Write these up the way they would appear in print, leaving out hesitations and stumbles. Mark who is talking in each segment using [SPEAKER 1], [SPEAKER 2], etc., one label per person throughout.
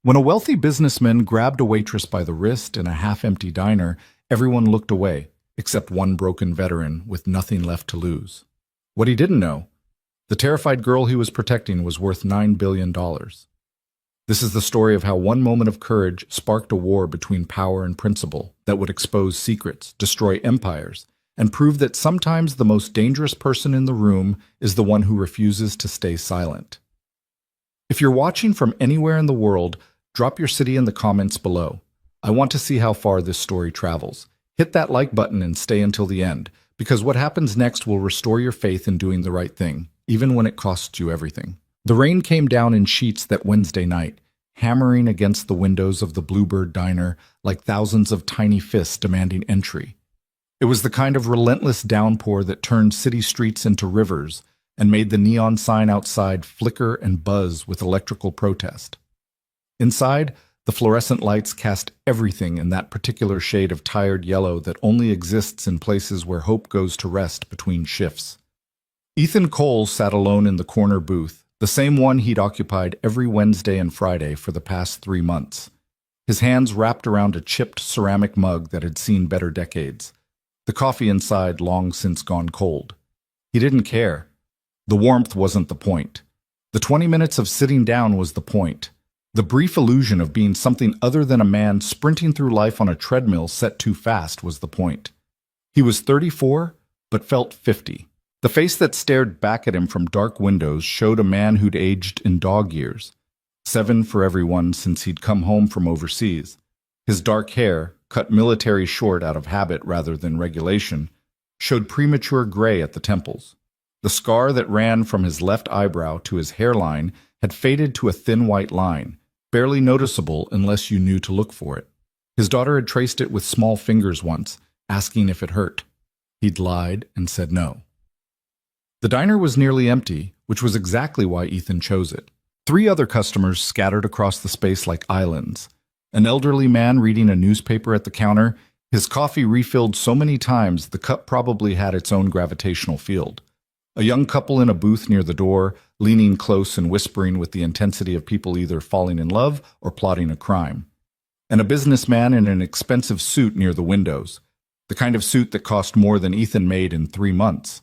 [SPEAKER 1] When a wealthy businessman grabbed a waitress by the wrist in a half-empty diner, everyone looked away, except one broken veteran with nothing left to lose. What he didn't know, the terrified girl he was protecting was worth $9 billion. This is the story of how one moment of courage sparked a war between power and principle that would expose secrets, destroy empires, and prove that sometimes the most dangerous person in the room is the one who refuses to stay silent. If you're watching from anywhere in the world, drop your city in the comments below. I want to see how far this story travels. Hit that like button and stay until the end, because what happens next will restore your faith in doing the right thing, even when it costs you everything. The rain came down in sheets that Wednesday night, hammering against the windows of the Bluebird Diner like thousands of tiny fists demanding entry. It was the kind of relentless downpour that turned city streets into rivers and made the neon sign outside flicker and buzz with electrical protest. Inside, the fluorescent lights cast everything in that particular shade of tired yellow that only exists in places where hope goes to rest between shifts. Ethan Cole sat alone in the corner booth, the same one he'd occupied every Wednesday and Friday for the past 3 months. His hands wrapped around a chipped ceramic mug that had seen better decades. The coffee inside long since gone cold. He didn't care. The warmth wasn't the point. The 20 minutes of sitting down was the point. The brief illusion of being something other than a man sprinting through life on a treadmill set too fast was the point. He was 34, but felt 50. The face that stared back at him from dark windows showed a man who'd aged in dog years. 7 for everyone since he'd come home from overseas. His dark hair, cut military short out of habit rather than regulation, showed premature gray at the temples. The scar that ran from his left eyebrow to his hairline had faded to a thin white line, barely noticeable unless you knew to look for it. His daughter had traced it with small fingers once, asking if it hurt. He'd lied and said no. The diner was nearly empty, which was exactly why Ethan chose it. 3 other customers scattered across the space like islands. An elderly man reading a newspaper at the counter, his coffee refilled so many times the cup probably had its own gravitational field. A young couple in a booth near the door, leaning close and whispering with the intensity of people either falling in love or plotting a crime. And a businessman in an expensive suit near the windows, the kind of suit that cost more than Ethan made in 3 months.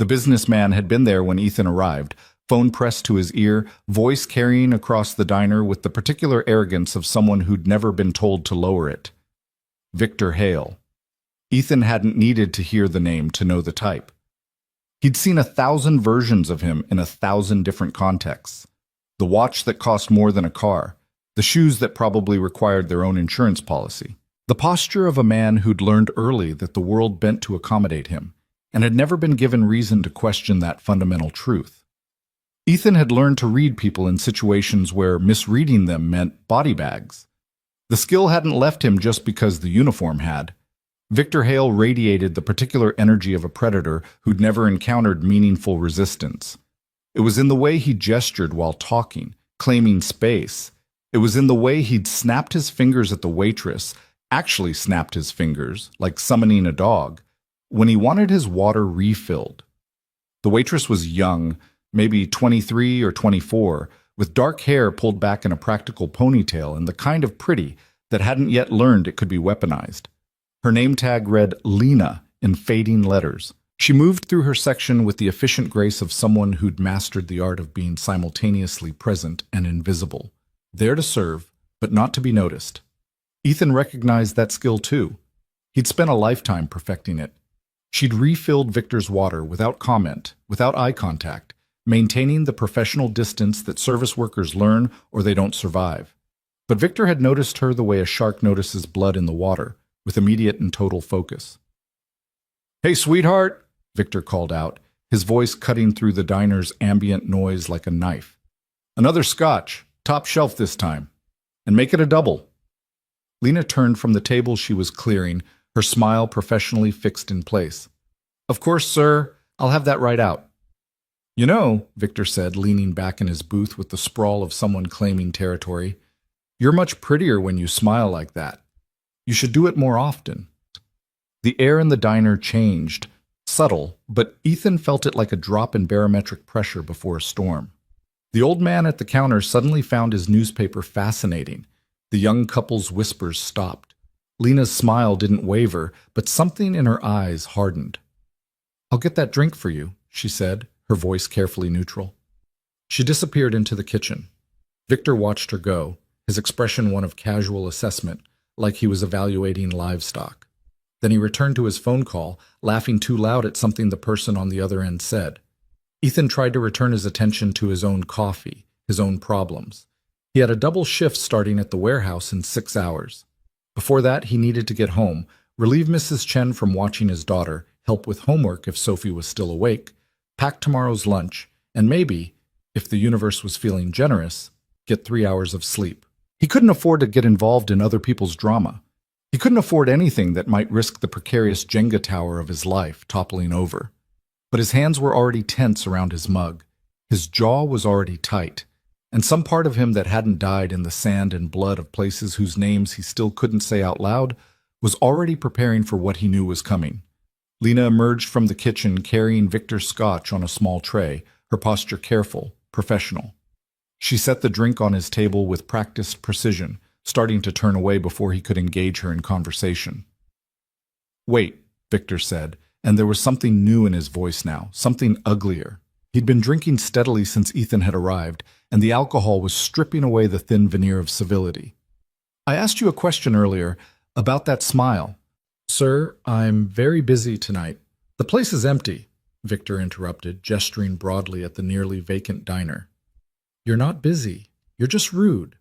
[SPEAKER 1] The businessman had been there when Ethan arrived, phone pressed to his ear, voice carrying across the diner with the particular arrogance of someone who'd never been told to lower it. Victor Hale. Ethan hadn't needed to hear the name to know the type. He'd seen 1,000 versions of him in 1,000 different contexts. The watch that cost more than a car, the shoes that probably required their own insurance policy. The posture of a man who'd learned early that the world bent to accommodate him, and had never been given reason to question that fundamental truth. Ethan had learned to read people in situations where misreading them meant body bags. The skill hadn't left him just because the uniform had. Victor Hale radiated the particular energy of a predator who'd never encountered meaningful resistance. It was in the way he gestured while talking, claiming space. It was in the way he'd snapped his fingers at the waitress, actually snapped his fingers, like summoning a dog, when he wanted his water refilled. The waitress was young, maybe 23 or 24, with dark hair pulled back in a practical ponytail and the kind of pretty that hadn't yet learned it could be weaponized. Her name tag read Lena in fading letters. She moved through her section with the efficient grace of someone who'd mastered the art of being simultaneously present and invisible, there to serve, but not to be noticed. Ethan recognized that skill too. He'd spent a lifetime perfecting it. She'd refilled Victor's water without comment, without eye contact, maintaining the professional distance that service workers learn or they don't survive. But Victor had noticed her the way a shark notices blood in the water, with immediate and total focus. "Hey, sweetheart," Victor called out, his voice cutting through the diner's ambient noise like a knife. "Another scotch, top shelf this time. And make it a double." Lena turned from the table she was clearing, her smile professionally fixed in place. "Of course, sir. I'll have that right out." "You know," Victor said, leaning back in his booth with the sprawl of someone claiming territory, "you're much prettier when you smile like that. You should do it more often." The air in the diner changed, subtle, but Ethan felt it like a drop in barometric pressure before a storm. The old man at the counter suddenly found his newspaper fascinating. The young couple's whispers stopped. Lena's smile didn't waver, but something in her eyes hardened. "I'll get that drink for you," she said, her voice carefully neutral. She disappeared into the kitchen. Victor watched her go, his expression one of casual assessment, like he was evaluating livestock. Then he returned to his phone call, laughing too loud at something the person on the other end said. Ethan tried to return his attention to his own coffee, his own problems. He had a double shift starting at the warehouse in 6 hours. Before that, he needed to get home, relieve Mrs. Chen from watching his daughter, help with homework if Sophie was still awake, pack tomorrow's lunch, and maybe, if the universe was feeling generous, get 3 hours of sleep. He couldn't afford to get involved in other people's drama. He couldn't afford anything that might risk the precarious Jenga tower of his life toppling over. But his hands were already tense around his mug. His jaw was already tight. And some part of him that hadn't died in the sand and blood of places whose names he still couldn't say out loud was already preparing for what he knew was coming. Lena emerged from the kitchen carrying Victor's scotch on a small tray, her posture careful, professional. She set the drink on his table with practiced precision, starting to turn away before he could engage her in conversation. "Wait," Victor said, and there was something new in his voice now, something uglier. He'd been drinking steadily since Ethan had arrived, and the alcohol was stripping away the thin veneer of civility. "I asked you a question earlier about that smile." "Sir, I'm very busy tonight." "The place is empty," Victor interrupted, gesturing broadly at the nearly vacant diner. "You're not busy. You're just rude."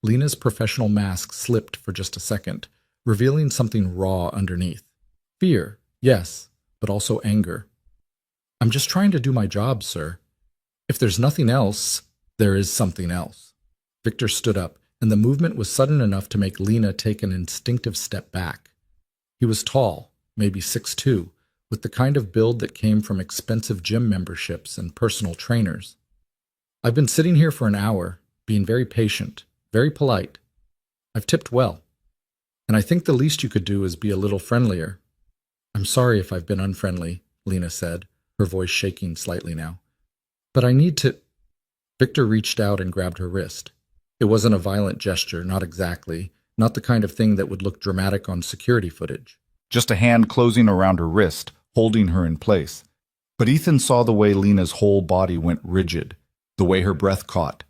[SPEAKER 1] Lena's professional mask slipped for just a second, revealing something raw underneath. Fear, yes, but also anger. "I'm just trying to do my job, sir. If there's nothing else, there is something else." Victor stood up, and the movement was sudden enough to make Lena take an instinctive step back. He was tall, maybe 6'2", with the kind of build that came from expensive gym memberships and personal trainers. "I've been sitting here for an hour, being very patient, very polite. I've tipped well. And I think the least you could do is be a little friendlier." "I'm sorry if I've been unfriendly," Lena said, her voice shaking slightly now. "But I need to—" Victor reached out and grabbed her wrist. It wasn't a violent gesture, not exactly, not the kind of thing that would look dramatic on security footage. Just a hand closing around her wrist, holding her in place. But Ethan saw the way Lena's whole body went rigid, the way her breath caught,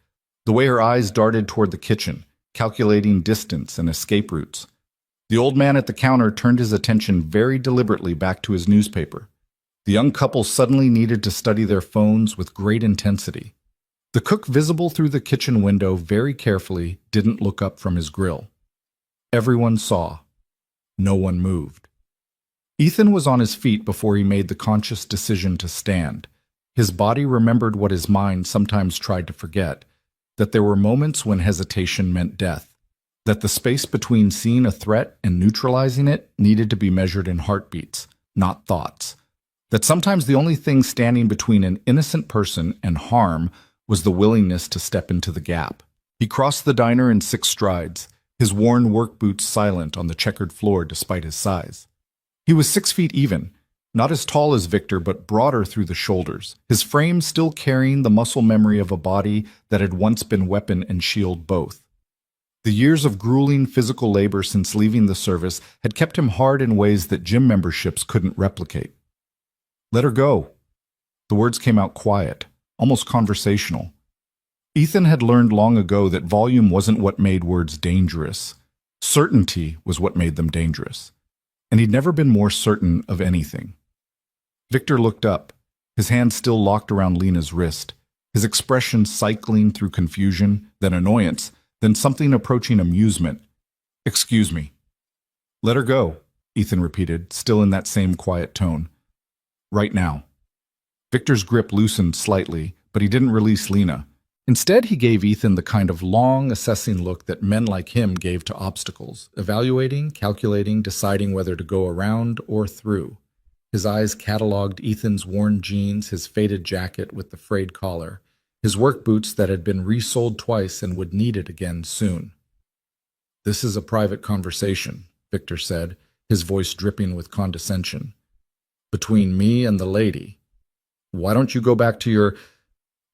[SPEAKER 1] the way her eyes darted toward the kitchen, calculating distance and escape routes. The old man at the counter turned his attention very deliberately back to his newspaper. The young couple suddenly needed to study their phones with great intensity. The cook, visible through the kitchen window very carefully, didn't look up from his grill. Everyone saw. No one moved. Ethan was on his feet before he made the conscious decision to stand. His body remembered what his mind sometimes tried to forget, that there were moments when hesitation meant death, that the space between seeing a threat and neutralizing it needed to be measured in heartbeats, not thoughts, that sometimes the only thing standing between an innocent person and harm was the willingness to step into the gap. He crossed the diner in 6 strides, his worn work boots silent on the checkered floor despite his size. He was 6 feet even, not as tall as Victor but broader through the shoulders, his frame still carrying the muscle memory of a body that had once been weapon and shield both. The years of grueling physical labor since leaving the service had kept him hard in ways that gym memberships couldn't replicate. "Let her go." The words came out quiet, almost conversational. Ethan had learned long ago that volume wasn't what made words dangerous. Certainty was what made them dangerous. And he'd never been more certain of anything. Victor looked up, his hand still locked around Lena's wrist, his expression cycling through confusion, then annoyance, then something approaching amusement. "Excuse me." "Let her go," Ethan repeated, still in that same quiet tone. "Right now." Victor's grip loosened slightly, but he didn't release Lena. Instead, he gave Ethan the kind of long, assessing look that men like him gave to obstacles, evaluating, calculating, deciding whether to go around or through. His eyes cataloged Ethan's worn jeans, his faded jacket with the frayed collar, his work boots that had been resoled twice and would need it again soon. "This is a private conversation," Victor said, his voice dripping with condescension. "Between me and the lady. Why don't you go back to your—"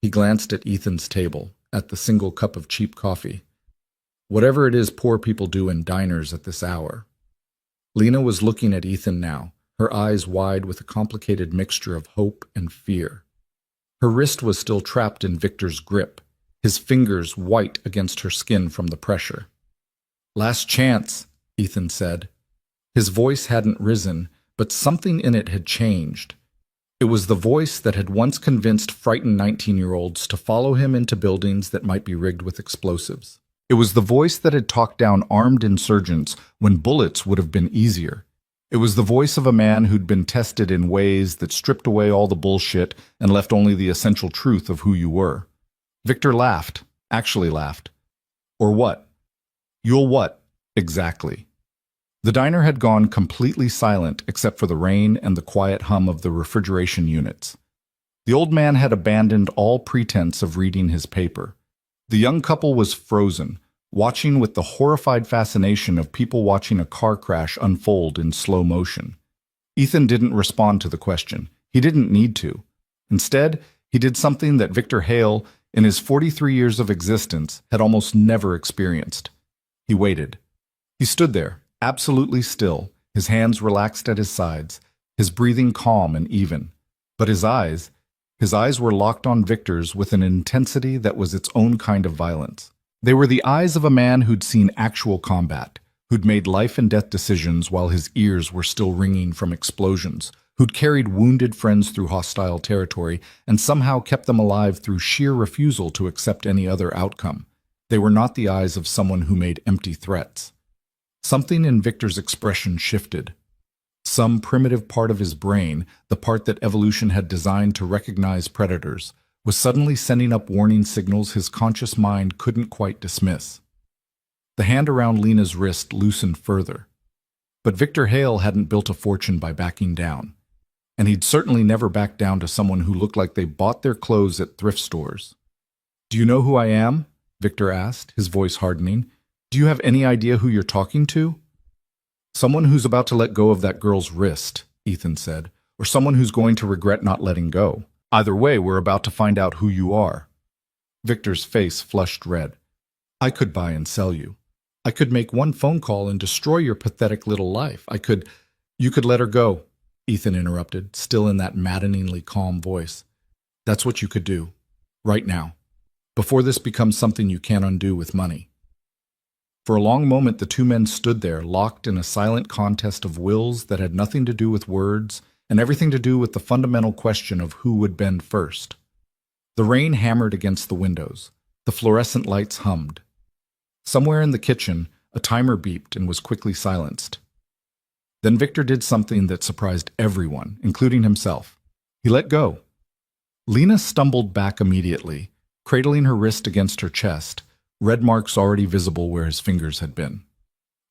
[SPEAKER 1] He glanced at Ethan's table, at the single cup of cheap coffee. Whatever it is poor people do in diners at this hour. Lena was looking at Ethan now, her eyes wide with a complicated mixture of hope and fear. Her wrist was still trapped in Victor's grip, his fingers white against her skin from the pressure. "Last chance," Ethan said. His voice hadn't risen, but something in it had changed. It was the voice that had once convinced frightened 19-year-olds to follow him into buildings that might be rigged with explosives. It was the voice that had talked down armed insurgents when bullets would have been easier. It was the voice of a man who'd been tested in ways that stripped away all the bullshit and left only the essential truth of who you were. Victor laughed, actually laughed. Or what? You'll what? Exactly. The diner had gone completely silent except for the rain and the quiet hum of the refrigeration units. The old man had abandoned all pretense of reading his paper. The young couple was frozen, watching with the horrified fascination of people watching a car crash unfold in slow motion. Ethan didn't respond to the question. He didn't need to. Instead, he did something that Victor Hale, in his 43 years of existence, had almost never experienced. He waited. He stood there, absolutely still, his hands relaxed at his sides, his breathing calm and even. But his eyes were locked on Victor's with an intensity that was its own kind of violence. They were the eyes of a man who'd seen actual combat, who'd made life-and-death decisions while his ears were still ringing from explosions, who'd carried wounded friends through hostile territory and somehow kept them alive through sheer refusal to accept any other outcome. They were not the eyes of someone who made empty threats. Something in Victor's expression shifted. Some primitive part of his brain, the part that evolution had designed to recognize predators, was suddenly sending up warning signals his conscious mind couldn't quite dismiss. The hand around Lena's wrist loosened further. But Victor Hale hadn't built a fortune by backing down. And he'd certainly never backed down to someone who looked like they bought their clothes at thrift stores. "Do you know who I am?" Victor asked, his voice hardening. "Do you have any idea who you're talking to?" "Someone who's about to let go of that girl's wrist," Ethan said, "or someone who's going to regret not letting go. Either way, we're about to find out who you are." Victor's face flushed red. "I could buy and sell you. I could make one phone call and destroy your pathetic little life. You could let her go," Ethan interrupted, still in that maddeningly calm voice. "That's what you could do. Right now. Before this becomes something you can't undo with money." For a long moment the two men stood there, locked in a silent contest of wills that had nothing to do with words and everything to do with the fundamental question of who would bend first. The rain hammered against the windows. The fluorescent lights hummed. Somewhere in the kitchen, a timer beeped and was quickly silenced. Then Victor did something that surprised everyone, including himself. He let go. Lena stumbled back immediately, cradling her wrist against her chest, red marks already visible where his fingers had been.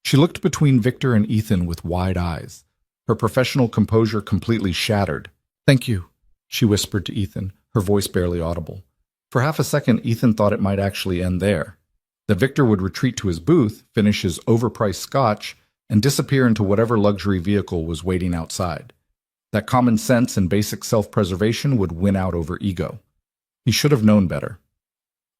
[SPEAKER 1] She looked between Victor and Ethan with wide eyes, her professional composure completely shattered. "Thank you," she whispered to Ethan, her voice barely audible. For half a second, Ethan thought it might actually end there, that Victor would retreat to his booth, finish his overpriced scotch, and disappear into whatever luxury vehicle was waiting outside. That common sense and basic self-preservation would win out over ego. He should have known better.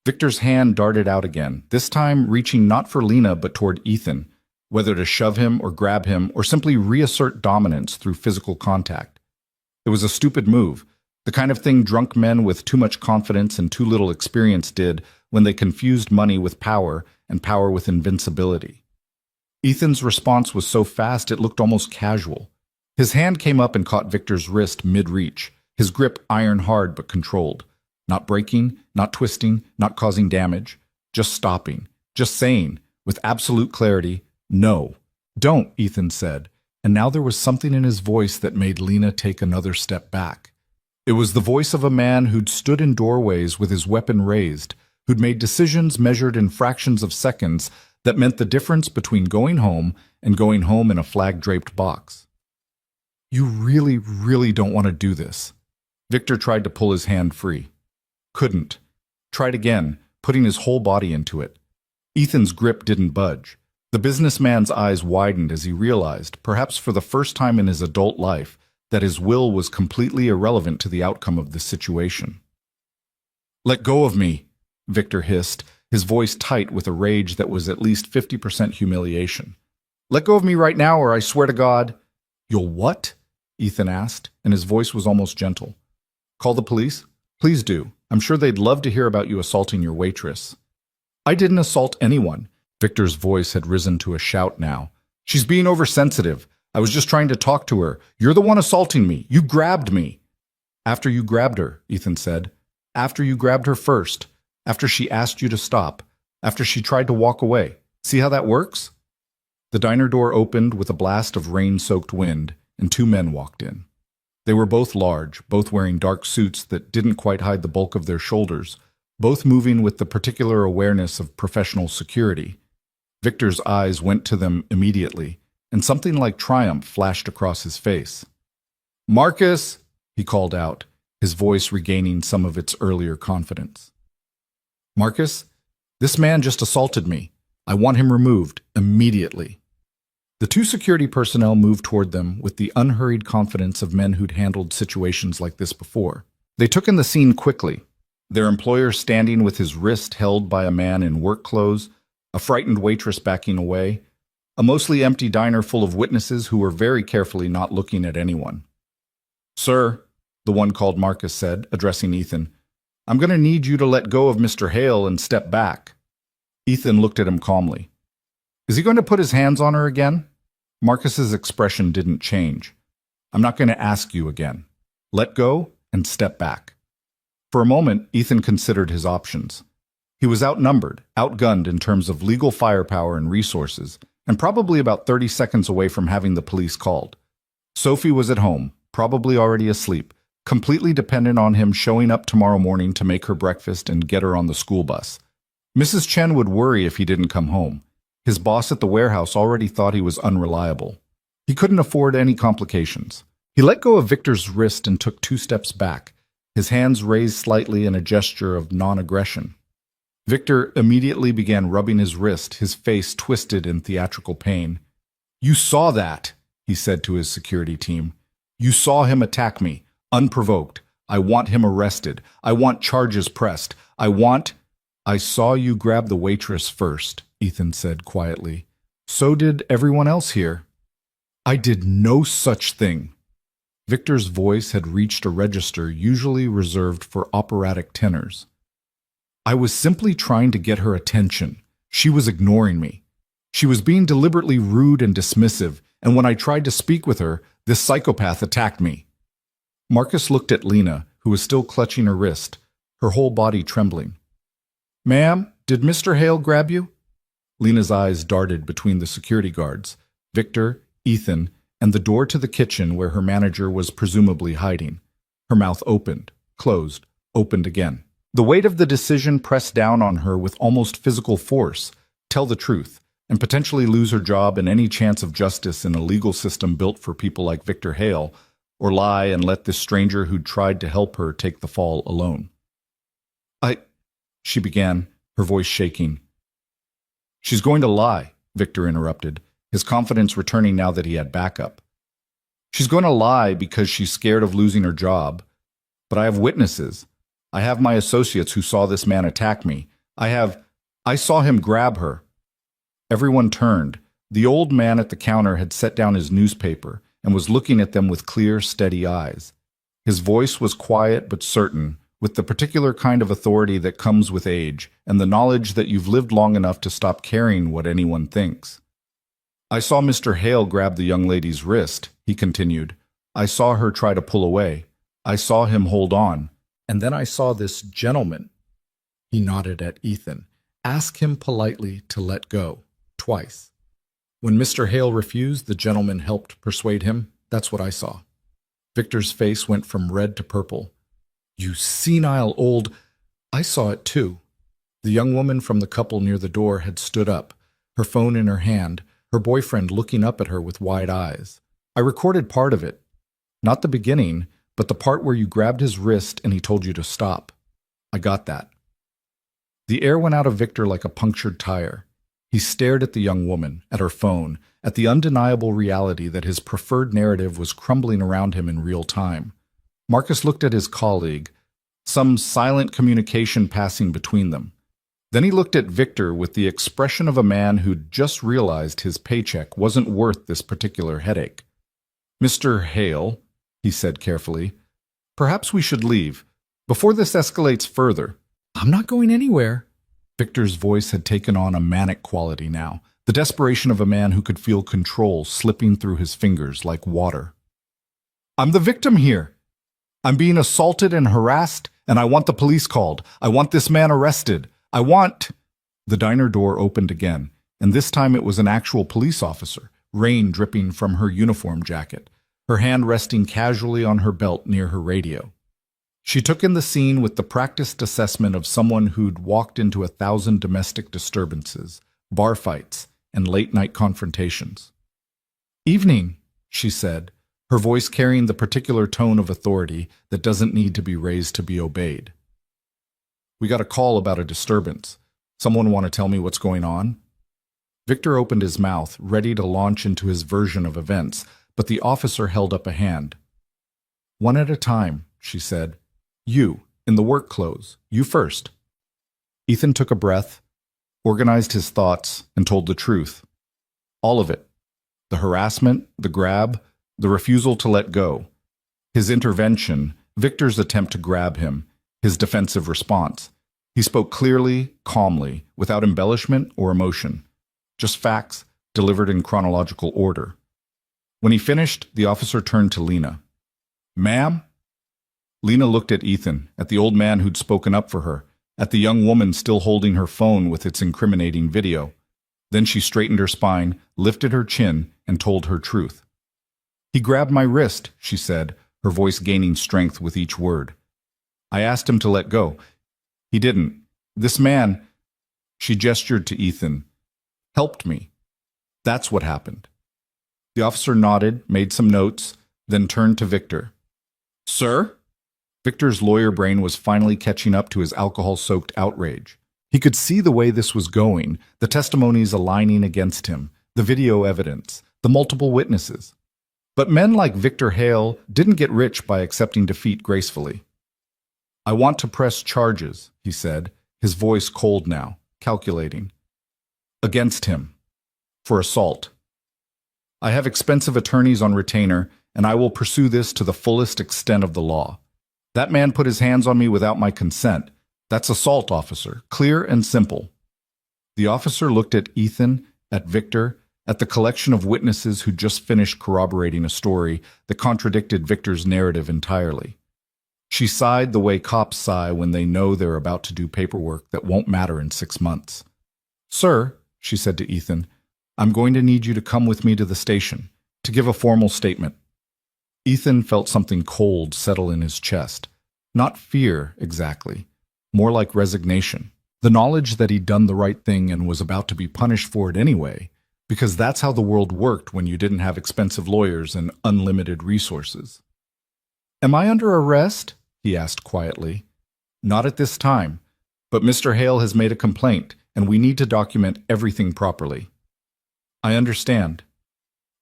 [SPEAKER 1] Victor's hand darted out again, this time reaching not for Lena but toward Ethan, whether to shove him or grab him or simply reassert dominance through physical contact. It was a stupid move, the kind of thing drunk men with too much confidence and too little experience did when they confused money with power and power with invincibility. Ethan's response was so fast it looked almost casual. His hand came up and caught Victor's wrist mid-reach, his grip iron-hard but controlled. Not breaking, not twisting, not causing damage, just stopping, just saying, with absolute clarity, "No, don't," Ethan said, and now there was something in his voice that made Lena take another step back. It was the voice of a man who'd stood in doorways with his weapon raised, who'd made decisions measured in fractions of seconds that meant the difference between going home and going home in a flag-draped box. "You really, really don't want to do this." Victor tried to pull his hand free. Couldn't. Tried again, putting his whole body into it. Ethan's grip didn't budge. The businessman's eyes widened as he realized, perhaps for the first time in his adult life, that his will was completely irrelevant to the outcome of the situation. Let go of me, Victor hissed, his voice tight with a rage that was at least 50% humiliation. Let go of me right now, or I swear to God. You'll what? Ethan asked, and his voice was almost gentle. Call the police? Please do. I'm sure they'd love to hear about you assaulting your waitress. I didn't assault anyone. Victor's voice had risen to a shout now. She's being oversensitive. I was just trying to talk to her. You're the one assaulting me. You grabbed me. After you grabbed her, Ethan said. After you grabbed her first. After she asked you to stop. After she tried to walk away. See how that works? The diner door opened with a blast of rain-soaked wind, and two men walked in. They were both large, both wearing dark suits that didn't quite hide the bulk of their shoulders, both moving with the particular awareness of professional security. Victor's eyes went to them immediately, and something like triumph flashed across his face. Marcus, he called out, his voice regaining some of its earlier confidence. Marcus, this man just assaulted me. I want him removed immediately. The two security personnel moved toward them with the unhurried confidence of men who'd handled situations like this before. They took in the scene quickly, their employer standing with his wrist held by a man in work clothes, a frightened waitress backing away, a mostly empty diner full of witnesses who were very carefully not looking at anyone. Sir, the one called Marcus said, addressing Ethan, I'm going to need you to let go of Mr. Hale and step back. Ethan looked at him calmly. Is he going to put his hands on her again? Marcus's expression didn't change. I'm not going to ask you again. Let go and step back. For a moment, Ethan considered his options. He was outnumbered, outgunned in terms of legal firepower and resources, and probably about 30 seconds away from having the police called. Sophie was at home, probably already asleep, completely dependent on him showing up tomorrow morning to make her breakfast and get her on the school bus. Mrs. Chen would worry if he didn't come home. His boss at the warehouse already thought he was unreliable. He couldn't afford any complications. He let go of Victor's wrist and took 2 steps back, his hands raised slightly in a gesture of non-aggression. Victor immediately began rubbing his wrist, his face twisted in theatrical pain. You saw that, he said to his security team. You saw him attack me, unprovoked. I want him arrested. I want charges pressed. I saw you grab the waitress first, Ethan said quietly. So did everyone else here. I did no such thing. Victor's voice had reached a register usually reserved for operatic tenors. I was simply trying to get her attention. She was ignoring me. She was being deliberately rude and dismissive, and when I tried to speak with her, this psychopath attacked me. Marcus looked at Lena, who was still clutching her wrist, her whole body trembling. Ma'am, did Mr. Hale grab you? Lena's eyes darted between the security guards, Victor, Ethan, and the door to the kitchen where her manager was presumably hiding. Her mouth opened, closed, opened again. The weight of the decision pressed down on her with almost physical force. Tell the truth, and potentially lose her job and any chance of justice in a legal system built for people like Victor Hale, or lie and let this stranger who'd tried to help her take the fall alone. She began, her voice shaking. She's going to lie, Victor interrupted, his confidence returning now that he had backup. She's going to lie because she's scared of losing her job. But I have witnesses. I have my associates who saw this man attack me. I saw him grab her. Everyone turned. The old man at the counter had set down his newspaper and was looking at them with clear, steady eyes. His voice was quiet but certain, with the particular kind of authority that comes with age and the knowledge that you've lived long enough to stop caring what anyone thinks. I saw Mr. Hale grab the young lady's wrist, he continued. I saw her try to pull away. I saw him hold on. And then I saw this gentleman. He nodded at Ethan. Ask him politely to let go, twice. When Mr. Hale refused, the gentleman helped persuade him. That's what I saw. Victor's face went from red to purple. You senile old... I saw it too. The young woman from the couple near the door had stood up, her phone in her hand, her boyfriend looking up at her with wide eyes. I recorded part of it. Not the beginning, but the part where you grabbed his wrist and he told you to stop. I got that. The air went out of Victor like a punctured tire. He stared at the young woman, at her phone, at the undeniable reality that his preferred narrative was crumbling around him in real time. Marcus looked at his colleague, some silent communication passing between them. Then he looked at Victor with the expression of a man who'd just realized his paycheck wasn't worth this particular headache. "Mr. Hale," he said carefully, "perhaps we should leave, before this escalates further." "I'm not going anywhere." Victor's voice had taken on a manic quality now, the desperation of a man who could feel control slipping through his fingers like water. "I'm the victim here. I'm being assaulted and harassed, and I want the police called. I want this man arrested. I want—" The diner door opened again, and this time it was an actual police officer, rain dripping from her uniform jacket, her hand resting casually on her belt near her radio. She took in the scene with the practiced assessment of someone who'd walked into 1,000 domestic disturbances, bar fights, and late-night confrontations. "Evening," she said, her voice carrying the particular tone of authority that doesn't need to be raised to be obeyed. "We got a call about a disturbance. Someone want to tell me what's going on?" Victor opened his mouth, ready to launch into his version of events, but the officer held up a hand. "One at a time," she said. "You, in the work clothes. You first." Ethan took a breath, organized his thoughts, and told the truth. All of it. The harassment, the grab, the refusal to let go. His intervention, Victor's attempt to grab him, his defensive response. He spoke clearly, calmly, without embellishment or emotion. Just facts, delivered in chronological order. When he finished, the officer turned to Lena. "Ma'am?" Lena looked at Ethan, at the old man who'd spoken up for her, at the young woman still holding her phone with its incriminating video. Then she straightened her spine, lifted her chin, and told her truth. "He grabbed my wrist," she said, her voice gaining strength with each word. "I asked him to let go. He didn't. This man," she gestured to Ethan, "helped me. That's what happened." The officer nodded, made some notes, then turned to Victor. "Sir?" Victor's lawyer brain was finally catching up to his alcohol-soaked outrage. He could see the way this was going, the testimonies aligning against him, the video evidence, the multiple witnesses. But men like Victor Hale didn't get rich by accepting defeat gracefully. "I want to press charges," he said, his voice cold now, calculating. "Against him. For assault. I have expensive attorneys on retainer, and I will pursue this to the fullest extent of the law. That man put his hands on me without my consent. That's assault, officer. Clear and simple." The officer looked at Ethan, at Victor, at the collection of witnesses who just finished corroborating a story that contradicted Victor's narrative entirely. She sighed the way cops sigh when they know they're about to do paperwork that won't matter in 6 months. "Sir," she said to Ethan, "I'm going to need you to come with me to the station, to give a formal statement." Ethan felt something cold settle in his chest. Not fear, exactly. More like resignation. The knowledge that he'd done the right thing and was about to be punished for it anyway, because that's how the world worked when you didn't have expensive lawyers and unlimited resources. "Am I under arrest?" he asked quietly. "Not at this time, but Mr. Hale has made a complaint, and we need to document everything properly." "I understand."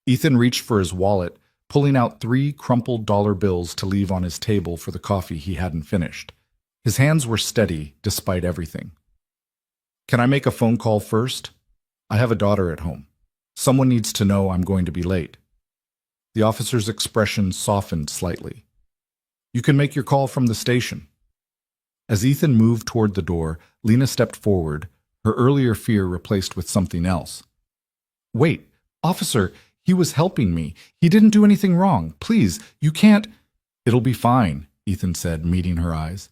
[SPEAKER 1] Ethan reached for his wallet, pulling out 3 crumpled dollar bills to leave on his table for the coffee he hadn't finished. His hands were steady, despite everything. "Can I make a phone call first? I have a daughter at home. Someone needs to know I'm going to be late." The officer's expression softened slightly. "You can make your call from the station." As Ethan moved toward the door, Lena stepped forward, her earlier fear replaced with something else. "Wait, officer, he was helping me. He didn't do anything wrong. Please, you can't—" "It'll be fine," Ethan said, meeting her eyes.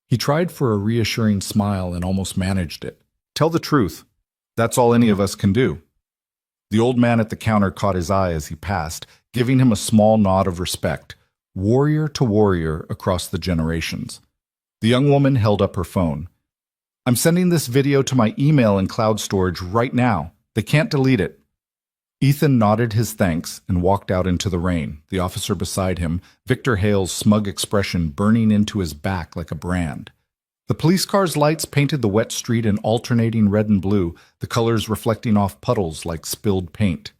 [SPEAKER 1] He tried for a reassuring smile and almost managed it. "Tell the truth. That's all any of us can do." The old man at the counter caught his eye as he passed, giving him a small nod of respect, warrior to warrior across the generations. The young woman held up her phone. "I'm sending this video to my email and cloud storage right now. They can't delete it." Ethan nodded his thanks and walked out into the rain, the officer beside him, Victor Hale's smug expression burning into his back like a brand. The police car's lights painted the wet street in alternating red and blue, the colors reflecting off puddles like spilled paint.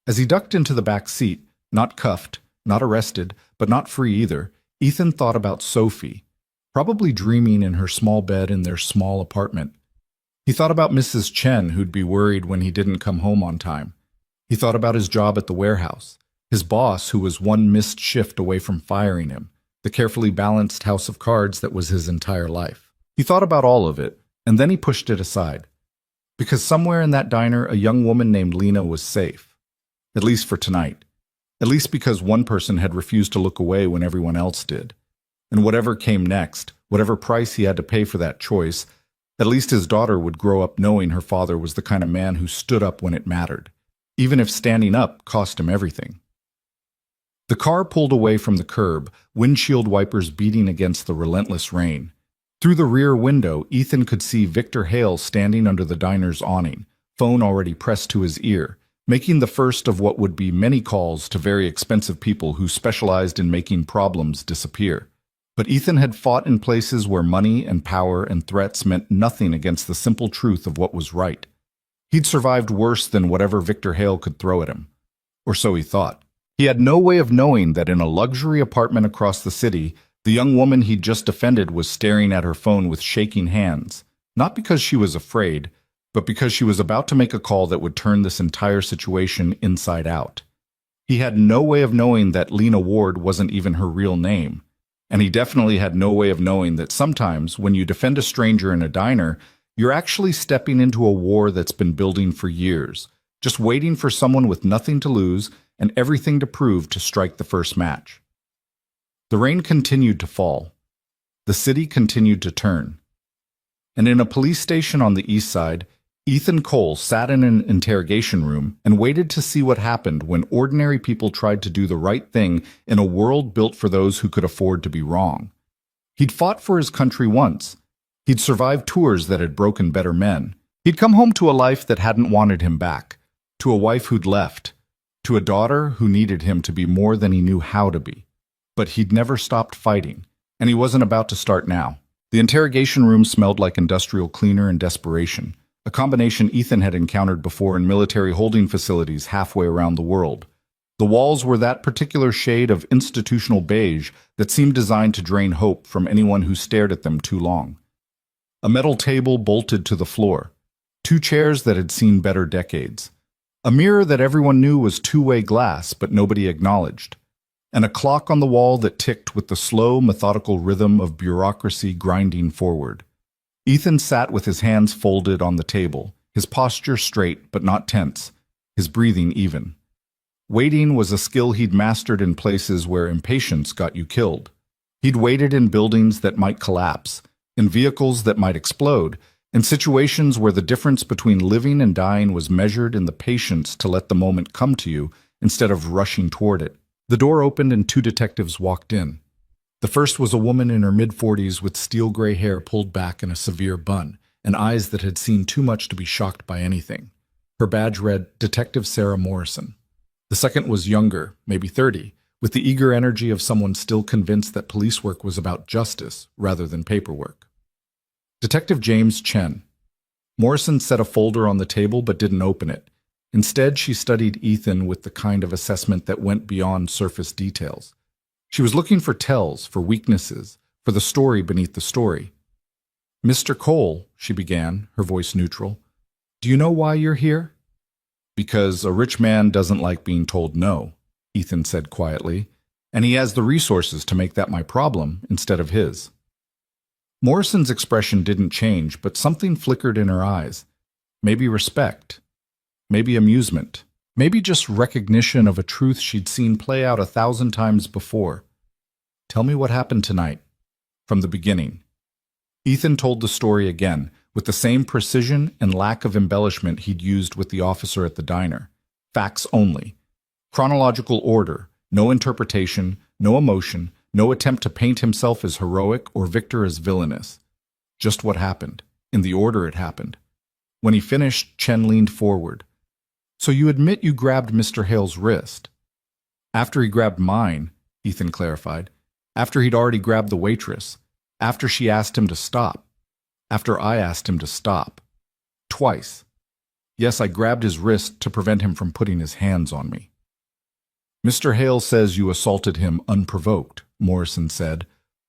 [SPEAKER 1] As he ducked into the back seat, not cuffed, not arrested, but not free either, Ethan thought about Sophie. probably dreaming in her small bed in their small apartment. He thought about Mrs. Chen, who'd be worried when he didn't come home on time. He thought about his job at the warehouse, his boss who was one missed shift away from firing him, the carefully balanced house of cards that was his entire life. He thought about all of it, and then he pushed it aside. Because somewhere in that diner, a young woman named Lena was safe. At least for tonight. At least because one person had refused to look away when everyone else did. And whatever came next, whatever price he had to pay for that choice, at least his daughter would grow up knowing her father was the kind of man who stood up when it mattered, even if standing up cost him everything. The car pulled away from the curb, windshield wipers beating against the relentless rain. Through the rear window, Ethan could see Victor Hale standing under the diner's awning, phone already pressed to his ear, making the first of what would be many calls to very expensive people who specialized in making problems disappear. But Ethan had fought in places where money and power and threats meant nothing against the simple truth of what was right. He'd survived worse than whatever Victor Hale could throw at him. Or so he thought. He had no way of knowing that in a luxury apartment across the city, the young woman he'd just defended was staring at her phone with shaking hands, not because she was afraid, but because she was about to make a call that would turn this entire situation inside out. He had no way of knowing that Lena Ward wasn't even her real name, and he definitely had no way of knowing that sometimes when you defend a stranger in a diner, you're actually stepping into a war that's been building for years, just waiting for someone with nothing to lose and everything to prove to strike the first match. The rain continued to fall. The city continued to turn. And in a police station on the east side, Ethan Cole sat in an interrogation room and waited to see what happened when ordinary people tried to do the right thing in a world built for those who could afford to be wrong. He'd fought for his country once. He'd survived tours that had broken better men. He'd come home to a life that hadn't wanted him back, to a wife who'd left, to a daughter who needed him to be more than he knew how to be. But he'd never stopped fighting, and he wasn't about to start now. The interrogation room smelled like industrial cleaner and desperation, a combination Ethan had encountered before in military holding facilities halfway around the world. The walls were that particular shade of institutional beige that seemed designed to drain hope from anyone who stared at them too long. A metal table bolted to the floor, 2 chairs that had seen better decades, a mirror that everyone knew was two-way glass but nobody acknowledged, and a clock on the wall that ticked with the slow, methodical rhythm of bureaucracy grinding forward. Ethan sat with his hands folded on the table, his posture straight but not tense, his breathing even. Waiting was a skill he'd mastered in places where impatience got you killed. He'd waited in buildings that might collapse, in vehicles that might explode, in situations where the difference between living and dying was measured in the patience to let the moment come to you instead of rushing toward it. The door opened and 2 detectives walked in. The first was a woman in her mid-40s with steel-gray hair pulled back in a severe bun, and eyes that had seen too much to be shocked by anything. Her badge read, Detective Sarah Morrison. The second was younger, maybe 30, with the eager energy of someone still convinced that police work was about justice rather than paperwork. Detective James Chen. Morrison set a folder on the table but didn't open it. Instead, she studied Ethan with the kind of assessment that went beyond surface details. She was looking for tells, for weaknesses, for the story beneath the story. Mr. Cole, she began, her voice neutral, do you know why you're here? Because a rich man doesn't like being told no, Ethan said quietly, and he has the resources to make that my problem instead of his. Morrison's expression didn't change, but something flickered in her eyes. Maybe respect. Maybe amusement. Maybe just recognition of a truth she'd seen play out 1,000 times before. Tell me what happened tonight. From the beginning. Ethan told the story again, with the same precision and lack of embellishment he'd used with the officer at the diner. Facts only. Chronological order. No interpretation, no emotion, no attempt to paint himself as heroic or Victor as villainous. Just what happened, in the order it happened. When he finished, Chen leaned forward. So you admit you grabbed Mr. Hale's wrist? After he grabbed mine, Ethan clarified. After he'd already grabbed the waitress. After she asked him to stop. After I asked him to stop. Twice. Yes, I grabbed his wrist to prevent him from putting his hands on me. Mr. Hale says you assaulted him unprovoked, Morrison said.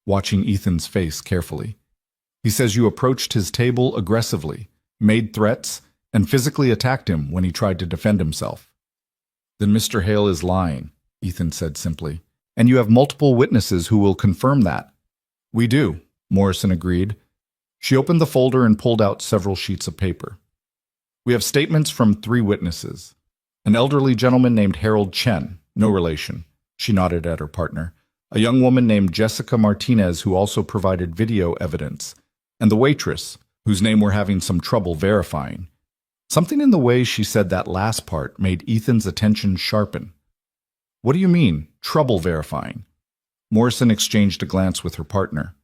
[SPEAKER 1] watching Ethan's face carefully. He says you approached his table aggressively, made threats, and physically attacked him when he tried to defend himself. Then Mr. Hale is lying, Ethan said simply. And you have multiple witnesses who will confirm that. We do, Morrison agreed. She opened the folder and pulled out several sheets of paper. We have statements from 3 witnesses. An elderly gentleman named Harold Chen, no relation. She nodded at her partner. A young woman named Jessica Martinez who also provided video evidence. And the waitress, whose name we're having some trouble verifying. Something in the way she said that last part made Ethan's attention sharpen. What do you mean, trouble verifying? Morrison exchanged a glance with her partner.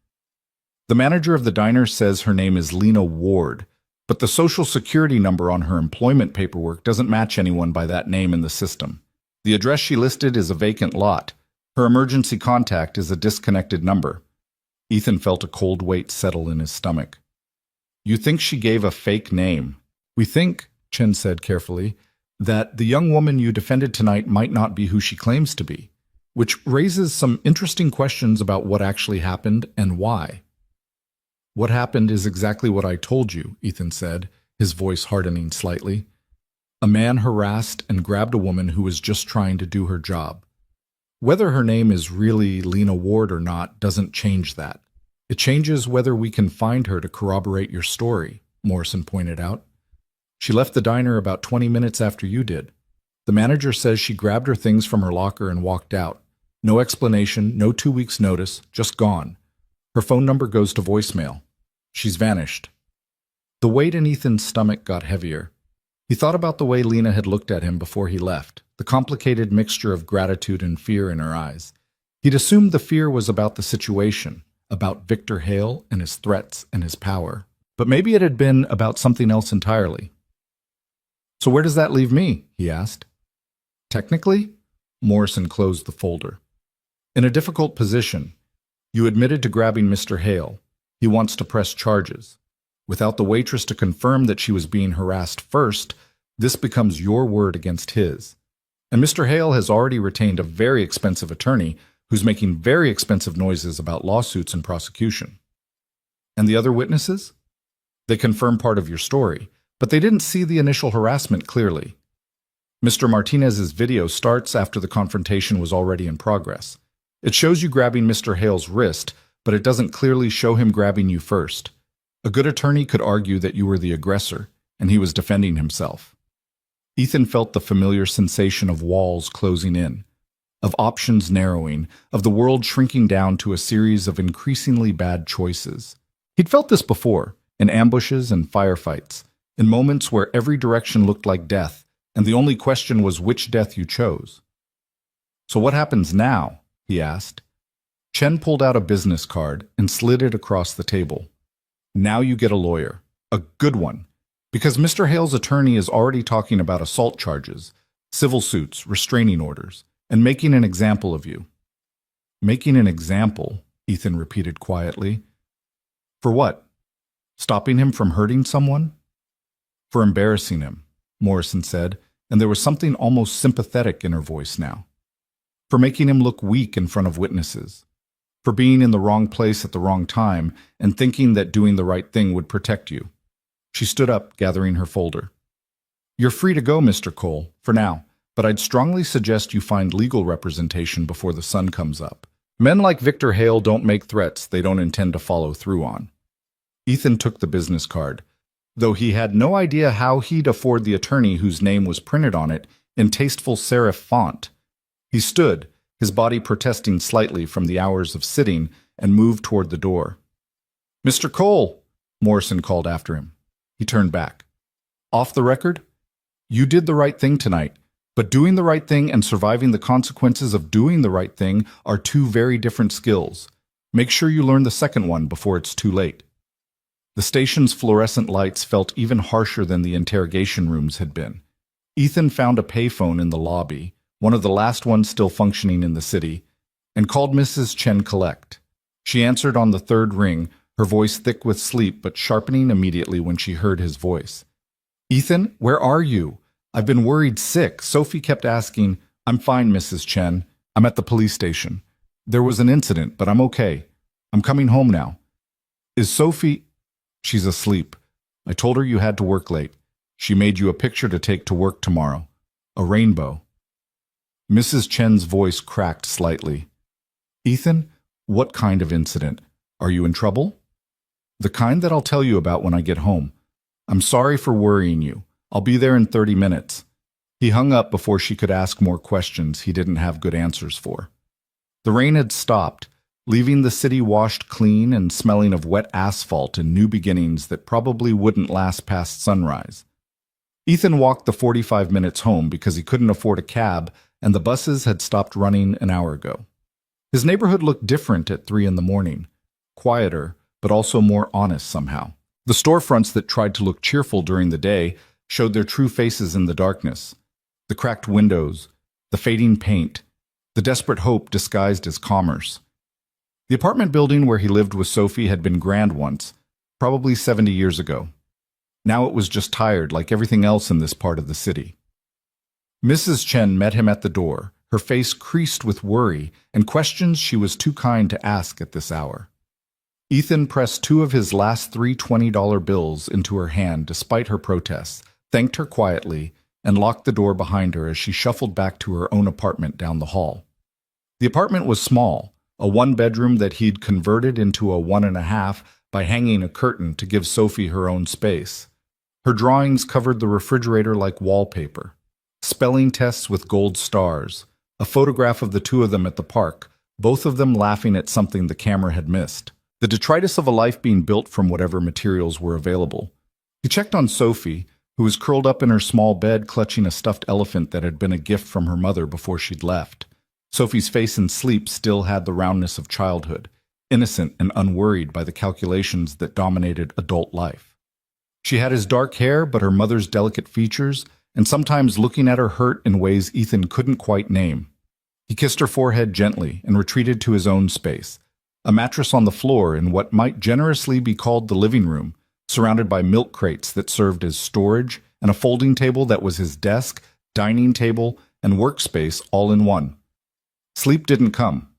[SPEAKER 1] The manager of the diner says her name is Lena Ward, but the social security number on her employment paperwork doesn't match anyone by that name in the system. The address she listed is a vacant lot. Her emergency contact is a disconnected number. Ethan felt a cold weight settle in his stomach. You think she gave a fake name? We think, Chen said carefully, that the young woman you defended tonight might not be who she claims to be, which raises some interesting questions about what actually happened and why. What happened is exactly what I told you, Ethan said, his voice hardening slightly. A man harassed and grabbed a woman who was just trying to do her job. Whether her name is really Lena Ward or not doesn't change that. It changes whether we can find her to corroborate your story, Morrison pointed out. She left the diner about 20 minutes after you did. The manager says she grabbed her things from her locker and walked out. No explanation, no 2 weeks' notice, just gone. Her phone number goes to voicemail. She's vanished. The weight in Ethan's stomach got heavier. He thought about the way Lena had looked at him before he left, the complicated mixture of gratitude and fear in her eyes. He'd assumed the fear was about the situation, about Victor Hale and his threats and his power. But maybe it had been about something else entirely. So where does that leave me? He asked. Technically, Morrison closed the folder. In a difficult position. You admitted to grabbing Mr. Hale. He wants to press charges. Without the waitress to confirm that she was being harassed first, this becomes your word against his. And Mr. Hale has already retained a very expensive attorney who's making very expensive noises about lawsuits and prosecution. And the other witnesses? They confirm part of your story, but they didn't see the initial harassment clearly. Mr. Martinez's video starts after the confrontation was already in progress. It shows you grabbing Mr. Hale's wrist, but it doesn't clearly show him grabbing you first. A good attorney could argue that you were the aggressor, and he was defending himself. Ethan felt the familiar sensation of walls closing in, of options narrowing, of the world shrinking down to a series of increasingly bad choices. He'd felt this before, in ambushes and firefights, in moments where every direction looked like death, and the only question was which death you chose. So what happens now? He asked. Chen pulled out a business card and slid it across the table. Now you get a lawyer, a good one, because Mr. Hale's attorney is already talking about assault charges, civil suits, restraining orders, and making an example of you. Making an example, Ethan repeated quietly. For what? Stopping him from hurting someone? For embarrassing him, Morrison said, and there was something almost sympathetic in her voice now. For making him look weak in front of witnesses. For being in the wrong place at the wrong time and thinking that doing the right thing would protect you. She stood up, gathering her folder. You're free to go, Mr. Cole, for now, but I'd strongly suggest you find legal representation before the sun comes up. Men like Victor Hale don't make threats they don't intend to follow through on. Ethan took the business card, though he had no idea how he'd afford the attorney whose name was printed on it in tasteful serif font. He stood, his body protesting slightly from the hours of sitting, and moved toward the door. Mr. Cole, Morrison called after him. He turned back. Off the record? You did the right thing tonight, but doing the right thing and surviving the consequences of doing the right thing are two very different skills. Make sure you learn the second one before it's too late. The station's fluorescent lights felt even harsher than the interrogation rooms had been. Ethan found a payphone in the lobby, one of the last ones still functioning in the city, and called Mrs. Chen Collect. She answered on the third ring, her voice thick with sleep but sharpening immediately when she heard his voice. Ethan, where are you? I've been worried sick. Sophie kept asking. I'm fine, Mrs. Chen. I'm at the police station. There was an incident, but I'm okay. I'm coming home now. Is Sophie? She's asleep. I told her you had to work late. She made you a picture to take to work tomorrow. A rainbow. Mrs. Chen's voice cracked slightly. Ethan, what kind of incident? Are you in trouble? The kind that I'll tell you about when I get home. I'm sorry for worrying you. I'll be there in 30 minutes. He hung up before she could ask more questions he didn't have good answers for. The rain had stopped, leaving the city washed clean and smelling of wet asphalt and new beginnings that probably wouldn't last past sunrise. Ethan walked the 45 minutes home because he couldn't afford a cab and the buses had stopped running an hour ago. His neighborhood looked different at 3 in the morning, quieter, but also more honest somehow. The storefronts that tried to look cheerful during the day showed their true faces in the darkness. The cracked windows, the fading paint, the desperate hope disguised as commerce. The apartment building where he lived with Sophie had been grand once, probably 70 years ago. Now it was just tired like everything else in this part of the city. Mrs. Chen met him at the door, her face creased with worry and questions she was too kind to ask at this hour. Ethan pressed 2 of his last 3 $20 bills into her hand despite her protests, thanked her quietly, and locked the door behind her as she shuffled back to her own apartment down the hall. The apartment was small, a 1-bedroom that he'd converted into a 1.5 by hanging a curtain to give Sophie her own space. Her drawings covered the refrigerator like wallpaper. Spelling tests with gold stars, a photograph of the 2 of them at the park, both of them laughing at something the camera had missed. The detritus of a life being built from whatever materials were available. He checked on Sophie, who was curled up in her small bed clutching a stuffed elephant that had been a gift from her mother before she'd left. Sophie's face in sleep still had the roundness of childhood, innocent and unworried by the calculations that dominated adult life. She had his dark hair but her mother's delicate features, and sometimes looking at her hurt in ways Ethan couldn't quite name. He kissed her forehead gently and retreated to his own space, a mattress on the floor in what might generously be called the living room, surrounded by milk crates that served as storage and a folding table that was his desk, dining table, and workspace all in one. Sleep didn't come.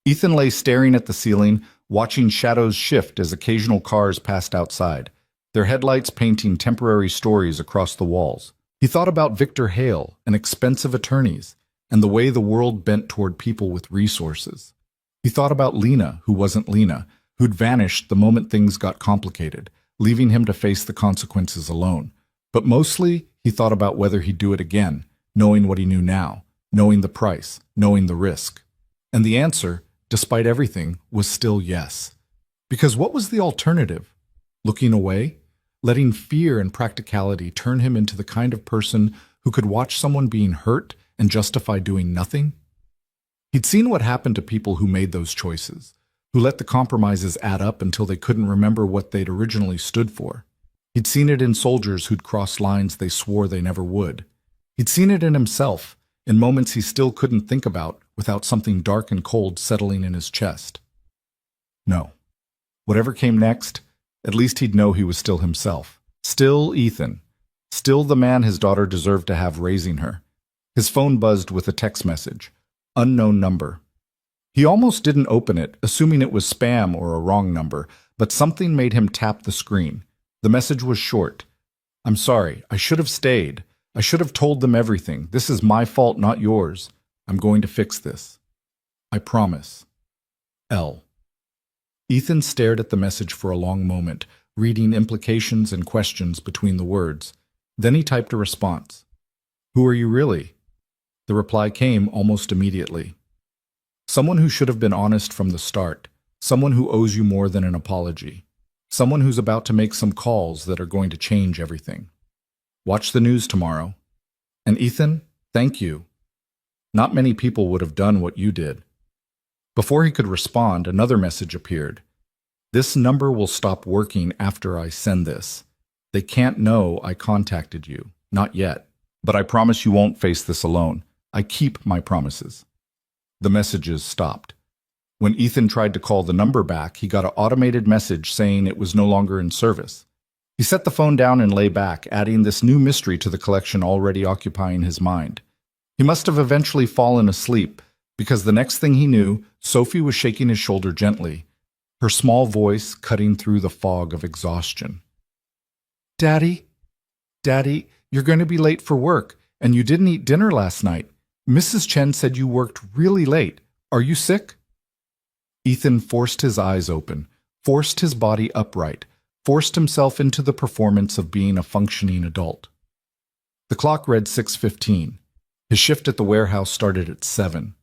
[SPEAKER 1] Ethan lay staring at the ceiling, watching shadows shift as occasional cars passed outside, their headlights painting temporary stories across the walls. He thought about Victor Hale and expensive attorneys, and the way the world bent toward people with resources. He thought about Lena, who wasn't Lena, who'd vanished the moment things got complicated, leaving him to face the consequences alone. But mostly, he thought about whether he'd do it again, knowing what he knew now, knowing the price, knowing the risk. And the answer, despite everything, was still yes. Because what was the alternative? Looking away? Letting fear and practicality turn him into the kind of person who could watch someone being hurt and justify doing nothing? He'd seen what happened to people who made those choices, who let the compromises add up until they couldn't remember what they'd originally stood for. He'd seen it in soldiers who'd crossed lines they swore they never would. He'd seen it in himself, in moments he still couldn't think about without something dark and cold settling in his chest. No. Whatever came next, at least he'd know he was still himself. Still Ethan. Still the man his daughter deserved to have raising her. His phone buzzed with a text message. Unknown number. He almost didn't open it, assuming it was spam or a wrong number, but something made him tap the screen. The message was short. I'm sorry, I should have stayed. I should have told them everything. This is my fault, not yours. I'm going to fix this. I promise. L. Ethan stared at the message for a long moment, reading implications and questions between the words. Then he typed a response. Who are you really? The reply came almost immediately. Someone who should have been honest from the start. Someone who owes you more than an apology. Someone who's about to make some calls that are going to change everything. Watch the news tomorrow. And Ethan, thank you. Not many people would have done what you did. Before he could respond, another message appeared. This number will stop working after I send this. They can't know I contacted you. Not yet. But I promise you won't face this alone. I keep my promises. The messages stopped. When Ethan tried to call the number back, he got an automated message saying it was no longer in service. He set the phone down and lay back, adding this new mystery to the collection already occupying his mind. He must have eventually fallen asleep, because the next thing he knew, Sophie was shaking his shoulder gently. her small voice cutting through the fog of exhaustion. Daddy, Daddy, you're going to be late for work, and you didn't eat dinner last night. Mrs. Chen said you worked really late. Are you sick? Ethan forced his eyes open, forced his body upright, forced himself into the performance of being a functioning adult. The clock read 6:15. His shift at the warehouse started at 7.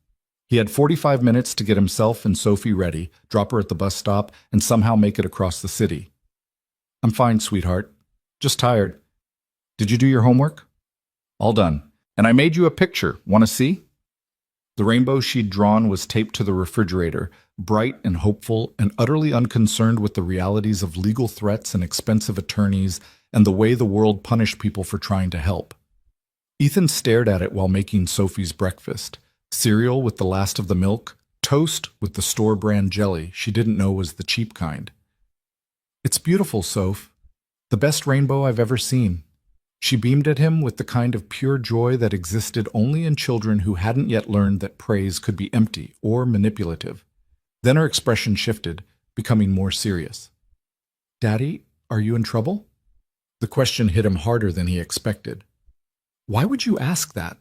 [SPEAKER 1] He had 45 minutes to get himself and Sophie ready, drop her at the bus stop, and somehow make it across the city. I'm fine, sweetheart. Just tired. Did you do your homework? All done. And I made you a picture. Want to see? The rainbow she'd drawn was taped to the refrigerator, bright and hopeful and utterly unconcerned with the realities of legal threats and expensive attorneys and the way the world punished people for trying to help. Ethan stared at it while making Sophie's breakfast. Cereal with the last of the milk, toast with the store-brand jelly she didn't know was the cheap kind. It's beautiful, Soph. The best rainbow I've ever seen. She beamed at him with the kind of pure joy that existed only in children who hadn't yet learned that praise could be empty or manipulative. Then her expression shifted, becoming more serious. Daddy, are you in trouble? The question hit him harder than he expected. Why would you ask that?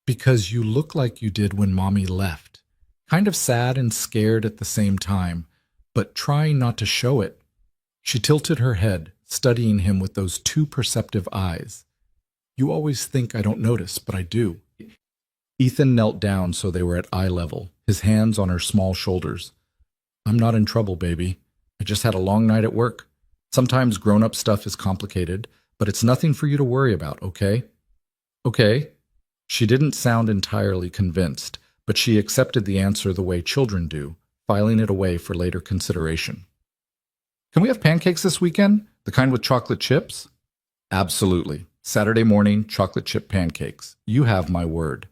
[SPEAKER 1] Because you look like you did when Mommy left. Kind of sad and scared at the same time, but trying not to show it. She tilted her head, studying him with those two perceptive eyes. You always think I don't notice, but I do. Ethan knelt down so they were at eye level, his hands on her small shoulders. I'm not in trouble, baby. I just had a long night at work. Sometimes grown-up stuff is complicated, but it's nothing for you to worry about, okay? Okay. She didn't sound entirely convinced, but she accepted the answer the way children do, filing it away for later consideration. Can we have pancakes this weekend? The kind with chocolate chips? Absolutely. Saturday morning, chocolate chip pancakes. You have my word.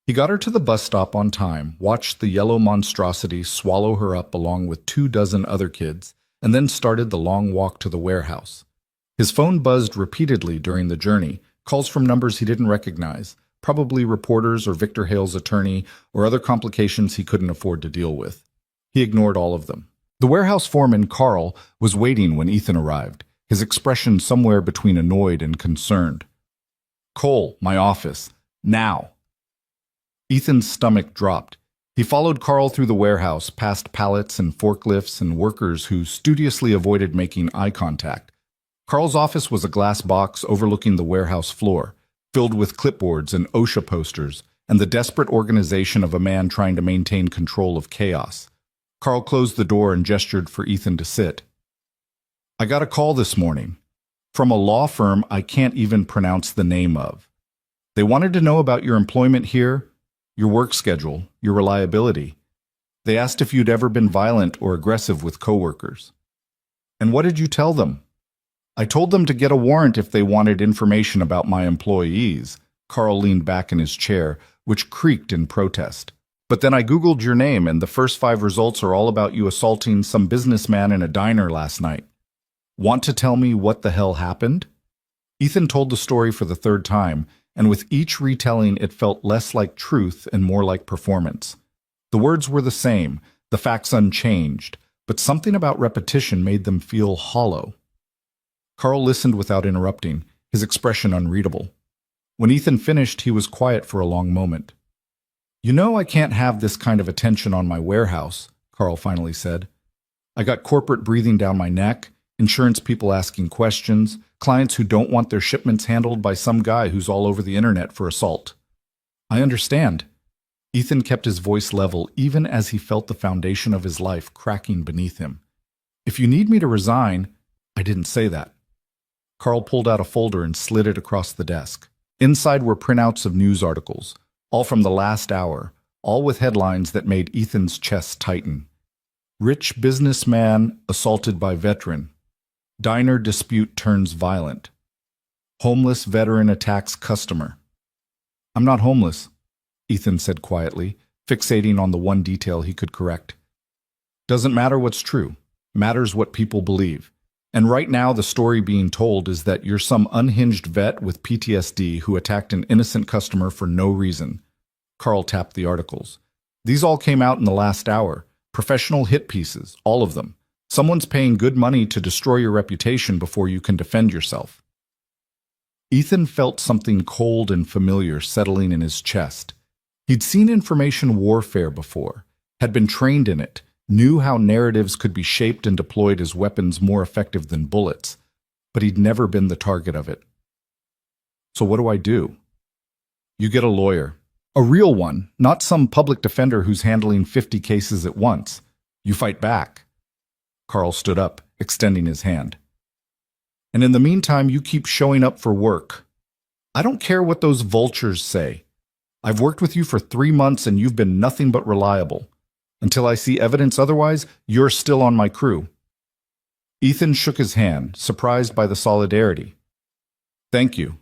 [SPEAKER 1] He got her to the bus stop on time, watched the yellow monstrosity swallow her up along with 24 other kids, and then started the long walk to the warehouse. His phone buzzed repeatedly during the journey, calls from numbers he didn't recognize, probably reporters or Victor Hale's attorney or other complications he couldn't afford to deal with. He ignored all of them. The warehouse foreman, Carl, was waiting when Ethan arrived, his expression somewhere between annoyed and concerned. Cole, my office. Now. Ethan's stomach dropped. He followed Carl through the warehouse, past pallets and forklifts and workers who studiously avoided making eye contact. Carl's office was a glass box overlooking the warehouse floor, filled with clipboards and OSHA posters, and the desperate organization of a man trying to maintain control of chaos. Carl closed the door and gestured for Ethan to sit. I got a call this morning from a law firm I can't even pronounce the name of. They wanted to know about your employment here, your work schedule, your reliability. They asked if you'd ever been violent or aggressive with coworkers. And what did you tell them? I told them to get a warrant if they wanted information about my employees. Carl leaned back in his chair, which creaked in protest. But then I Googled your name, and the first 5 results are all about you assaulting some businessman in a diner last night. Want to tell me what the hell happened? Ethan told the story for the 3rd time, and with each retelling it felt less like truth and more like performance. The words were the same, the facts unchanged, but something about repetition made them feel hollow. Carl listened without interrupting, his expression unreadable. When Ethan finished, he was quiet for a long moment. You know I can't have this kind of attention on my warehouse, Carl finally said. I got corporate breathing down my neck, insurance people asking questions, clients who don't want their shipments handled by some guy who's all over the internet for assault. I understand. Ethan kept his voice level even as he felt the foundation of his life cracking beneath him. If you need me to resign, I didn't say that. Carl pulled out a folder and slid it across the desk. Inside were printouts of news articles, all from the last hour, all with headlines that made Ethan's chest tighten. Rich businessman assaulted by veteran. Diner dispute turns violent. Homeless veteran attacks customer. I'm not homeless, Ethan said quietly, fixating on the one detail he could correct. Doesn't matter what's true. Matters what people believe. And right now the story being told is that you're some unhinged vet with PTSD who attacked an innocent customer for no reason. Carl tapped the articles. These all came out in the last hour, Professional hit pieces, all of them. Someone's paying good money to destroy your reputation before you can defend yourself. Ethan felt something cold and familiar settling in his chest. He'd seen information warfare before, had been trained in it, knew how narratives could be shaped and deployed as weapons more effective than bullets, but he'd never been the target of it. So what do I do? You get a lawyer. A real one, not some public defender who's handling 50 cases at once. You fight back. Carl stood up, extending his hand. And in the meantime, you keep showing up for work. I don't care what those vultures say. I've worked with you for 3 months and you've been nothing but reliable. Until I see evidence otherwise, you're still on my crew. Ethan shook his hand, surprised by the solidarity. Thank you.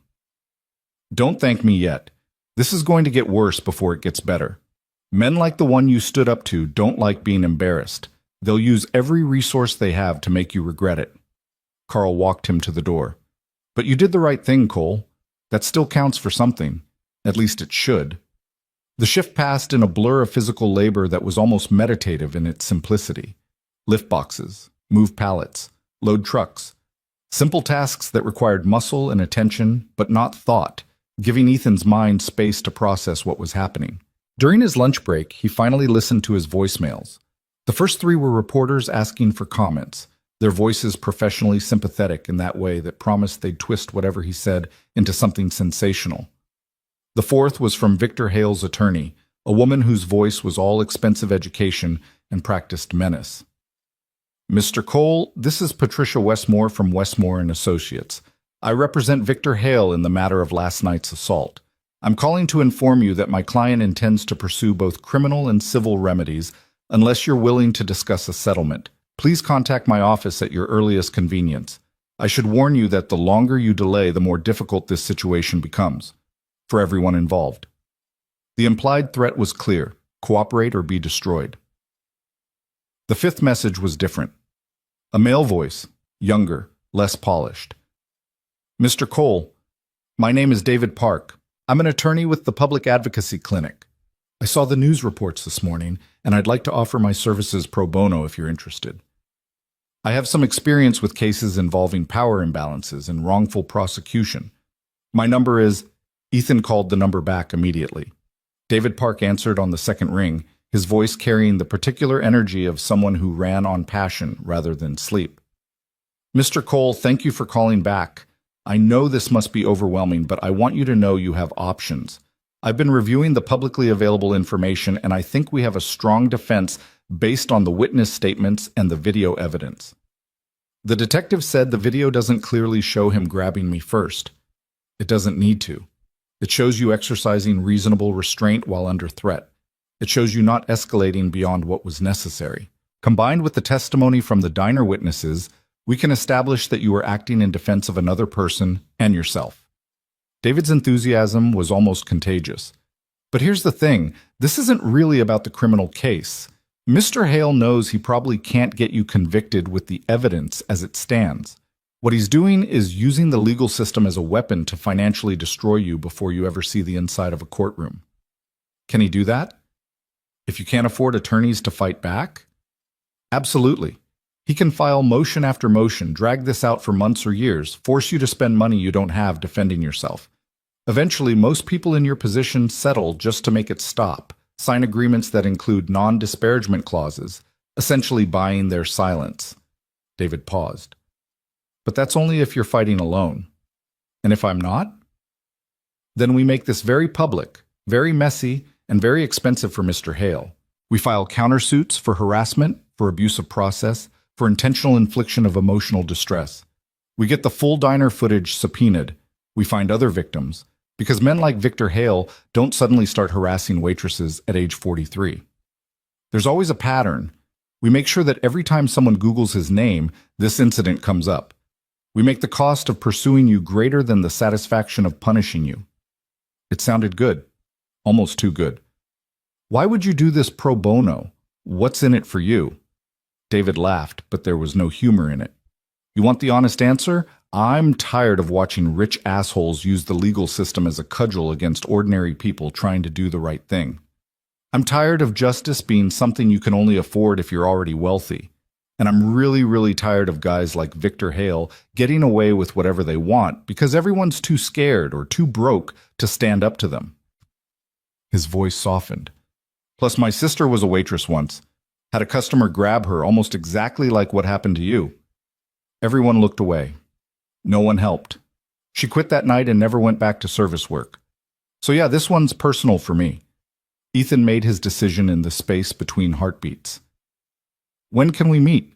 [SPEAKER 1] Don't thank me yet. This is going to get worse before it gets better. Men like the one you stood up to don't like being embarrassed. They'll use every resource they have to make you regret it. Carl walked him to the door. But you did the right thing, Cole. That still counts for something. At least it should. The shift passed in a blur of physical labor that was almost meditative in its simplicity. Lift boxes, move pallets, load trucks. Simple tasks that required muscle and attention, but not thought, giving Ethan's mind space to process what was happening. During his lunch break, he finally listened to his voicemails. The first 3 were reporters asking for comments, their voices professionally sympathetic in that way that promised they'd twist whatever he said into something sensational. The 4th was from Victor Hale's attorney, a woman whose voice was all expensive education and practiced menace. Mr. Cole, this is Patricia Westmore from Westmore & Associates. I represent Victor Hale in the matter of last night's assault. I'm calling to inform you that my client intends to pursue both criminal and civil remedies unless you're willing to discuss a settlement. Please contact my office at your earliest convenience. I should warn you that the longer you delay, the more difficult this situation becomes. For everyone involved. The implied threat was clear: cooperate or be destroyed. The 5th message was different. A male voice, younger, less polished. Mr. Cole, my name is David Park. I'm an attorney with the Public Advocacy Clinic. I saw the news reports this morning, and I'd like to offer my services pro bono if you're interested. I have some experience with cases involving power imbalances and wrongful prosecution. My number is... Ethan called the number back immediately. David Park answered on the 2nd ring, his voice carrying the particular energy of someone who ran on passion rather than sleep. Mr. Cole, thank you for calling back. I know this must be overwhelming, but I want you to know you have options. I've been reviewing the publicly available information, and I think we have a strong defense based on the witness statements and the video evidence. The detective said the video doesn't clearly show him grabbing me first. It doesn't need to. It shows you exercising reasonable restraint while under threat. It shows you not escalating beyond what was necessary. Combined with the testimony from the diner witnesses, we can establish that you were acting in defense of another person and yourself. David's enthusiasm was almost contagious. But here's the thing, this isn't really about the criminal case. Mr. Hale knows he probably can't get you convicted with the evidence as it stands. What he's doing is using the legal system as a weapon to financially destroy you before you ever see the inside of a courtroom. Can he do that? If you can't afford attorneys to fight back? Absolutely. He can file motion after motion, drag this out for months or years, force you to spend money you don't have defending yourself. Eventually, most people in your position settle just to make it stop, sign agreements that include non-disparagement clauses, essentially buying their silence. David paused. But that's only if you're fighting alone. And if I'm not? Then we make this very public, very messy, and very expensive for Mr. Hale. We file countersuits for harassment, for abuse of process, for intentional infliction of emotional distress. We get the full diner footage subpoenaed. We find other victims, because men like Victor Hale don't suddenly start harassing waitresses at age 43. There's always a pattern. We make sure that every time someone Googles his name, this incident comes up. We make the cost of pursuing you greater than the satisfaction of punishing you. It sounded good. Almost too good. Why would you do this pro bono? What's in it for you? David laughed, but there was no humor in it. You want the honest answer? I'm tired of watching rich assholes use the legal system as a cudgel against ordinary people trying to do the right thing. I'm tired of justice being something you can only afford if you're already wealthy. And I'm really, really tired of guys like Victor Hale getting away with whatever they want because everyone's too scared or too broke to stand up to them. His voice softened. Plus, my sister was a waitress once. Had a customer grab her almost exactly like what happened to you. Everyone looked away. No one helped. She quit that night and never went back to service work. So yeah, this one's personal for me. Ethan made his decision in the space between heartbeats. When can we meet?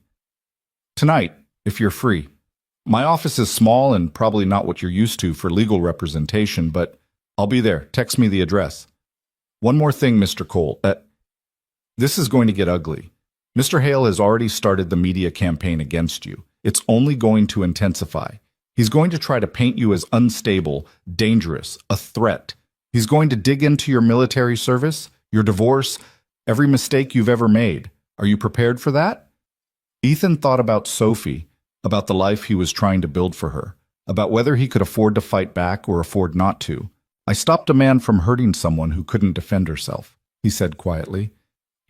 [SPEAKER 1] Tonight, if you're free. My office is small and probably not what you're used to for legal representation, but I'll be there. Text me the address. One more thing, Mr. Cole. This is going to get ugly. Mr. Hale has already started the media campaign against you. It's only going to intensify. He's going to try to paint you as unstable, dangerous, a threat. He's going to dig into your military service, your divorce, every mistake you've ever made. Are you prepared for that? Ethan thought about Sophie, about the life he was trying to build for her, about whether he could afford to fight back or afford not to. I stopped a man from hurting someone who couldn't defend herself, he said quietly.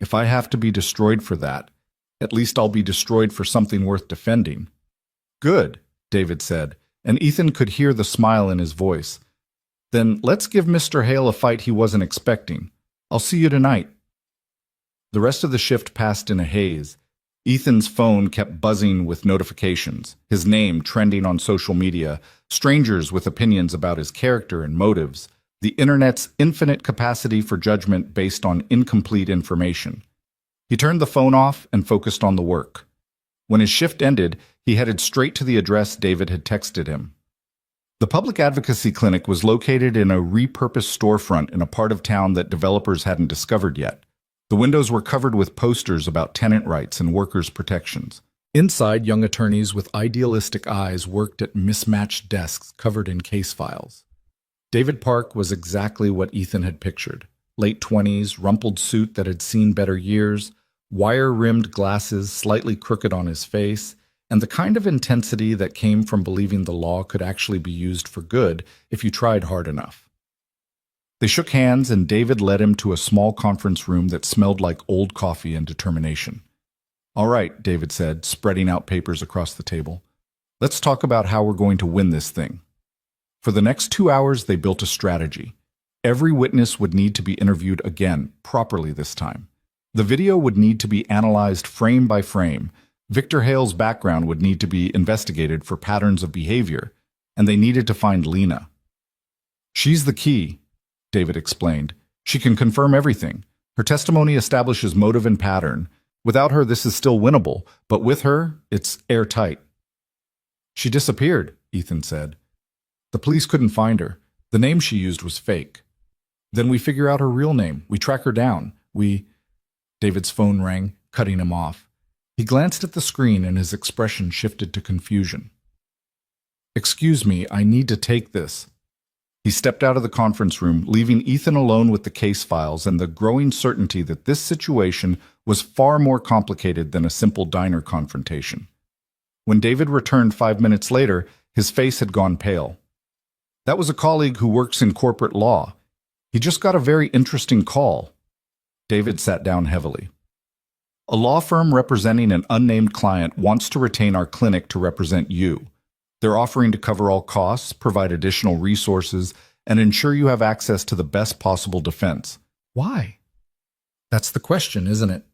[SPEAKER 1] If I have to be destroyed for that, at least I'll be destroyed for something worth defending. Good, David said, and Ethan could hear the smile in his voice. Then let's give Mr. Hale a fight he wasn't expecting. I'll see you tonight. The rest of the shift passed in a haze. Ethan's phone kept buzzing with notifications, his name trending on social media, strangers with opinions about his character and motives, the internet's infinite capacity for judgment based on incomplete information. He turned the phone off and focused on the work. When his shift ended, he headed straight to the address David had texted him. The public advocacy clinic was located in a repurposed storefront in a part of town that developers hadn't discovered yet. The windows were covered with posters about tenant rights and workers' protections. Inside, young attorneys with idealistic eyes worked at mismatched desks covered in case files. David Park was exactly what Ethan had pictured. Late 20s, rumpled suit that had seen better years, wire-rimmed glasses slightly crooked on his face, and the kind of intensity that came from believing the law could actually be used for good if you tried hard enough. They shook hands, and David led him to a small conference room that smelled like old coffee and determination. All right, David said, spreading out papers across the table. Let's talk about how we're going to win this thing. For the next 2 hours, they built a strategy. Every witness would need to be interviewed again, properly this time. The video would need to be analyzed frame by frame. Victor Hale's background would need to be investigated for patterns of behavior, and they needed to find Lena. She's the key, David explained. She can confirm everything. Her testimony establishes motive and pattern. Without her, this is still winnable, but with her, it's airtight. She disappeared, Ethan said. The police couldn't find her. The name she used was fake. Then we figure out her real name. We track her down. David's phone rang, cutting him off. He glanced at the screen and his expression shifted to confusion. Excuse me, I need to take this. He stepped out of the conference room, leaving Ethan alone with the case files and the growing certainty that this situation was far more complicated than a simple diner confrontation. When David returned 5 minutes later, his face had gone pale. That was a colleague who works in corporate law. He just got a very interesting call. David sat down heavily. A law firm representing an unnamed client wants to retain our clinic to represent you. They're offering to cover all costs, provide additional resources, and ensure you have access to the best possible defense. Why? That's the question, isn't it?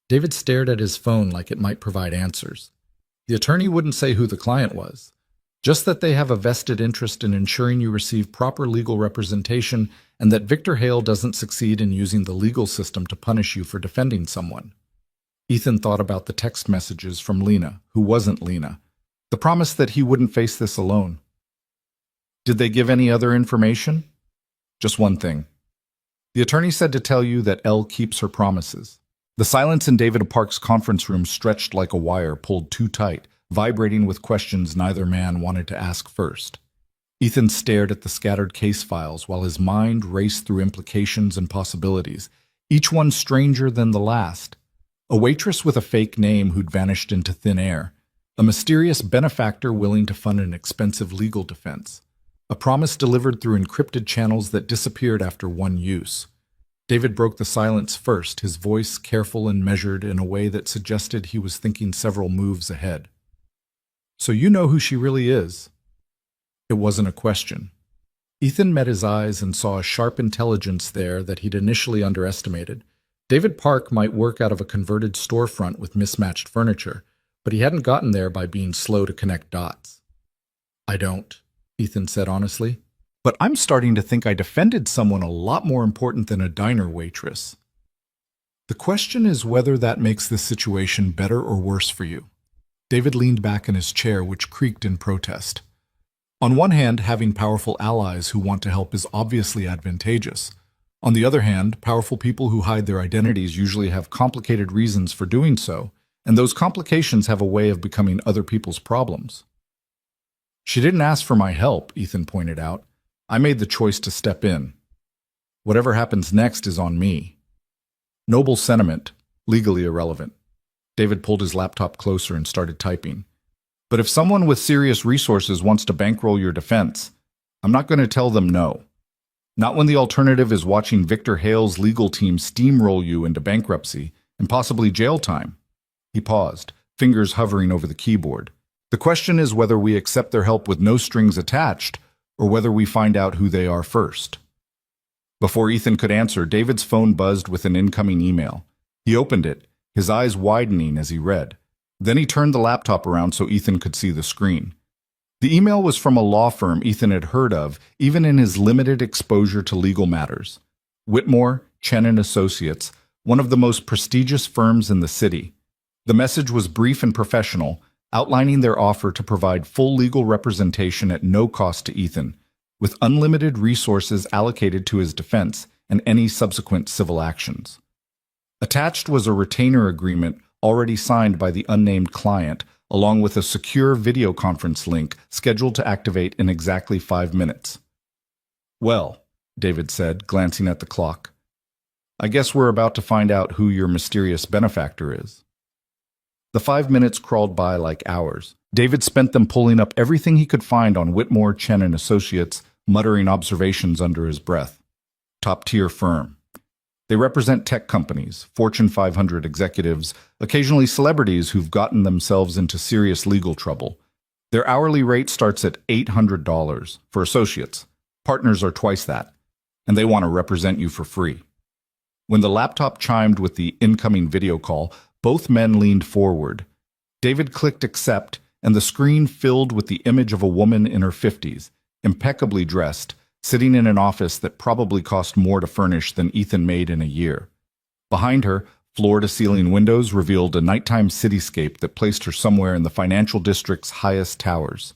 [SPEAKER 1] David stared at his phone like it might provide answers. The attorney wouldn't say who the client was, just that they have a vested interest in ensuring you receive proper legal representation and that Victor Hale doesn't succeed in using the legal system to punish you for defending someone. Ethan thought about the text messages from Lena, who wasn't Lena. The promise that he wouldn't face this alone. Did they give any other information? Just one thing. The attorney said to tell you that Elle keeps her promises. The silence in David Park's conference room stretched like a wire pulled too tight, vibrating with questions neither man wanted to ask first. Ethan stared at the scattered case files while his mind raced through implications and possibilities, each one stranger than the last. A waitress with a fake name who'd vanished into thin air. A mysterious benefactor willing to fund an expensive legal defense. A promise delivered through encrypted channels that disappeared after one use. David broke the silence first, his voice careful and measured in a way that suggested he was thinking several moves ahead. "So you know who she really is?" It wasn't a question. Ethan met his eyes and saw a sharp intelligence there that he'd initially underestimated. David Park might work out of a converted storefront with mismatched furniture, but he hadn't gotten there by being slow to connect dots. "I don't," Ethan said honestly. "But I'm starting to think I defended someone a lot more important than a diner waitress. The question is whether that makes this situation better or worse for you." David leaned back in his chair, which creaked in protest. On one hand, having powerful allies who want to help is obviously advantageous. On the other hand, powerful people who hide their identities usually have complicated reasons for doing so, and those complications have a way of becoming other people's problems. "She didn't ask for my help," Ethan pointed out. "I made the choice to step in. Whatever happens next is on me." Noble sentiment, legally irrelevant. David pulled his laptop closer and started typing. "But if someone with serious resources wants to bankroll your defense, I'm not going to tell them no. Not when the alternative is watching Victor Hale's legal team steamroll you into bankruptcy and possibly jail time." He paused, fingers hovering over the keyboard. "The question is whether we accept their help with no strings attached, or whether we find out who they are first." Before Ethan could answer, David's phone buzzed with an incoming email. He opened it, his eyes widening as he read. Then he turned the laptop around so Ethan could see the screen. The email was from a law firm Ethan had heard of, even in his limited exposure to legal matters. Whitmore, Chen and Associates, one of the most prestigious firms in the city. The message was brief and professional, outlining their offer to provide full legal representation at no cost to Ethan, with unlimited resources allocated to his defense and any subsequent civil actions. Attached was a retainer agreement already signed by the unnamed client, along with a secure video conference link scheduled to activate in exactly 5 minutes. "Well," David said, glancing at the clock, "I guess we're about to find out who your mysterious benefactor is." The 5 minutes crawled by like hours. David spent them pulling up everything he could find on Whitmore, Chen and Associates, muttering observations under his breath. Top-tier firm. They represent tech companies, Fortune 500 executives, occasionally celebrities who've gotten themselves into serious legal trouble. Their hourly rate starts at $800 for associates. Partners are twice that, and they want to represent you for free. When the laptop chimed with the incoming video call, both men leaned forward. David clicked accept, and the screen filled with the image of a woman in her 50s, impeccably dressed, sitting in an office that probably cost more to furnish than Ethan made in a year. Behind her, floor-to-ceiling windows revealed a nighttime cityscape that placed her somewhere in the financial district's highest towers.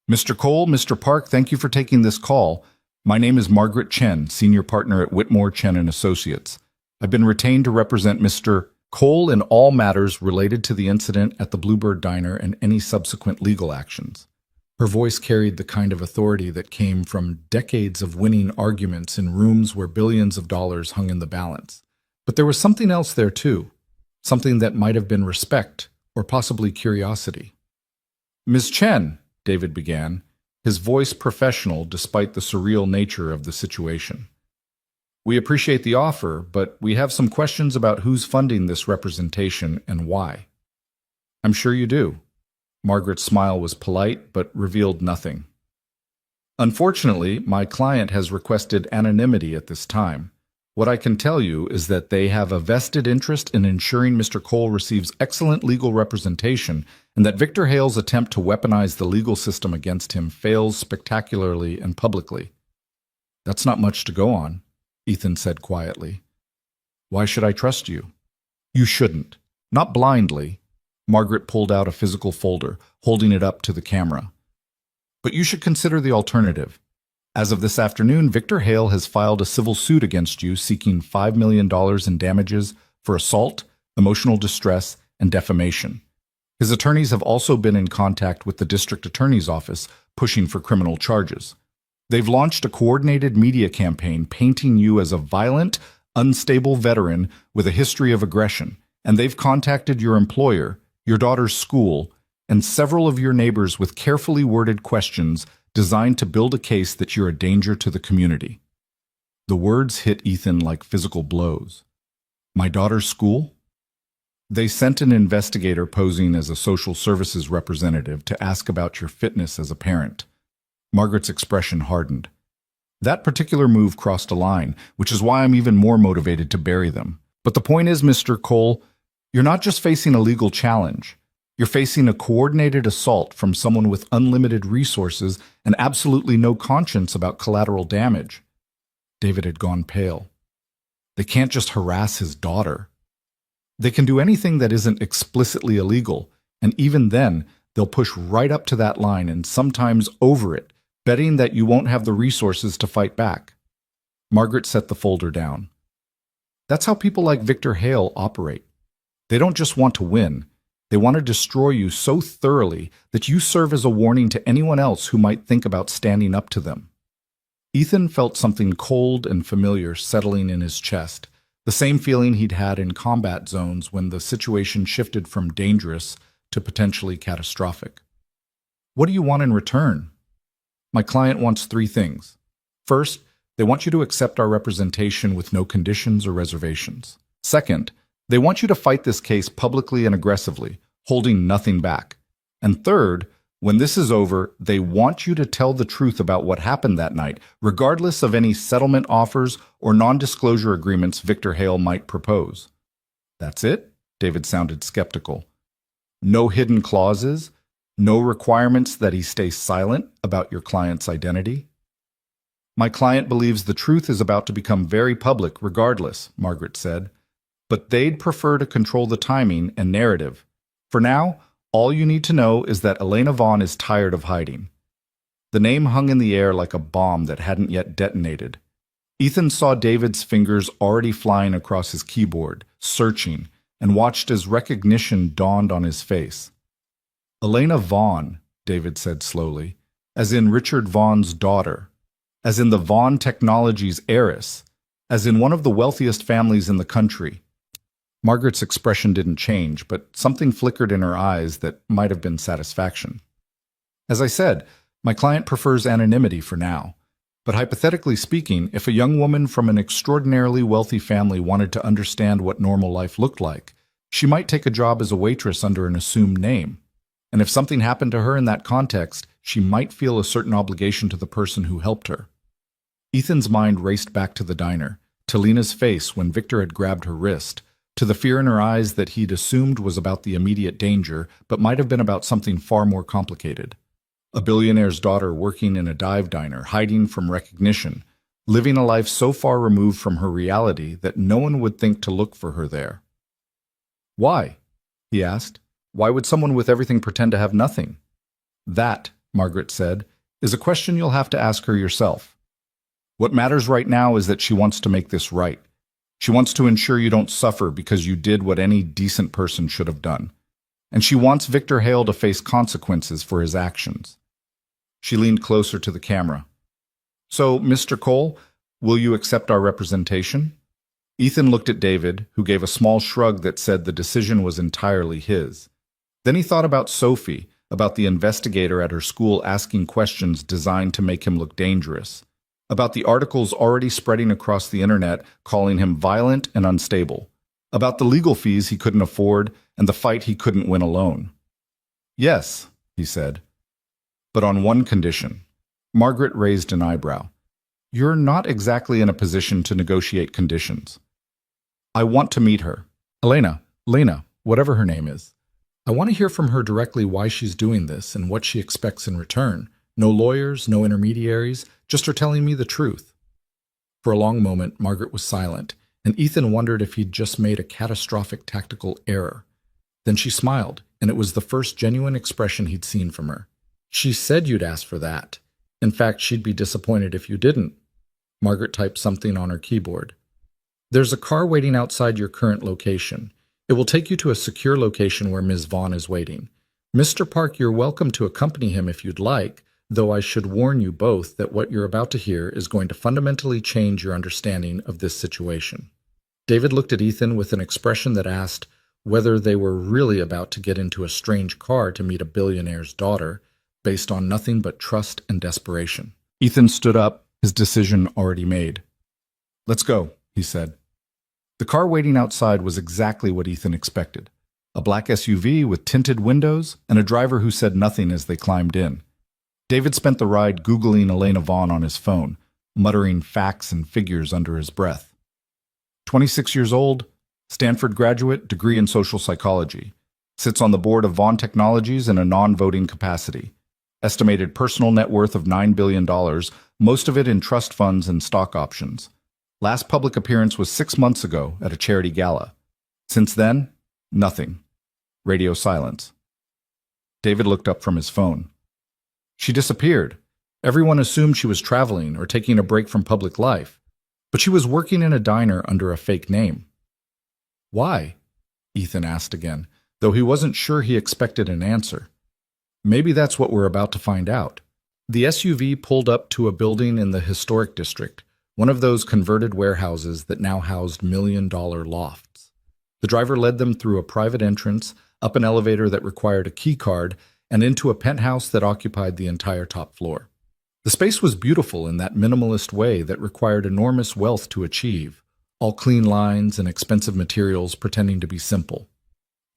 [SPEAKER 1] "Mr. Cole, Mr. Park, thank you for taking this call. My name is Margaret Chen, senior partner at Whitmore, Chen and Associates. I've been retained to represent Mr. Cole in all matters related to the incident at the Bluebird Diner and any subsequent legal actions." Her voice carried the kind of authority that came from decades of winning arguments in rooms where billions of dollars hung in the balance. But there was something else there too, something that might have been respect or possibly curiosity. "Ms. Chen," David began, his voice professional despite the surreal nature of the situation. "We appreciate the offer, but we have some questions about who's funding this representation and why." "I'm sure you do." Margaret's smile was polite, but revealed nothing. "Unfortunately, my client has requested anonymity at this time. What I can tell you is that they have a vested interest in ensuring Mr. Cole receives excellent legal representation and that Victor Hale's attempt to weaponize the legal system against him fails spectacularly and publicly." "That's not much to go on," Ethan said quietly. "Why should I trust you?" "You shouldn't. Not blindly." Margaret pulled out a physical folder, holding it up to the camera. "But you should consider the alternative. As of this afternoon, Victor Hale has filed a civil suit against you seeking $5 million in damages for assault, emotional distress, and defamation. His attorneys have also been in contact with the district attorney's office, pushing for criminal charges. They've launched a coordinated media campaign painting you as a violent, unstable veteran with a history of aggression, and they've contacted your employer, your daughter's school, and several of your neighbors with carefully worded questions designed to build a case that you're a danger to the community." The words hit Ethan like physical blows. My daughter's school? They sent an investigator posing as a social services representative to ask about your fitness as a parent. Margaret's expression hardened. That particular move crossed a line, which is why I'm even more motivated to bury them. But the point is, Mr. Cole, you're not just facing a legal challenge. You're facing a coordinated assault from someone with unlimited resources and absolutely no conscience about collateral damage. David had gone pale. They can't just harass his daughter. They can do anything that isn't explicitly illegal, and even then, they'll push right up to that line and sometimes over it, betting that you won't have the resources to fight back. Margaret set the folder down. That's how people like Victor Hale operate. They don't just want to win. They want to destroy you so thoroughly that you serve as a warning to anyone else who might think about standing up to them. Ethan felt something cold and familiar settling in his chest, the same feeling he'd had in combat zones when the situation shifted from dangerous to potentially catastrophic. What do you want in return? My client wants 3 things. First, they want you to accept our representation with no conditions or reservations. Second, they want you to fight this case publicly and aggressively, holding nothing back. And third, when this is over, they want you to tell the truth about what happened that night, regardless of any settlement offers or non-disclosure agreements Victor Hale might propose. That's it? David sounded skeptical. No hidden clauses? No requirements that he stay silent about your client's identity? My client believes the truth is about to become very public regardless, Margaret said. But they'd prefer to control the timing and narrative. For now, all you need to know is that Elena Vaughn is tired of hiding. The name hung in the air like a bomb that hadn't yet detonated. Ethan saw David's fingers already flying across his keyboard, searching, and watched as recognition dawned on his face. Elena Vaughn, David said slowly, as in Richard Vaughn's daughter, as in the Vaughn Technologies heiress, as in one of the wealthiest families in the country. Margaret's expression didn't change, but something flickered in her eyes that might have been satisfaction. As I said, my client prefers anonymity for now. But hypothetically speaking, if a young woman from an extraordinarily wealthy family wanted to understand what normal life looked like, she might take a job as a waitress under an assumed name. And if something happened to her in that context, she might feel a certain obligation to the person who helped her. Ethan's mind raced back to the diner, to Lena's face when Victor had grabbed her wrist, to the fear in her eyes that he'd assumed was about the immediate danger, but might have been about something far more complicated. A billionaire's daughter working in a dive diner, hiding from recognition, living a life so far removed from her reality that no one would think to look for her there. Why? He asked. Why would someone with everything pretend to have nothing? That, Margaret said, is a question you'll have to ask her yourself. What matters right now is that she wants to make this right. She wants to ensure you don't suffer because you did what any decent person should have done. And she wants Victor Hale to face consequences for his actions. She leaned closer to the camera. So, Mr. Cole, will you accept our representation? Ethan looked at David, who gave a small shrug that said the decision was entirely his. Then he thought about Sophie, about the investigator at her school asking questions designed to make him look dangerous, about the articles already spreading across the internet calling him violent and unstable, about the legal fees he couldn't afford and the fight he couldn't win alone. Yes, he said, but on one condition. Margaret raised an eyebrow. You're not exactly in a position to negotiate conditions. I want to meet her. Lena, whatever her name is. I want to hear from her directly why she's doing this and what she expects in return. No lawyers, no intermediaries, just her telling me the truth. For a long moment, Margaret was silent, and Ethan wondered if he'd just made a catastrophic tactical error. Then she smiled, and it was the first genuine expression he'd seen from her. She said you'd ask for that. In fact, she'd be disappointed if you didn't. Margaret typed something on her keyboard. There's a car waiting outside your current location. It will take you to a secure location where Ms. Vaughn is waiting. Mr. Park, you're welcome to accompany him if you'd like, though I should warn you both that what you're about to hear is going to fundamentally change your understanding of this situation. David looked at Ethan with an expression that asked whether they were really about to get into a strange car to meet a billionaire's daughter, based on nothing but trust and desperation. Ethan stood up, his decision already made. Let's go, he said. The car waiting outside was exactly what Ethan expected. A black SUV with tinted windows and a driver who said nothing as they climbed in. David spent the ride Googling Elena Vaughn on his phone, muttering facts and figures under his breath. 26 years old, Stanford graduate, degree in social psychology. Sits on the board of Vaughn Technologies in a non-voting capacity. Estimated personal net worth of $9 billion, most of it in trust funds and stock options. Last public appearance was 6 months ago at a charity gala. Since then, nothing. Radio silence. David looked up from his phone. She disappeared. Everyone assumed she was traveling or taking a break from public life, but she was working in a diner under a fake name. Why? Ethan asked again, though he wasn't sure he expected an answer. Maybe that's what we're about to find out. The SUV pulled up to a building in the historic district, one of those converted warehouses that now housed million-dollar lofts. The driver led them through a private entrance, up an elevator that required a key card, and into a penthouse that occupied the entire top floor. The space was beautiful in that minimalist way that required enormous wealth to achieve, all clean lines and expensive materials pretending to be simple.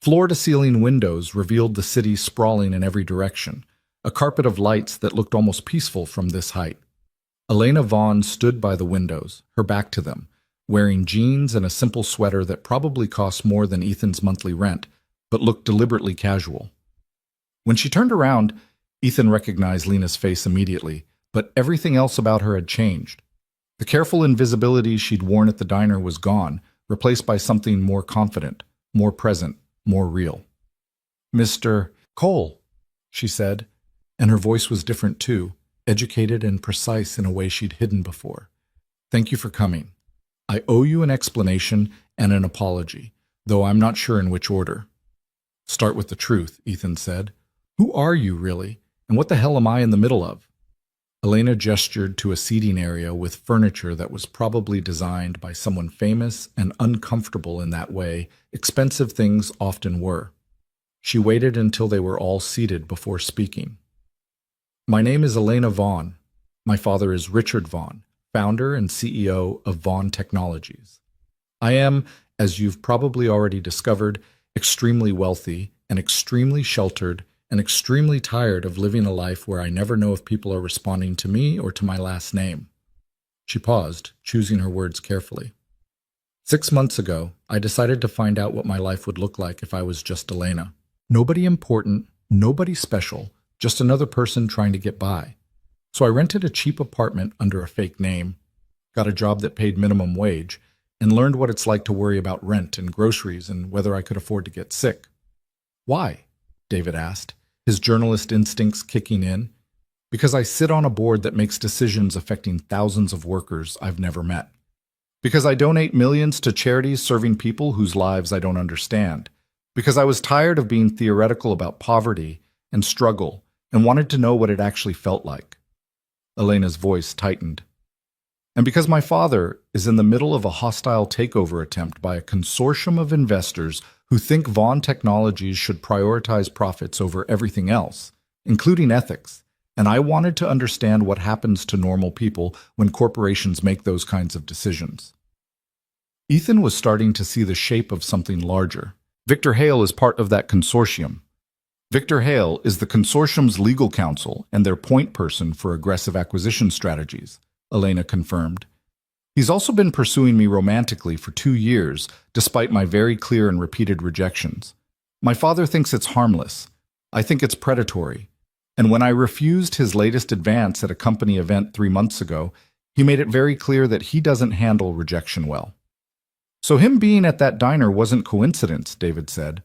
[SPEAKER 1] Floor-to-ceiling windows revealed the city sprawling in every direction, a carpet of lights that looked almost peaceful from this height. Elena Vaughn stood by the windows, her back to them, wearing jeans and a simple sweater that probably cost more than Ethan's monthly rent, but looked deliberately casual. When she turned around, Ethan recognized Lena's face immediately, but everything else about her had changed. The careful invisibility she'd worn at the diner was gone, replaced by something more confident, more present, more real. "Mr. Cole," she said, and her voice was different too, educated and precise in a way she'd hidden before. "Thank you for coming. I owe you an explanation and an apology, though I'm not sure in which order." "Start with the truth," Ethan said. "Who are you, really, and what the hell am I in the middle of?" Elena gestured to a seating area with furniture that was probably designed by someone famous and uncomfortable in that way expensive things often were. She waited until they were all seated before speaking. "My name is Elena Vaughn. My father is Richard Vaughn, founder and CEO of Vaughn Technologies. I am, as you've probably already discovered, extremely wealthy and extremely sheltered and extremely tired of living a life where I never know if people are responding to me or to my last name." She paused, choosing her words carefully. 6 months ago, I decided to find out what my life would look like if I was just Elena. Nobody important, nobody special, just another person trying to get by. So I rented a cheap apartment under a fake name, got a job that paid minimum wage, and learned what it's like to worry about rent and groceries and whether I could afford to get sick. "Why?" David asked, his journalist instincts kicking in. "Because I sit on a board that makes decisions affecting thousands of workers I've never met. Because I donate millions to charities serving people whose lives I don't understand. Because I was tired of being theoretical about poverty and struggle and wanted to know what it actually felt like." Elena's voice tightened. "And because my father is in the middle of a hostile takeover attempt by a consortium of investors who think Vaughn Technologies should prioritize profits over everything else, including ethics, and I wanted to understand what happens to normal people when corporations make those kinds of decisions." Ethan was starting to see the shape of something larger. Victor Hale is part of that consortium. Victor Hale is the consortium's legal counsel and their point person for aggressive acquisition strategies, Elena confirmed. "He's also been pursuing me romantically for 2 years, despite my very clear and repeated rejections. My father thinks it's harmless. I think it's predatory. And when I refused his latest advance at a company event 3 months ago, he made it very clear that he doesn't handle rejection well." "So him being at that diner wasn't coincidence," David said.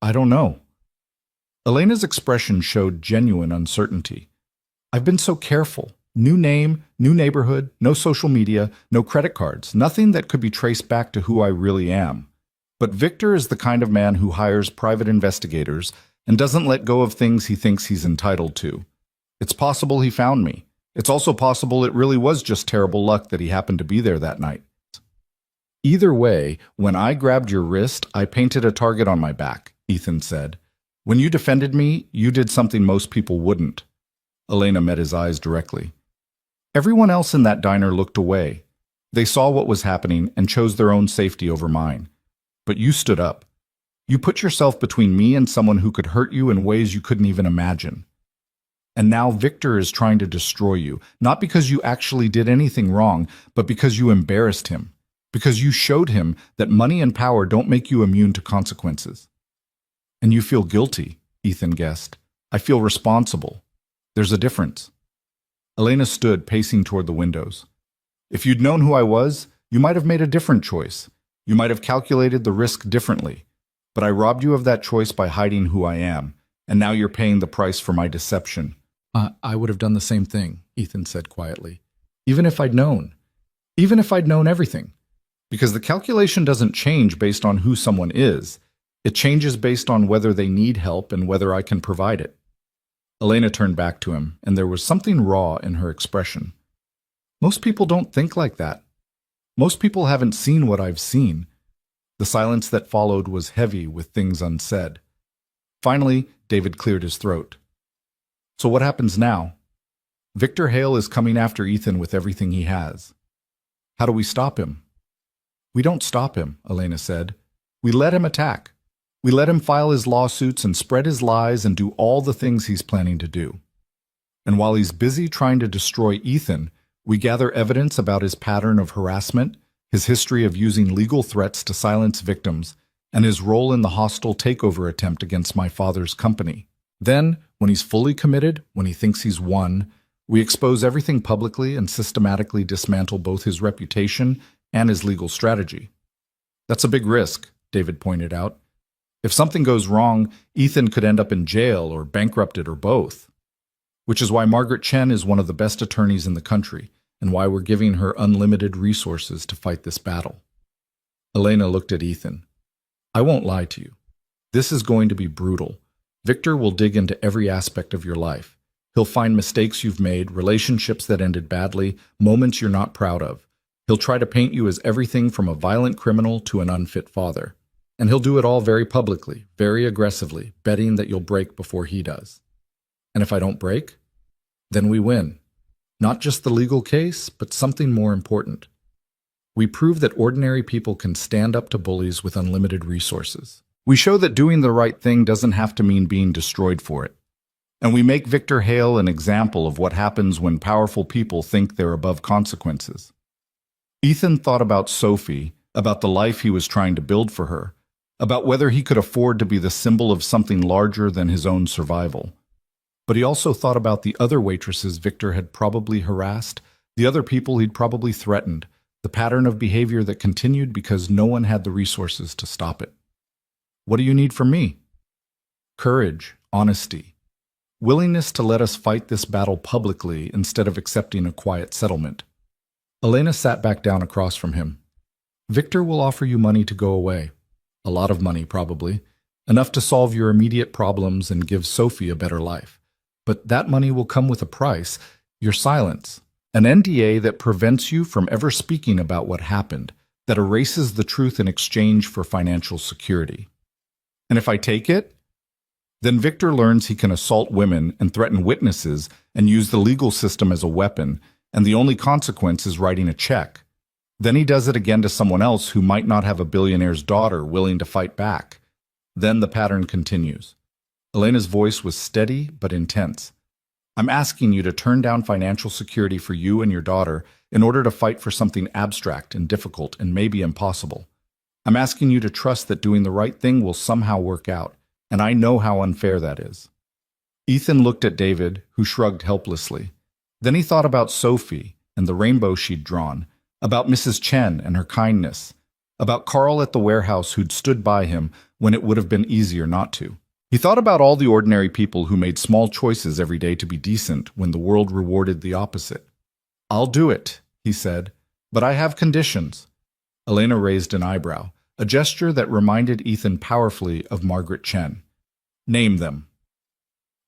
[SPEAKER 1] "I don't know." Elena's expression showed genuine uncertainty. "I've been so careful. New name, new neighborhood, no social media, no credit cards, nothing that could be traced back to who I really am. But Victor is the kind of man who hires private investigators and doesn't let go of things he thinks he's entitled to. It's possible he found me. It's also possible it really was just terrible luck that he happened to be there that night. Either way, when I grabbed your wrist, I painted a target on my back," Ethan said. "When you defended me, you did something most people wouldn't." Elena met his eyes directly. "Everyone else in that diner looked away. They saw what was happening and chose their own safety over mine. But you stood up. You put yourself between me and someone who could hurt you in ways you couldn't even imagine. And now Victor is trying to destroy you, not because you actually did anything wrong, but because you embarrassed him, because you showed him that money and power don't make you immune to consequences. And you feel guilty, Ethan guessed. I feel responsible. There's a difference. Elena stood, pacing toward the windows. If you'd known who I was, you might have made a different choice. You might have calculated the risk differently. But I robbed you of that choice by hiding who I am, and now you're paying the price for my deception. I would have done the same thing, Ethan said quietly. Even if I'd known. Even if I'd known everything. Because the calculation doesn't change based on who someone is. It changes based on whether they need help and whether I can provide it. Elena turned back to him, and there was something raw in her expression. Most people don't think like that. Most people haven't seen what I've seen. The silence that followed was heavy with things unsaid. Finally, David cleared his throat. So what happens now? Victor Hale is coming after Ethan with everything he has. How do we stop him? We don't stop him, Elena said. We let him attack. We let him file his lawsuits and spread his lies and do all the things he's planning to do. And while he's busy trying to destroy Ethan, we gather evidence about his pattern of harassment, his history of using legal threats to silence victims, and his role in the hostile takeover attempt against my father's company. Then, when he's fully committed, when he thinks he's won, we expose everything publicly and systematically dismantle both his reputation and his legal strategy. That's a big risk, David pointed out. If something goes wrong, Ethan could end up in jail or bankrupted or both. Which is why Margaret Chen is one of the best attorneys in the country, and why we're giving her unlimited resources to fight this battle. Elena looked at Ethan. I won't lie to you. This is going to be brutal. Victor will dig into every aspect of your life. He'll find mistakes you've made, relationships that ended badly, moments you're not proud of. He'll try to paint you as everything from a violent criminal to an unfit father. And he'll do it all very publicly, very aggressively, betting that you'll break before he does. And if I don't break, then we win. Not just the legal case, but something more important. We prove that ordinary people can stand up to bullies with unlimited resources. We show that doing the right thing doesn't have to mean being destroyed for it. And we make Victor Hale an example of what happens when powerful people think they're above consequences. Ethan thought about Sophie, about the life he was trying to build for her, about whether he could afford to be the symbol of something larger than his own survival. But he also thought about the other waitresses Victor had probably harassed, the other people he'd probably threatened, the pattern of behavior that continued because no one had the resources to stop it. What do you need from me? Courage, honesty, willingness to let us fight this battle publicly instead of accepting a quiet settlement. Elena sat back down across from him. Victor will offer you money to go away. A lot of money, probably. Enough to solve your immediate problems and give Sophie a better life. But that money will come with a price, your silence. An NDA that prevents you from ever speaking about what happened, that erases the truth in exchange for financial security. And if I take it, then Victor learns he can assault women and threaten witnesses and use the legal system as a weapon, and the only consequence is writing a check. Then he does it again to someone else who might not have a billionaire's daughter willing to fight back. Then the pattern continues. Elena's voice was steady but intense. I'm asking you to turn down financial security for you and your daughter in order to fight for something abstract and difficult and maybe impossible. I'm asking you to trust that doing the right thing will somehow work out, and I know how unfair that is. Ethan looked at David, who shrugged helplessly. Then he thought about Sophie and the rainbow she'd drawn, about Mrs. Chen and her kindness, about Carl at the warehouse who'd stood by him when it would have been easier not to. He thought about all the ordinary people who made small choices every day to be decent when the world rewarded the opposite. I'll do it, he said, but I have conditions. Elena raised an eyebrow, a gesture that reminded Ethan powerfully of Margaret Chen. Name them.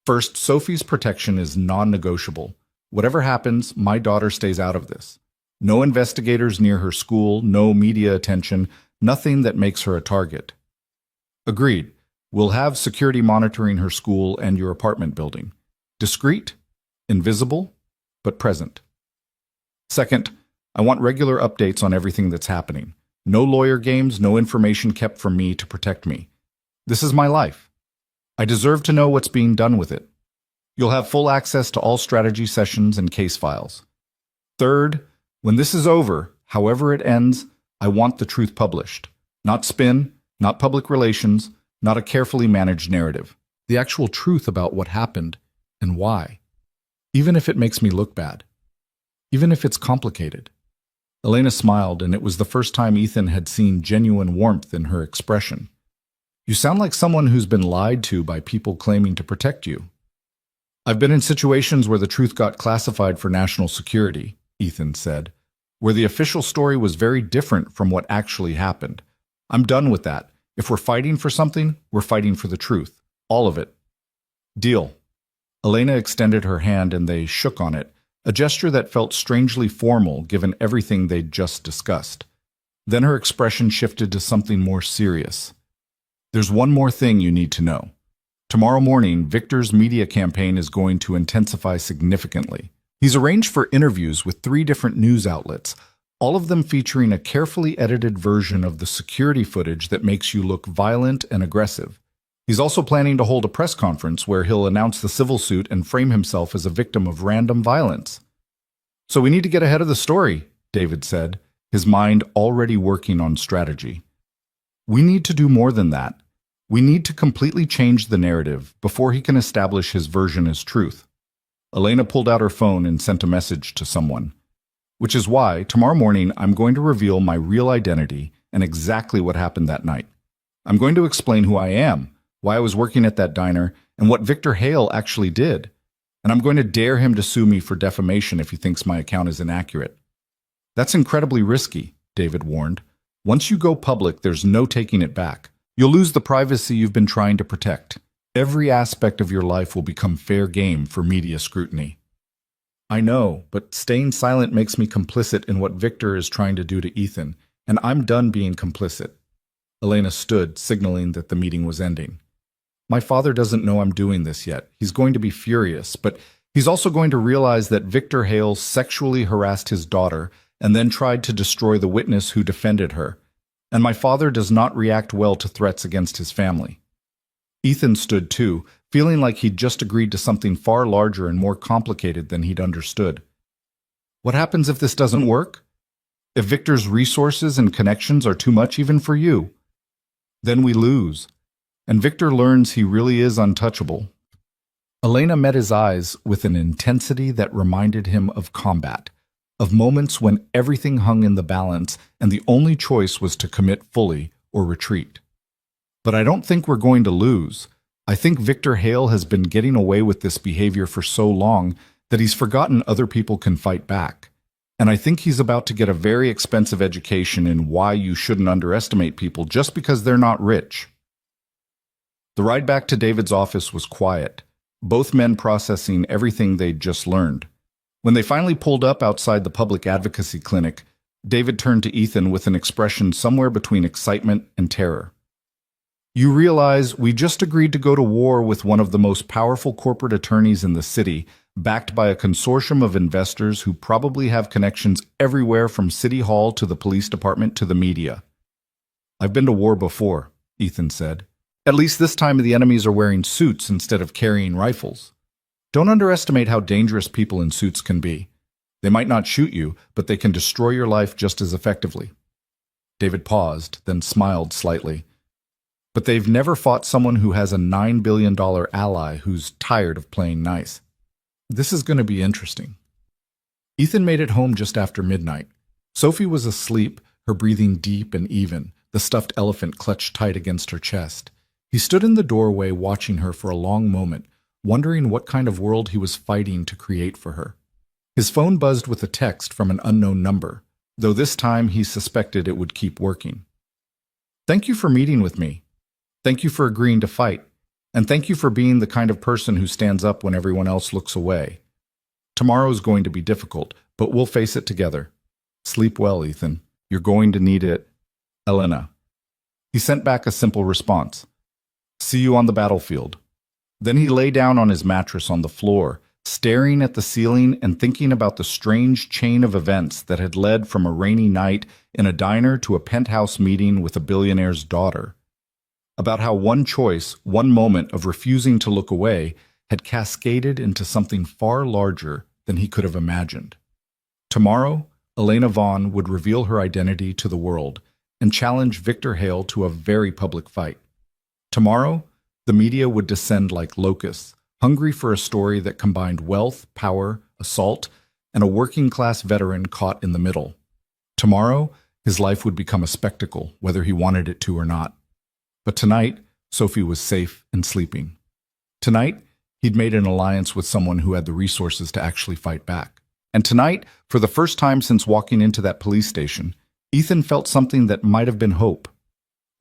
[SPEAKER 1] First, Sophie's protection is non-negotiable. Whatever happens, my daughter stays out of this. No investigators near her school, no media attention, nothing that makes her a target. Agreed. We'll have security monitoring her school and your apartment building. Discreet, invisible, but present. Second, I want regular updates on everything that's happening. No lawyer games, no information kept from me to protect me. This is my life. I deserve to know what's being done with it. You'll have full access to all strategy sessions and case files. Third, when this is over, however it ends, I want the truth published. Not spin, not public relations, not a carefully managed narrative. The actual truth about what happened and why. Even if it makes me look bad. Even if it's complicated. Elena smiled, and it was the first time Ethan had seen genuine warmth in her expression. You sound like someone who's been lied to by people claiming to protect you. I've been in situations where the truth got classified for national security, Ethan said, where the official story was very different from what actually happened. I'm done with that. If we're fighting for something, we're fighting for the truth. All of it. Deal. Elena extended her hand and they shook on it, a gesture that felt strangely formal given everything they'd just discussed. Then her expression shifted to something more serious. There's one more thing you need to know. Tomorrow morning, Victor's media campaign is going to intensify significantly. He's arranged for interviews with 3 different news outlets, all of them featuring a carefully edited version of the security footage that makes you look violent and aggressive. He's also planning to hold a press conference where he'll announce the civil suit and frame himself as a victim of random violence. So we need to get ahead of the story, David said, his mind already working on strategy. We need to do more than that. We need to completely change the narrative before he can establish his version as truth. Elena pulled out her phone and sent a message to someone. Which is why, tomorrow morning, I'm going to reveal my real identity and exactly what happened that night. I'm going to explain who I am, why I was working at that diner, and what Victor Hale actually did. And I'm going to dare him to sue me for defamation if he thinks my account is inaccurate. That's incredibly risky, David warned. Once you go public, there's no taking it back. You'll lose the privacy you've been trying to protect. Every aspect of your life will become fair game for media scrutiny. I know, but staying silent makes me complicit in what Victor is trying to do to Ethan, and I'm done being complicit. Elena stood, signaling that the meeting was ending. My father doesn't know I'm doing this yet. He's going to be furious, but he's also going to realize that Victor Hale sexually harassed his daughter and then tried to destroy the witness who defended her. And my father does not react well to threats against his family. Ethan stood too, feeling like he'd just agreed to something far larger and more complicated than he'd understood. What happens if this doesn't work? If Victor's resources and connections are too much even for you? Then we lose, and Victor learns he really is untouchable. Elena met his eyes with an intensity that reminded him of combat, of moments when everything hung in the balance and the only choice was to commit fully or retreat. But I don't think we're going to lose. I think Victor Hale has been getting away with this behavior for so long that he's forgotten other people can fight back. And I think he's about to get a very expensive education in why you shouldn't underestimate people just because they're not rich. The ride back to David's office was quiet, both men processing everything they'd just learned. When they finally pulled up outside the public advocacy clinic, David turned to Ethan with an expression somewhere between excitement and terror. You realize we just agreed to go to war with one of the most powerful corporate attorneys in the city, backed by a consortium of investors who probably have connections everywhere from City Hall to the police department to the media. I've been to war before, Ethan said. At least this time the enemies are wearing suits instead of carrying rifles. Don't underestimate how dangerous people in suits can be. They might not shoot you, but they can destroy your life just as effectively. David paused, then smiled slightly. But they've never fought someone who has a $9 billion ally who's tired of playing nice. This is going to be interesting. Ethan made it home just after midnight. Sophie was asleep, her breathing deep and even, the stuffed elephant clutched tight against her chest. He stood in the doorway watching her for a long moment, wondering what kind of world he was fighting to create for her. His phone buzzed with a text from an unknown number, though this time he suspected it would keep working. Thank you for meeting with me. Thank you for agreeing to fight. And thank you for being the kind of person who stands up when everyone else looks away. Tomorrow's going to be difficult, but we'll face it together. Sleep well, Ethan. You're going to need it. Elena. He sent back a simple response. See you on the battlefield. Then he lay down on his mattress on the floor, staring at the ceiling and thinking about the strange chain of events that had led from a rainy night in a diner to a penthouse meeting with a billionaire's daughter. About how one choice, one moment of refusing to look away, had cascaded into something far larger than he could have imagined. Tomorrow, Elena Vaughn would reveal her identity to the world and challenge Victor Hale to a very public fight. Tomorrow, the media would descend like locusts, hungry for a story that combined wealth, power, assault, and a working-class veteran caught in the middle. Tomorrow, his life would become a spectacle, whether he wanted it to or not. But tonight, Sophie was safe and sleeping. Tonight, he'd made an alliance with someone who had the resources to actually fight back. And tonight, for the first time since walking into that police station, Ethan felt something that might have been hope.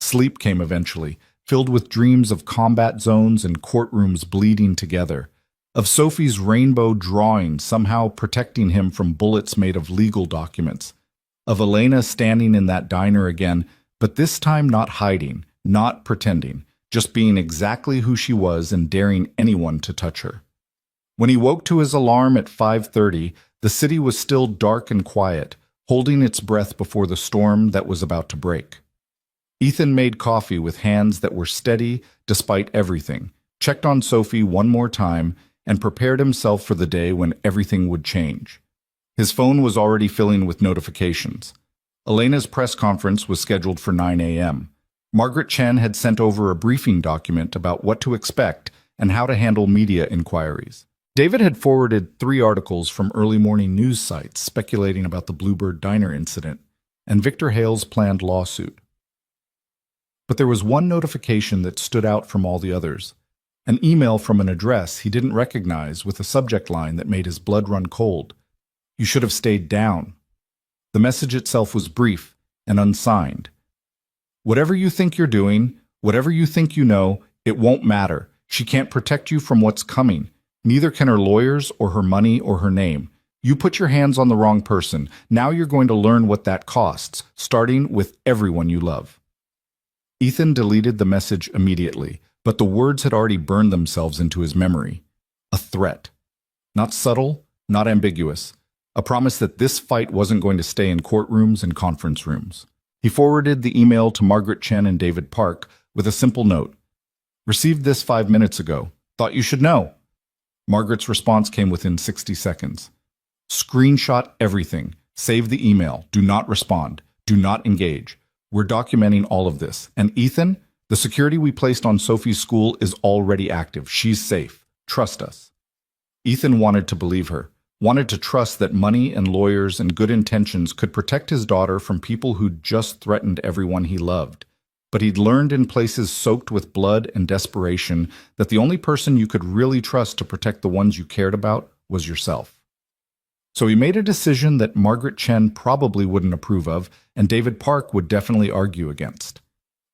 [SPEAKER 1] Sleep came eventually, filled with dreams of combat zones and courtrooms bleeding together, of Sophie's rainbow drawing somehow protecting him from bullets made of legal documents, of Elena standing in that diner again, but this time not hiding, not pretending, just being exactly who she was and daring anyone to touch her. When he woke to his alarm at 5:30, the city was still dark and quiet, holding its breath before the storm that was about to break. Ethan made coffee with hands that were steady despite everything, checked on Sophie one more time, and prepared himself for the day when everything would change. His phone was already filling with notifications. Elena's press conference was scheduled for 9 a.m. Margaret Chen had sent over a briefing document about what to expect and how to handle media inquiries. David had forwarded 3 articles from early morning news sites speculating about the Bluebird Diner incident and Victor Hale's planned lawsuit. But there was one notification that stood out from all the others, an email from an address he didn't recognize with a subject line that made his blood run cold. "You should have stayed down." The message itself was brief and unsigned. "Whatever you think you're doing, whatever you think you know, it won't matter. She can't protect you from what's coming. Neither can her lawyers or her money or her name. You put your hands on the wrong person. Now you're going to learn what that costs, starting with everyone you love." Ethan deleted the message immediately, but the words had already burned themselves into his memory. A threat. Not subtle, not ambiguous. A promise that this fight wasn't going to stay in courtrooms and conference rooms. He forwarded the email to Margaret Chen and David Park with a simple note. "Received this 5 minutes ago. Thought you should know." Margaret's response came within 60 seconds. "Screenshot everything. Save the email. Do not respond. Do not engage. We're documenting all of this. And Ethan, the security we placed on Sophie's school is already active. She's safe. Trust us." Ethan wanted to believe her, wanted to trust that money and lawyers and good intentions could protect his daughter from people who'd just threatened everyone he loved. But he'd learned in places soaked with blood and desperation that the only person you could really trust to protect the ones you cared about was yourself. So he made a decision that Margaret Chen probably wouldn't approve of, and David Park would definitely argue against.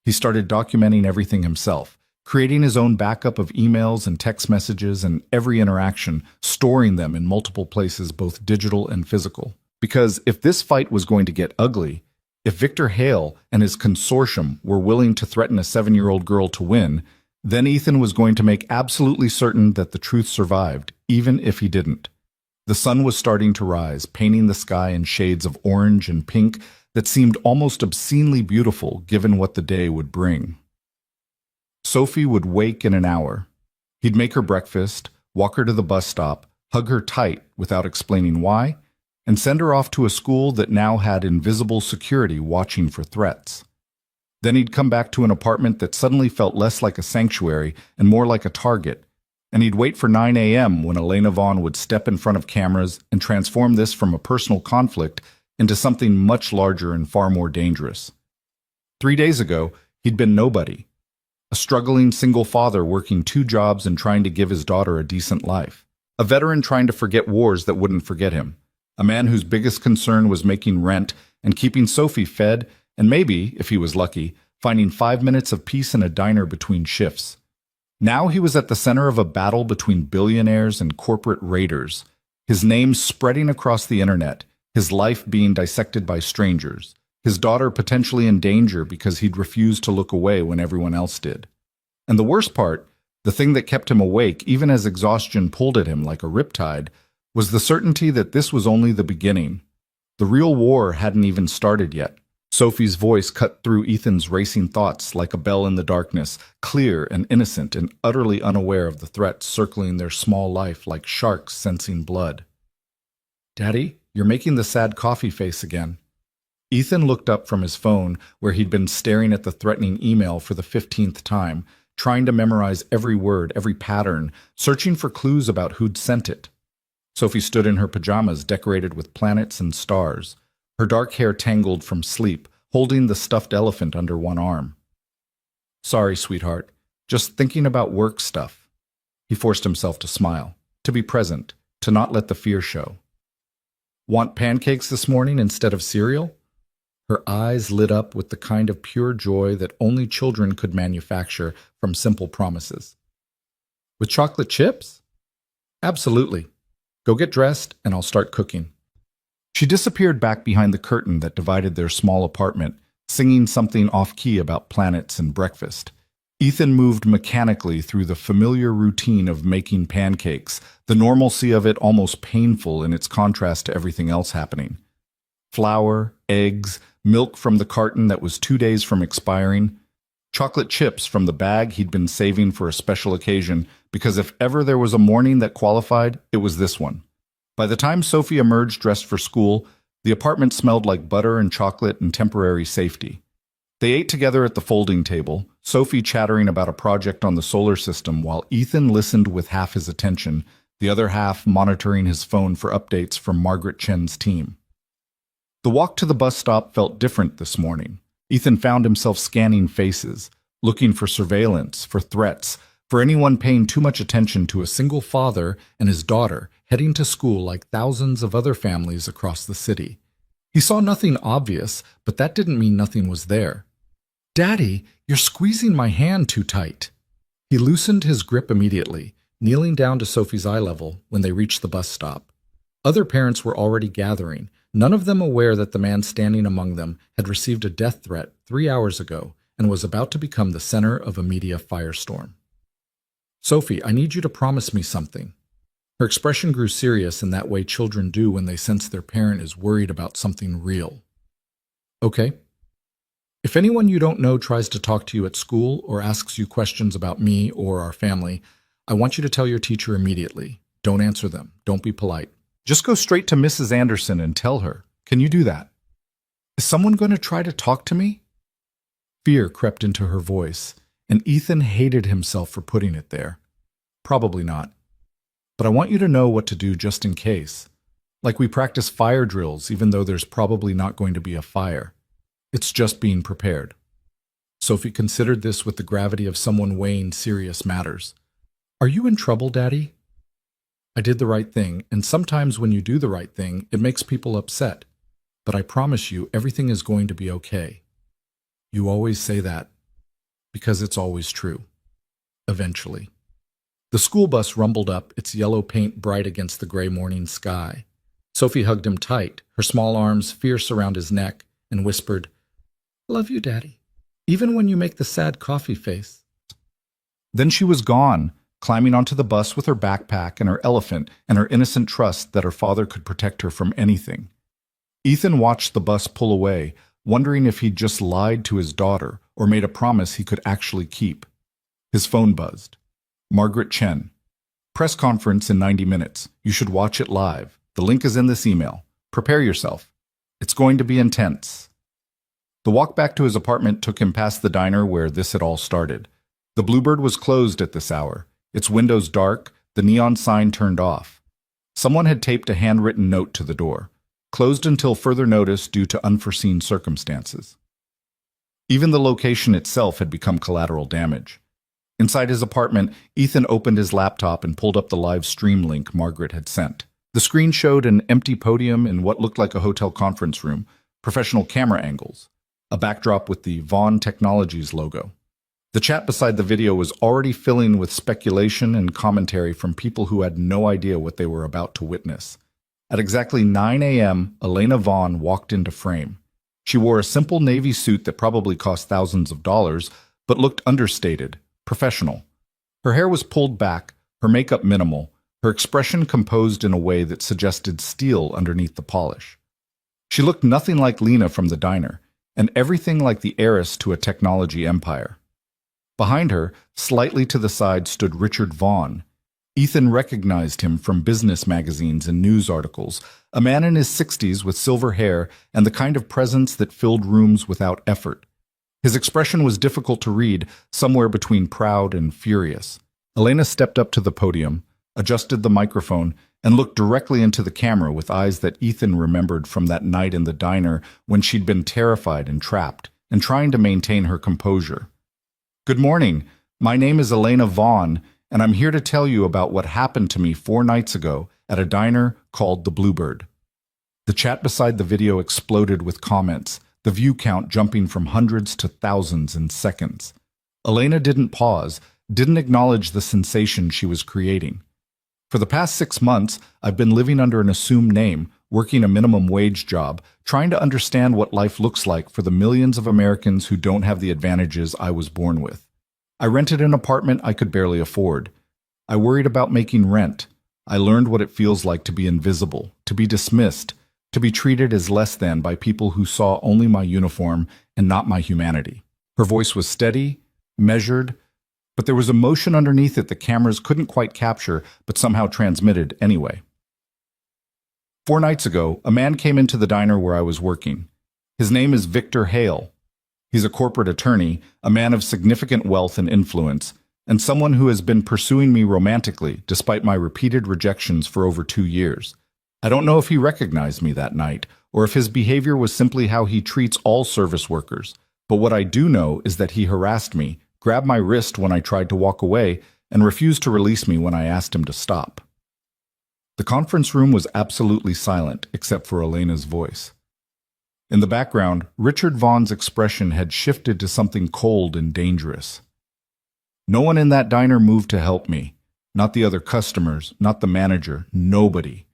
[SPEAKER 1] He started documenting everything himself, creating his own backup of emails and text messages and every interaction, storing them in multiple places, both digital and physical. Because if this fight was going to get ugly, if Victor Hale and his consortium were willing to threaten a 7-year-old girl to win, then Ethan was going to make absolutely certain that the truth survived, even if he didn't. The sun was starting to rise, painting the sky in shades of orange and pink that seemed almost obscenely beautiful given what the day would bring. Sophie would wake in an hour. He'd make her breakfast, walk her to the bus stop, hug her tight without explaining why, and send her off to a school that now had invisible security watching for threats. Then he'd come back to an apartment that suddenly felt less like a sanctuary and more like a target, and he'd wait for 9 a.m. when Elena Vaughn would step in front of cameras and transform this from a personal conflict into something much larger and far more dangerous. 3 days ago, he'd been nobody, a struggling single father working 2 jobs and trying to give his daughter a decent life, a veteran trying to forget wars that wouldn't forget him, a man whose biggest concern was making rent and keeping Sophie fed and maybe, if he was lucky, finding 5 minutes of peace in a diner between shifts. Now he was at the center of a battle between billionaires and corporate raiders, his name spreading across the internet, his life being dissected by strangers, his daughter potentially in danger because he'd refused to look away when everyone else did. And the worst part, The thing that kept him awake, even as exhaustion pulled at him like a riptide, was the certainty that this was only the beginning. The real war hadn't even started yet. Sophie's voice cut through Ethan's racing thoughts like a bell in the darkness, clear and innocent and utterly unaware of the threats circling their small life like sharks sensing blood. "Daddy, you're making the sad coffee face again." Ethan looked up from his phone, where he'd been staring at the threatening email for the 15th time, trying to memorize every word, every pattern, searching for clues about who'd sent it. Sophie stood in her pajamas decorated with planets and stars, her dark hair tangled from sleep, holding the stuffed elephant under one arm. "Sorry, sweetheart. Just thinking about work stuff." He forced himself to smile, to be present, to not let the fear show. "Want pancakes this morning instead of cereal?" Her eyes lit up with the kind of pure joy that only children could manufacture from simple promises. "With chocolate chips?" "Absolutely. Go get dressed and I'll start cooking." She disappeared back behind the curtain that divided their small apartment, singing something off-key about planets and breakfast. Ethan moved mechanically through the familiar routine of making pancakes, the normalcy of it almost painful in its contrast to everything else happening. Flour, eggs, milk from the carton that was 2 days from expiring, chocolate chips from the bag he'd been saving for a special occasion, because if ever there was a morning that qualified, it was this one. By the time Sophie emerged dressed for school, the apartment smelled like butter and chocolate and temporary safety. They ate together at the folding table, Sophie chattering about a project on the solar system while Ethan listened with half his attention, the other half monitoring his phone for updates from Margaret Chen's team. The walk to the bus stop felt different this morning. Ethan found himself scanning faces, looking for surveillance, for threats, for anyone paying too much attention to a single father and his daughter heading to school like thousands of other families across the city. He saw nothing obvious, but that didn't mean nothing was there. "Daddy, you're squeezing my hand too tight." He loosened his grip immediately, kneeling down to Sophie's eye level when they reached the bus stop. Other parents were already gathering, none of them aware that the man standing among them had received a death threat 3 hours ago and was about to become the center of a media firestorm. "Sophie, I need you to promise me something." Her expression grew serious in that way children do when they sense their parent is worried about something real. "Okay. If anyone you don't know tries to talk to you at school or asks you questions about me or our family, I want you to tell your teacher immediately. Don't answer them. Don't be polite. Just go straight to Mrs. Anderson and tell her. Can you do that?" "Is someone going to try to talk to me?" Fear crept into her voice, and Ethan hated himself for putting it there. "Probably not. But I want you to know what to do just in case. Like we practice fire drills even though there's probably not going to be a fire. It's just being prepared." Sophie considered this with the gravity of someone weighing serious matters. "Are you in trouble, Daddy?" "I did the right thing, and sometimes when you do the right thing, it makes people upset. But I promise you, everything is going to be okay." "You always say that." "Because it's always true. Eventually." The school bus rumbled up, its yellow paint bright against the gray morning sky. Sophie hugged him tight, her small arms fierce around his neck, and whispered, "Love you, Daddy, even when you make the sad coffee face." Then she was gone, climbing onto the bus with her backpack and her elephant and her innocent trust that her father could protect her from anything. Ethan watched the bus pull away, wondering if he'd just lied to his daughter or made a promise he could actually keep. His phone buzzed. Margaret Chen. "Press conference in 90 minutes. You should watch it live. The link is in this email. Prepare yourself. It's going to be intense." The walk back to his apartment took him past the diner where this had all started. The Bluebird was closed at this hour, its windows dark, the neon sign turned off. Someone had taped a handwritten note to the door, closed until further notice due to unforeseen circumstances. Even the location itself had become collateral damage. Inside his apartment, Ethan opened his laptop and pulled up the live stream link Margaret had sent. The screen showed an empty podium in what looked like a hotel conference room, professional camera angles, a backdrop with the Vaughn Technologies logo. The chat beside the video was already filling with speculation and commentary from people who had no idea what they were about to witness. At exactly 9 a.m., Elena Vaughn walked into frame. She wore a simple navy suit that probably cost thousands of dollars, but looked understated, professional. Her hair was pulled back, her makeup minimal, her expression composed in a way that suggested steel underneath the polish. She looked nothing like Lena from the diner, and everything like the heiress to a technology empire. Behind her, slightly to the side, stood Richard Vaughn. Ethan recognized him from business magazines and news articles, a man in his 60s with silver hair and the kind of presence that filled rooms without effort. His expression was difficult to read, somewhere between proud and furious. Elena stepped up to the podium, adjusted the microphone, and looked directly into the camera with eyes that Ethan remembered from that night in the diner when she'd been terrified and trapped, and trying to maintain her composure. "Good morning. My name is Elena Vaughn, and I'm here to tell you about what happened to me 4 nights ago at a diner called the Bluebird." The chat beside the video exploded with comments, the view count jumping from hundreds to thousands in seconds. Elena didn't pause, didn't acknowledge the sensation she was creating. "For the past 6 months, I've been living under an assumed name, working a minimum wage job, trying to understand what life looks like for the millions of Americans who don't have the advantages I was born with. I rented an apartment I could barely afford. I worried about making rent. I learned what it feels like to be invisible, to be dismissed, to be treated as less than by people who saw only my uniform and not my humanity." Her voice was steady, measured, but there was emotion underneath it the cameras couldn't quite capture, but somehow transmitted anyway. 4 nights ago, a man came into the diner where I was working. His name is Victor Hale. He's a corporate attorney, a man of significant wealth and influence, and someone who has been pursuing me romantically despite my repeated rejections for over 2 years. I don't know if he recognized me that night, or if his behavior was simply how he treats all service workers, but what I do know is that he harassed me, grabbed my wrist when I tried to walk away, and refused to release me when I asked him to stop. The conference room was absolutely silent, except for Elena's voice. In the background, Richard Vaughn's expression had shifted to something cold and dangerous. No one in that diner moved to help me. Not the other customers, not the manager, nobody.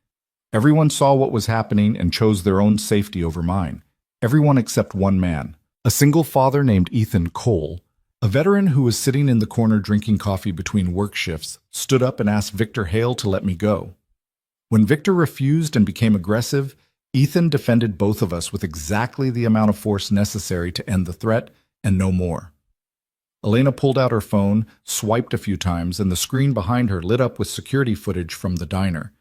[SPEAKER 1] Everyone saw what was happening and chose their own safety over mine. Everyone except one man, a single father named Ethan Cole. A veteran who was sitting in the corner drinking coffee between work shifts stood up and asked Victor Hale to let me go. When Victor refused and became aggressive, Ethan defended both of us with exactly the amount of force necessary to end the threat and no more. Elena pulled out her phone, swiped a few times, and the screen behind her lit up with security footage from the diner.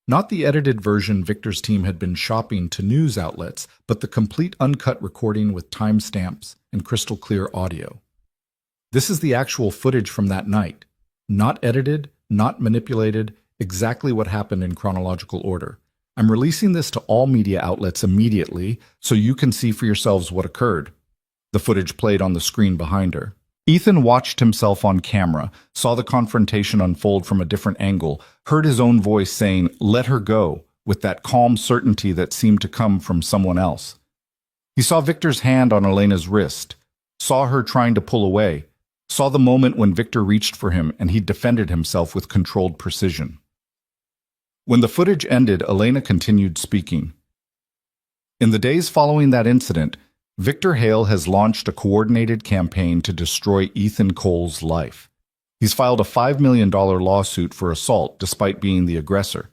[SPEAKER 1] Not the edited version Victor's team had been shopping to news outlets, but the complete uncut recording with timestamps and crystal clear audio. This is the actual footage from that night. Not edited, not manipulated, exactly what happened in chronological order. I'm releasing this to all media outlets immediately so you can see for yourselves what occurred. The footage played on the screen behind her. Ethan watched himself on camera, saw the confrontation unfold from a different angle, heard his own voice saying, "Let her go," with that calm certainty that seemed to come from someone else. He saw Victor's hand on Elena's wrist, saw her trying to pull away, saw the moment when Victor reached for him and he defended himself with controlled precision. When the footage ended, Elena continued speaking. "In the days following that incident, Victor Hale has launched a coordinated campaign to destroy Ethan Cole's life. He's filed a $5 million lawsuit for assault despite being the aggressor.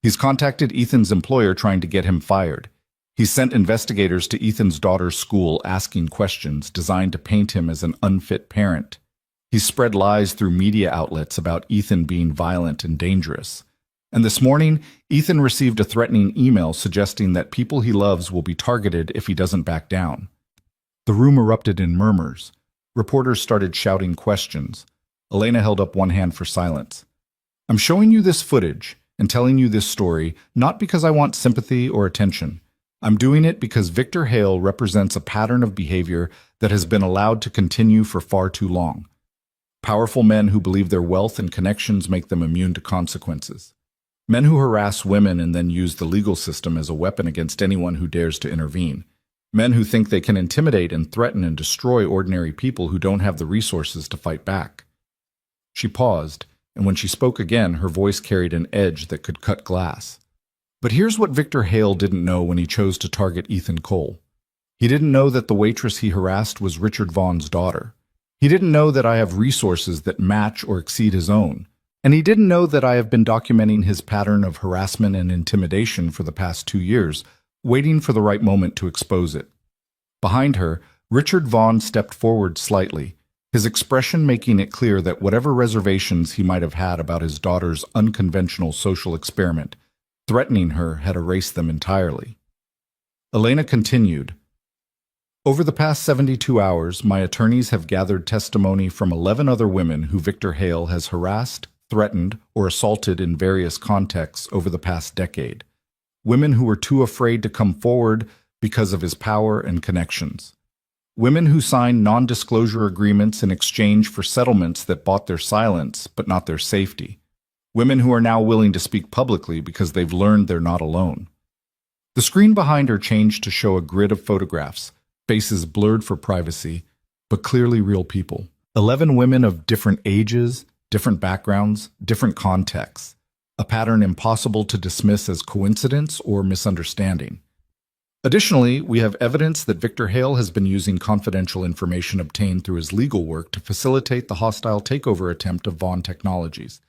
[SPEAKER 1] He's contacted Ethan's employer trying to get him fired. He's sent investigators to Ethan's daughter's school asking questions designed to paint him as an unfit parent. He's spread lies through media outlets about Ethan being violent and dangerous. And this morning, Ethan received a threatening email suggesting that people he loves will be targeted if he doesn't back down." The room erupted in murmurs. Reporters started shouting questions. Elena held up one hand for silence. "I'm showing you this footage and telling you this story not because I want sympathy or attention. I'm doing it because Victor Hale represents a pattern of behavior that has been allowed to continue for far too long. Powerful men who believe their wealth and connections make them immune to consequences. Men who harass women and then use the legal system as a weapon against anyone who dares to intervene. Men who think they can intimidate and threaten and destroy ordinary people who don't have the resources to fight back." She paused, and when she spoke again, her voice carried an edge that could cut glass. But here's what Victor Hale didn't know when he chose to target Ethan Cole. He didn't know that the waitress he harassed was Richard Vaughn's daughter. He didn't know that I have resources that match or exceed his own. And he didn't know that I have been documenting his pattern of harassment and intimidation for the past 2 years, waiting for the right moment to expose it. Behind her, Richard Vaughn stepped forward slightly, his expression making it clear that whatever reservations he might have had about his daughter's unconventional social experiment, threatening her had erased them entirely. Elena continued, "Over the past 72 hours, my attorneys have gathered testimony from 11 other women who Victor Hale has harassed, threatened, or assaulted in various contexts over the past decade. Women who were too afraid to come forward because of his power and connections. Women who signed non-disclosure agreements in exchange for settlements that bought their silence, but not their safety. Women who are now willing to speak publicly because they've learned they're not alone." The screen behind her changed to show a grid of photographs, faces blurred for privacy, but clearly real people. 11 women of different ages, different backgrounds, different contexts, a pattern impossible to dismiss as coincidence or misunderstanding. Additionally, we have evidence that Victor Hale has been using confidential information obtained through his legal work to facilitate the hostile takeover attempt of Vaughn Technologies.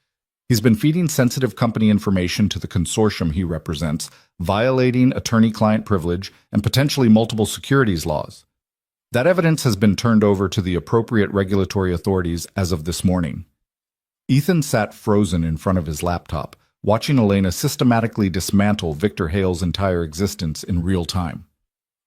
[SPEAKER 1] He's been feeding sensitive company information to the consortium he represents, violating attorney-client privilege and potentially multiple securities laws. That evidence has been turned over to the appropriate regulatory authorities as of this morning. Ethan sat frozen in front of his laptop, watching Elena systematically dismantle Victor Hale's entire existence in real time.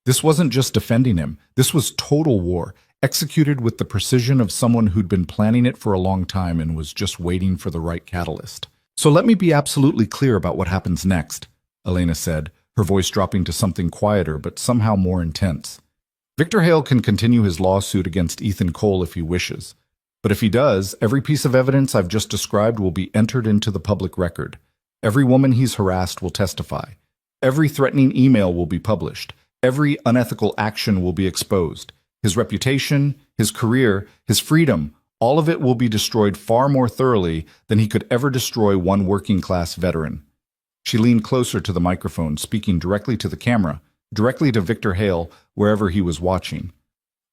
[SPEAKER 1] This wasn't just defending him, this was total war, executed with the precision of someone who'd been planning it for a long time and was just waiting for the right catalyst. "So let me be absolutely clear about what happens next," Elena said, her voice dropping to something quieter but somehow more intense. "Victor Hale can continue his lawsuit against Ethan Cole if he wishes. But if he does, every piece of evidence I've just described will be entered into the public record. Every woman he's harassed will testify. Every threatening email will be published. Every unethical action will be exposed. His reputation, his career, his freedom, all of it will be destroyed far more thoroughly than he could ever destroy one working-class veteran." She leaned closer to the microphone, speaking directly to the camera, directly to Victor Hale, wherever he was watching.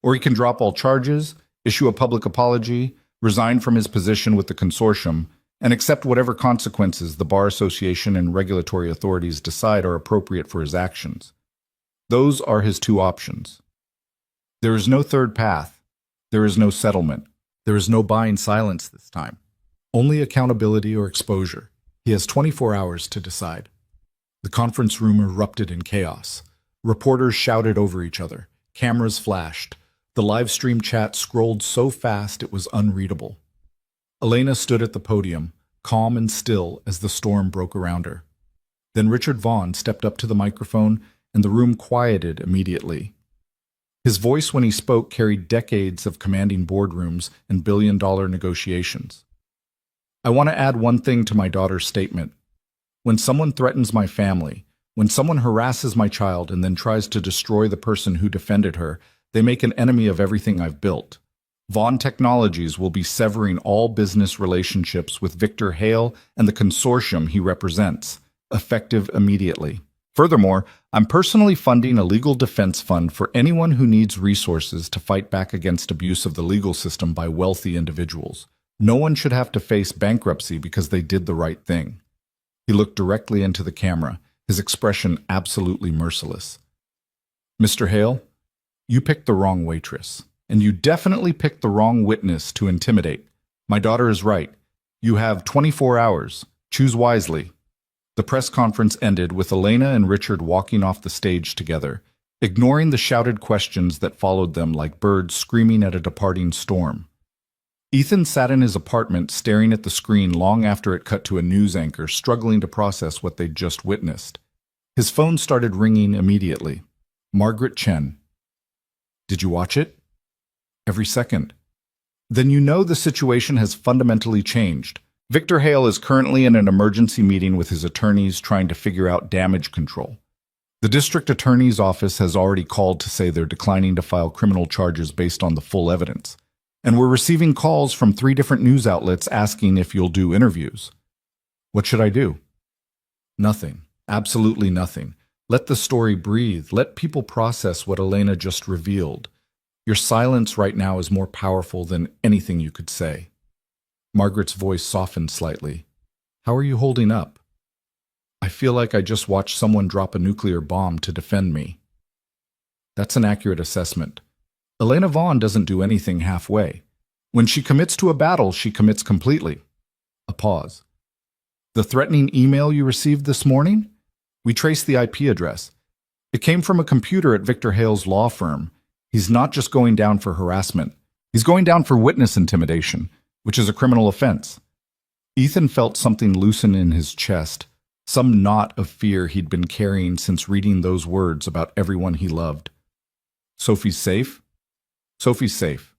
[SPEAKER 1] "Or he can drop all charges, issue a public apology, resign from his position with the consortium, and accept whatever consequences the Bar Association and regulatory authorities decide are appropriate for his actions. Those are his two options. There is no third path. There is no settlement. There is no buying silence this time. Only accountability or exposure. He has 24 hours to decide." The conference room erupted in chaos. Reporters shouted over each other. Cameras flashed. The live stream chat scrolled so fast it was unreadable. Elena stood at the podium, calm and still as the storm broke around her. Then Richard Vaughn stepped up to the microphone, and the room quieted immediately. His voice when he spoke carried decades of commanding boardrooms and billion-dollar negotiations. "I want to add one thing to my daughter's statement. When someone threatens my family, when someone harasses my child and then tries to destroy the person who defended her, they make an enemy of everything I've built. Vaughn Technologies will be severing all business relationships with Victor Hale and the consortium he represents, effective immediately. Furthermore, I'm personally funding a legal defense fund for anyone who needs resources to fight back against abuse of the legal system by wealthy individuals. No one should have to face bankruptcy because they did the right thing." He looked directly into the camera, his expression absolutely merciless. "Mr. Hale, you picked the wrong waitress, and you definitely picked the wrong witness to intimidate. My daughter is right. You have 24 hours. Choose wisely." The press conference ended with Elena and Richard walking off the stage together, ignoring the shouted questions that followed them like birds screaming at a departing storm. Ethan sat in his apartment staring at the screen long after it cut to a news anchor struggling to process what they'd just witnessed. His phone started ringing immediately. Margaret Chen. "Did you watch it?" "Every second." "Then you know the situation has fundamentally changed. Victor Hale is currently in an emergency meeting with his attorneys trying to figure out damage control. The district attorney's office has already called to say they're declining to file criminal charges based on the full evidence. And we're receiving calls from 3 different news outlets asking if you'll do interviews." "What should I do?" "Nothing. Absolutely nothing. Let the story breathe. Let people process what Elena just revealed. Your silence right now is more powerful than anything you could say. Margaret's voice softened slightly. How are you holding up? I feel like I just watched someone drop a nuclear bomb to defend me. That's an accurate assessment. Elena Vaughn doesn't do anything halfway. When she commits to a battle, she commits completely. A pause. The threatening email you received this morning? We traced the IP address. It came from a computer at Victor Hale's law firm. He's not just going down for harassment. He's going down for witness intimidation, which is a criminal offense. Ethan felt something loosen in his chest, some knot of fear he'd been carrying since reading those words about everyone he loved. Sophie's safe? Sophie's safe.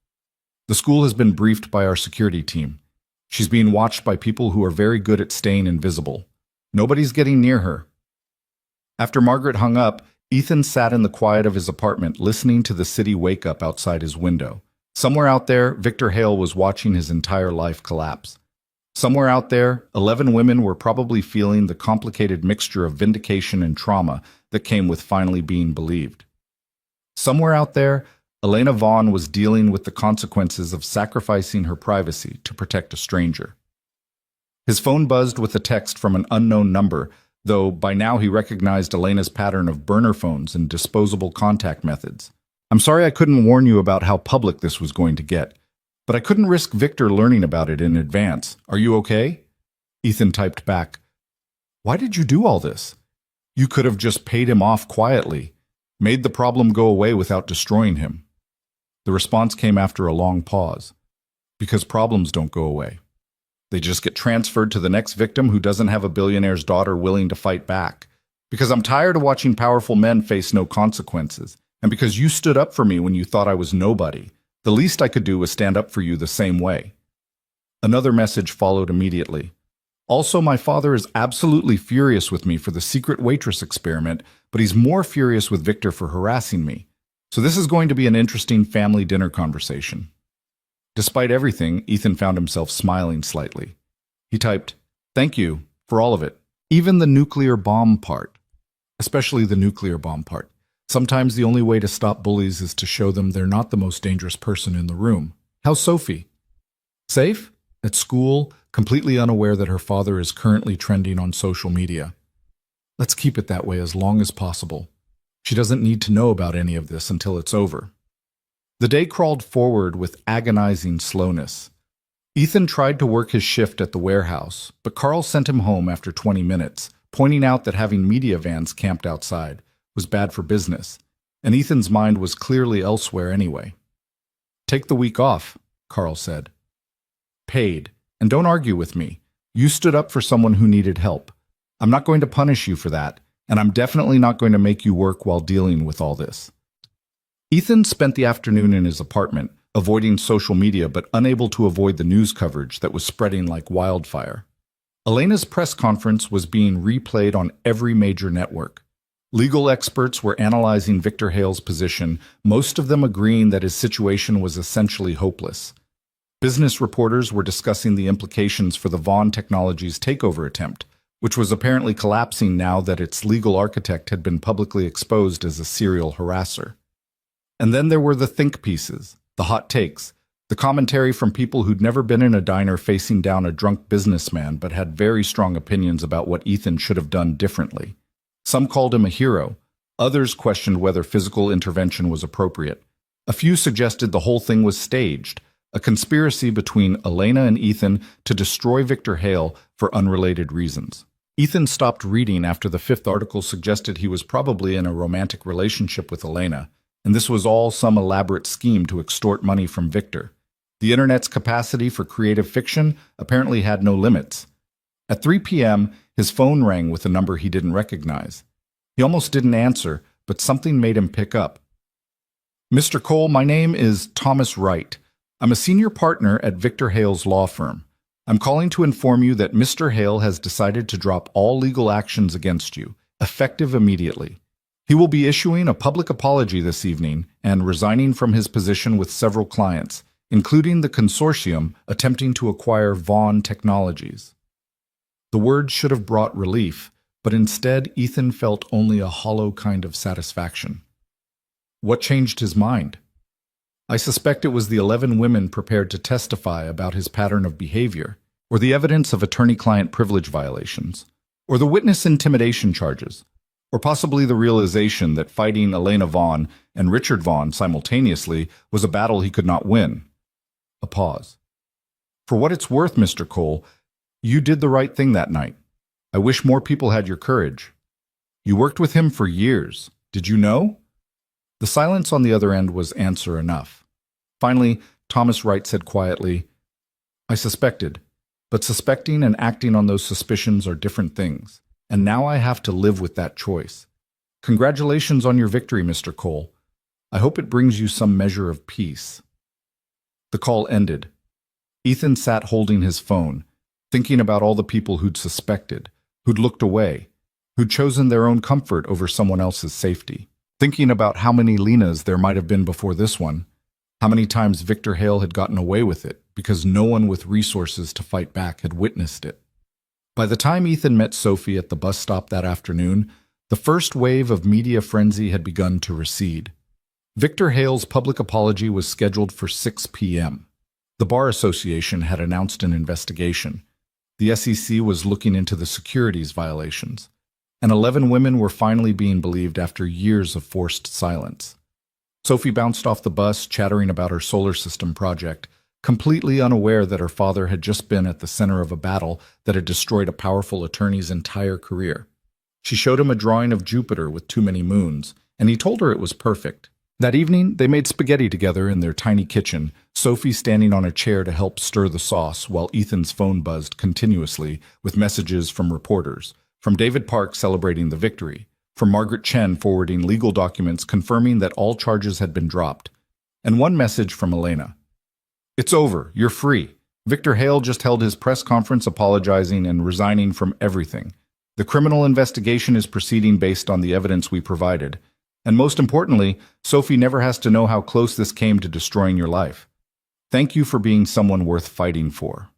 [SPEAKER 1] The school has been briefed by our security team. She's being watched by people who are very good at staying invisible. Nobody's getting near her. After Margaret hung up, Ethan sat in the quiet of his apartment listening to the city wake up outside his window. Somewhere out there, Victor Hale was watching his entire life collapse. Somewhere out there, 11 women were probably feeling the complicated mixture of vindication and trauma that came with finally being believed. Somewhere out there, Elena Vaughn was dealing with the consequences of sacrificing her privacy to protect a stranger. His phone buzzed with a text from an unknown number, though by now he recognized Elena's pattern of burner phones and disposable contact methods. I'm sorry I couldn't warn you about how public this was going to get, but I couldn't risk Victor learning about it in advance. Are you okay? Ethan typed back, Why did you do all this? You could have just paid him off quietly, made the problem go away without destroying him. The response came after a long pause. Because problems don't go away. They just get transferred to the next victim who doesn't have a billionaire's daughter willing to fight back. Because I'm tired of watching powerful men face no consequences. And because you stood up for me when you thought I was nobody. The least I could do was stand up for you the same way. Another message followed immediately. Also, my father is absolutely furious with me for the secret waitress experiment, but he's more furious with Victor for harassing me. So this is going to be an interesting family dinner conversation. Despite everything, Ethan found himself smiling slightly. He typed, Thank you for all of it, even the nuclear bomb part. Especially the nuclear bomb part. Sometimes the only way to stop bullies is to show them they're not the most dangerous person in the room. How's Sophie? Safe? At school, completely unaware that her father is currently trending on social media. Let's keep it that way as long as possible. She doesn't need to know about any of this until it's over. The day crawled forward with agonizing slowness. Ethan tried to work his shift at the warehouse, but Carl sent him home after 20 minutes, pointing out that having media vans camped outside was bad for business, and Ethan's mind was clearly elsewhere anyway. Take the week off, Carl said. Paid, and don't argue with me. You stood up for someone who needed help. I'm not going to punish you for that, and I'm definitely not going to make you work while dealing with all this. Ethan spent the afternoon in his apartment, avoiding social media but unable to avoid the news coverage that was spreading like wildfire. Elena's press conference was being replayed on every major network. Legal experts were analyzing Victor Hale's position, most of them agreeing that his situation was essentially hopeless. Business reporters were discussing the implications for the Vaughn Technologies takeover attempt, which was apparently collapsing now that its legal architect had been publicly exposed as a serial harasser. And then there were the think pieces, the hot takes, the commentary from people who'd never been in a diner facing down a drunk businessman but had very strong opinions about what Ethan should have done differently. Some called him a hero. Others questioned whether physical intervention was appropriate. A few suggested the whole thing was staged, a conspiracy between Elena and Ethan to destroy Victor Hale for unrelated reasons. Ethan stopped reading after the fifth article suggested he was probably in a romantic relationship with Elena, and this was all some elaborate scheme to extort money from Victor. The internet's capacity for creative fiction apparently had no limits. At 3 p.m., his phone rang with a number he didn't recognize. He almost didn't answer, but something made him pick up. Mr. Cole, my name is Thomas Wright. I'm a senior partner at Victor Hale's law firm. I'm calling to inform you that Mr. Hale has decided to drop all legal actions against you, effective immediately. He will be issuing a public apology this evening and resigning from his position with several clients, including the consortium attempting to acquire Vaughn Technologies. The words should have brought relief, but instead Ethan felt only a hollow kind of satisfaction. What changed his mind? I suspect it was the 11 women prepared to testify about his pattern of behavior, or the evidence of attorney-client privilege violations, or the witness intimidation charges, or possibly the realization that fighting Elena Vaughn and Richard Vaughn simultaneously was a battle he could not win. A pause. For what it's worth, Mr. Cole, you did the right thing that night. I wish more people had your courage. You worked with him for years. Did you know? The silence on the other end was answer enough. Finally, Thomas Wright said quietly, I suspected, but suspecting and acting on those suspicions are different things, and now I have to live with that choice. Congratulations on your victory, Mr. Cole. I hope it brings you some measure of peace. The call ended. Ethan sat holding his phone, thinking about all the people who'd suspected, who'd looked away, who'd chosen their own comfort over someone else's safety, thinking about how many Lenas there might have been before this one, how many times Victor Hale had gotten away with it because no one with resources to fight back had witnessed it. By the time Ethan met Sophie at the bus stop that afternoon, the first wave of media frenzy had begun to recede. Victor Hale's public apology was scheduled for 6 p.m. The Bar Association had announced an investigation. The SEC was looking into the securities violations, and 11 women were finally being believed after years of forced silence. Sophie bounced off the bus, chattering about her solar system project, completely unaware that her father had just been at the center of a battle that had destroyed a powerful attorney's entire career. She showed him a drawing of Jupiter with too many moons, and he told her it was perfect. That evening, they made spaghetti together in their tiny kitchen, Sophie standing on a chair to help stir the sauce while Ethan's phone buzzed continuously with messages from reporters, from David Park celebrating the victory, from Margaret Chen forwarding legal documents confirming that all charges had been dropped, and one message from Elena. It's over. You're free. Victor Hale just held his press conference apologizing and resigning from everything. The criminal investigation is proceeding based on the evidence we provided. And most importantly, Sophie never has to know how close this came to destroying your life. Thank you for being someone worth fighting for.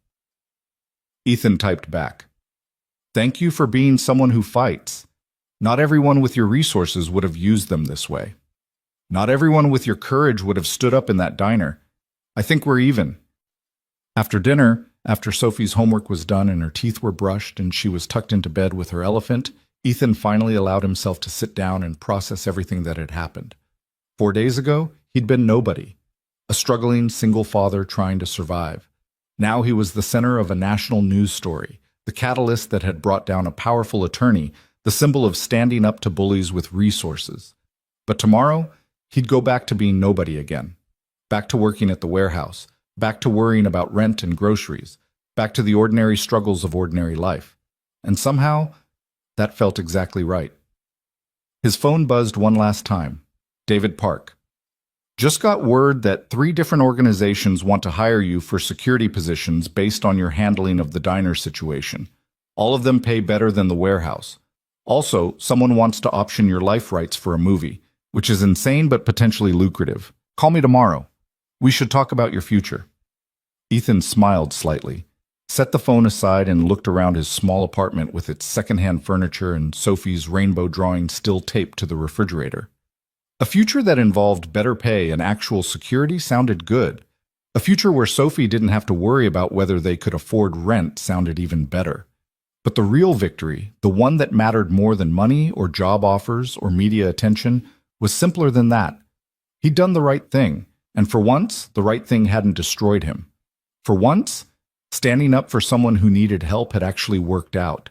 [SPEAKER 1] Ethan typed back. Thank you for being someone who fights. Not everyone with your resources would have used them this way. Not everyone with your courage would have stood up in that diner. I think we're even. After dinner, after Sophie's homework was done and her teeth were brushed and she was tucked into bed with her elephant, Ethan finally allowed himself to sit down and process everything that had happened. 4 days ago, he'd been nobody, a struggling single father trying to survive. Now he was the center of a national news story, the catalyst that had brought down a powerful attorney, the symbol of standing up to bullies with resources. But tomorrow, he'd go back to being nobody again. Back to working at the warehouse, back to worrying about rent and groceries, back to the ordinary struggles of ordinary life. And somehow, that felt exactly right. His phone buzzed one last time. David Park. Just got word that 3 different organizations want to hire you for security positions based on your handling of the diner situation. All of them pay better than the warehouse. Also, someone wants to option your life rights for a movie, which is insane but potentially lucrative. Call me tomorrow. We should talk about your future. Ethan smiled slightly, set the phone aside and looked around his small apartment with its secondhand furniture and Sophie's rainbow drawing still taped to the refrigerator. A future that involved better pay and actual security sounded good. A future where Sophie didn't have to worry about whether they could afford rent sounded even better. But the real victory, the one that mattered more than money or job offers or media attention, was simpler than that. He'd done the right thing, and for once, the right thing hadn't destroyed him. For once, standing up for someone who needed help had actually worked out.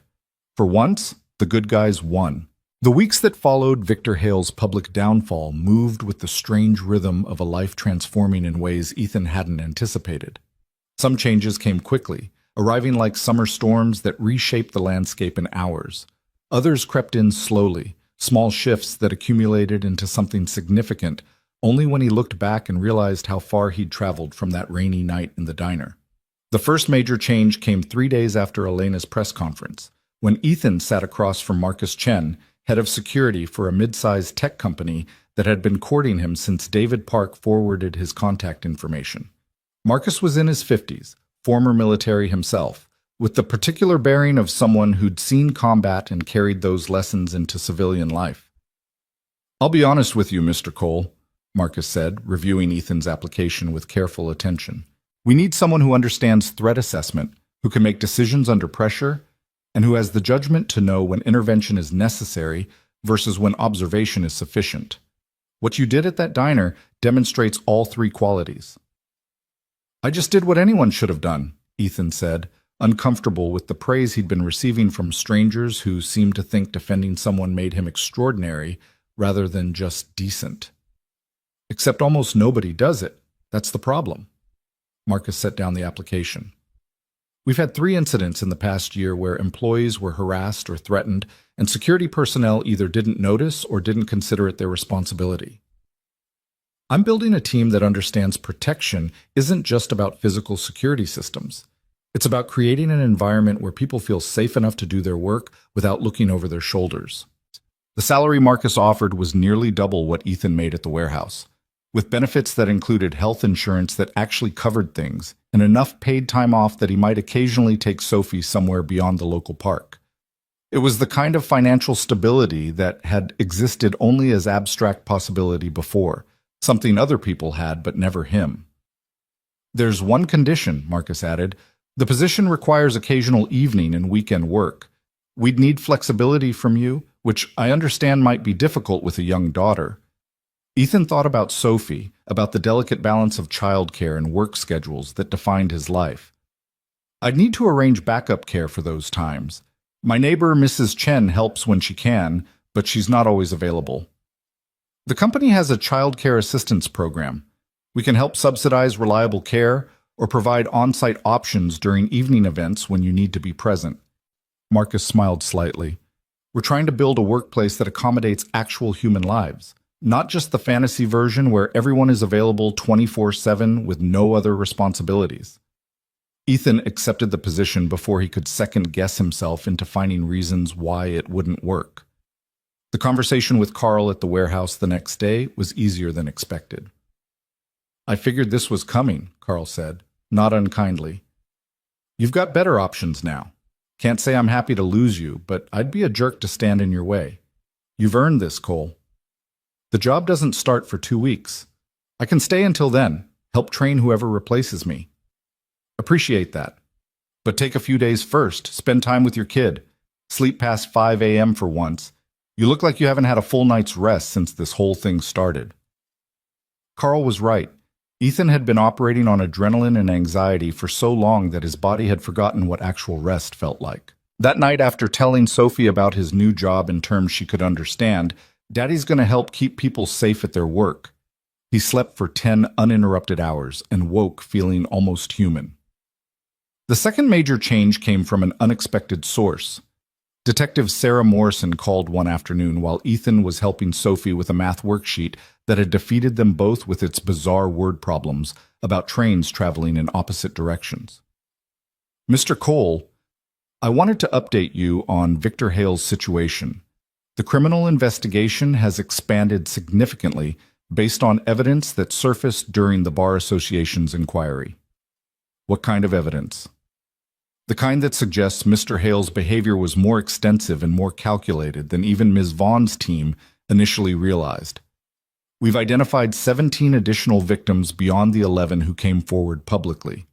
[SPEAKER 1] For once, the good guys won. The weeks that followed Victor Hale's public downfall moved with the strange rhythm of a life transforming in ways Ethan hadn't anticipated. Some changes came quickly, arriving like summer storms that reshaped the landscape in hours. Others crept in slowly, small shifts that accumulated into something significant only when he looked back and realized how far he'd traveled from that rainy night in the diner. The first major change came 3 days after Elena's press conference, when Ethan sat across from Marcus Chen, head of security for a mid-sized tech company that had been courting him since David Park forwarded his contact information. Marcus was in his 50s, former military himself, with the particular bearing of someone who'd seen combat and carried those lessons into civilian life. I'll be honest with you, Mr. Cole. Marcus said, reviewing Ethan's application with careful attention. We need someone who understands threat assessment, who can make decisions under pressure, and who has the judgment to know when intervention is necessary versus when observation is sufficient. What you did at that diner demonstrates all three qualities. I just did what anyone should have done, Ethan said, uncomfortable with the praise he'd been receiving from strangers who seemed to think defending someone made him extraordinary rather than just decent. Except almost nobody does it. That's the problem. Marcus set down the application. We've had 3 incidents in the past year where employees were harassed or threatened, and security personnel either didn't notice or didn't consider it their responsibility. I'm building a team that understands protection isn't just about physical security systems. It's about creating an environment where people feel safe enough to do their work without looking over their shoulders. The salary Marcus offered was nearly double what Ethan made at the warehouse, with benefits that included health insurance that actually covered things, and enough paid time off that he might occasionally take Sophie somewhere beyond the local park. It was the kind of financial stability that had existed only as abstract possibility before, something other people had but never him. There's one condition, Marcus added. The position requires occasional evening and weekend work. We'd need flexibility from you, which I understand might be difficult with a young daughter. Ethan thought about Sophie, about the delicate balance of childcare and work schedules that defined his life. I'd need to arrange backup care for those times. My neighbor, Mrs. Chen, helps when she can, but she's not always available. The company has a childcare assistance program. We can help subsidize reliable care or provide on-site options during evening events when you need to be present. Marcus smiled slightly. We're trying to build a workplace that accommodates actual human lives, not just the fantasy version where everyone is available 24/7 with no other responsibilities. Ethan accepted the position before he could second-guess himself into finding reasons why it wouldn't work. The conversation with Carl at the warehouse the next day was easier than expected. I figured this was coming, Carl said, not unkindly. You've got better options now. Can't say I'm happy to lose you, but I'd be a jerk to stand in your way. You've earned this, Cole. The job doesn't start for 2 weeks. I can stay until then, help train whoever replaces me. Appreciate that. But take a few days first, spend time with your kid. Sleep past 5 a.m. for once. You look like you haven't had a full night's rest since this whole thing started. Carl was right. Ethan had been operating on adrenaline and anxiety for so long that his body had forgotten what actual rest felt like. That night, after telling Sophie about his new job in terms she could understand, Daddy's going to help keep people safe at their work. He slept for 10 uninterrupted hours and woke feeling almost human. The second major change came from an unexpected source. Detective Sarah Morrison called one afternoon while Ethan was helping Sophie with a math worksheet that had defeated them both with its bizarre word problems about trains traveling in opposite directions. Mr. Cole, I wanted to update you on Victor Hale's situation. The criminal investigation has expanded significantly based on evidence that surfaced during the Bar Association's inquiry. What kind of evidence? The kind that suggests Mr. Hale's behavior was more extensive and more calculated than even Ms. Vaughn's team initially realized. We've identified 17 additional victims beyond the 11 who came forward publicly.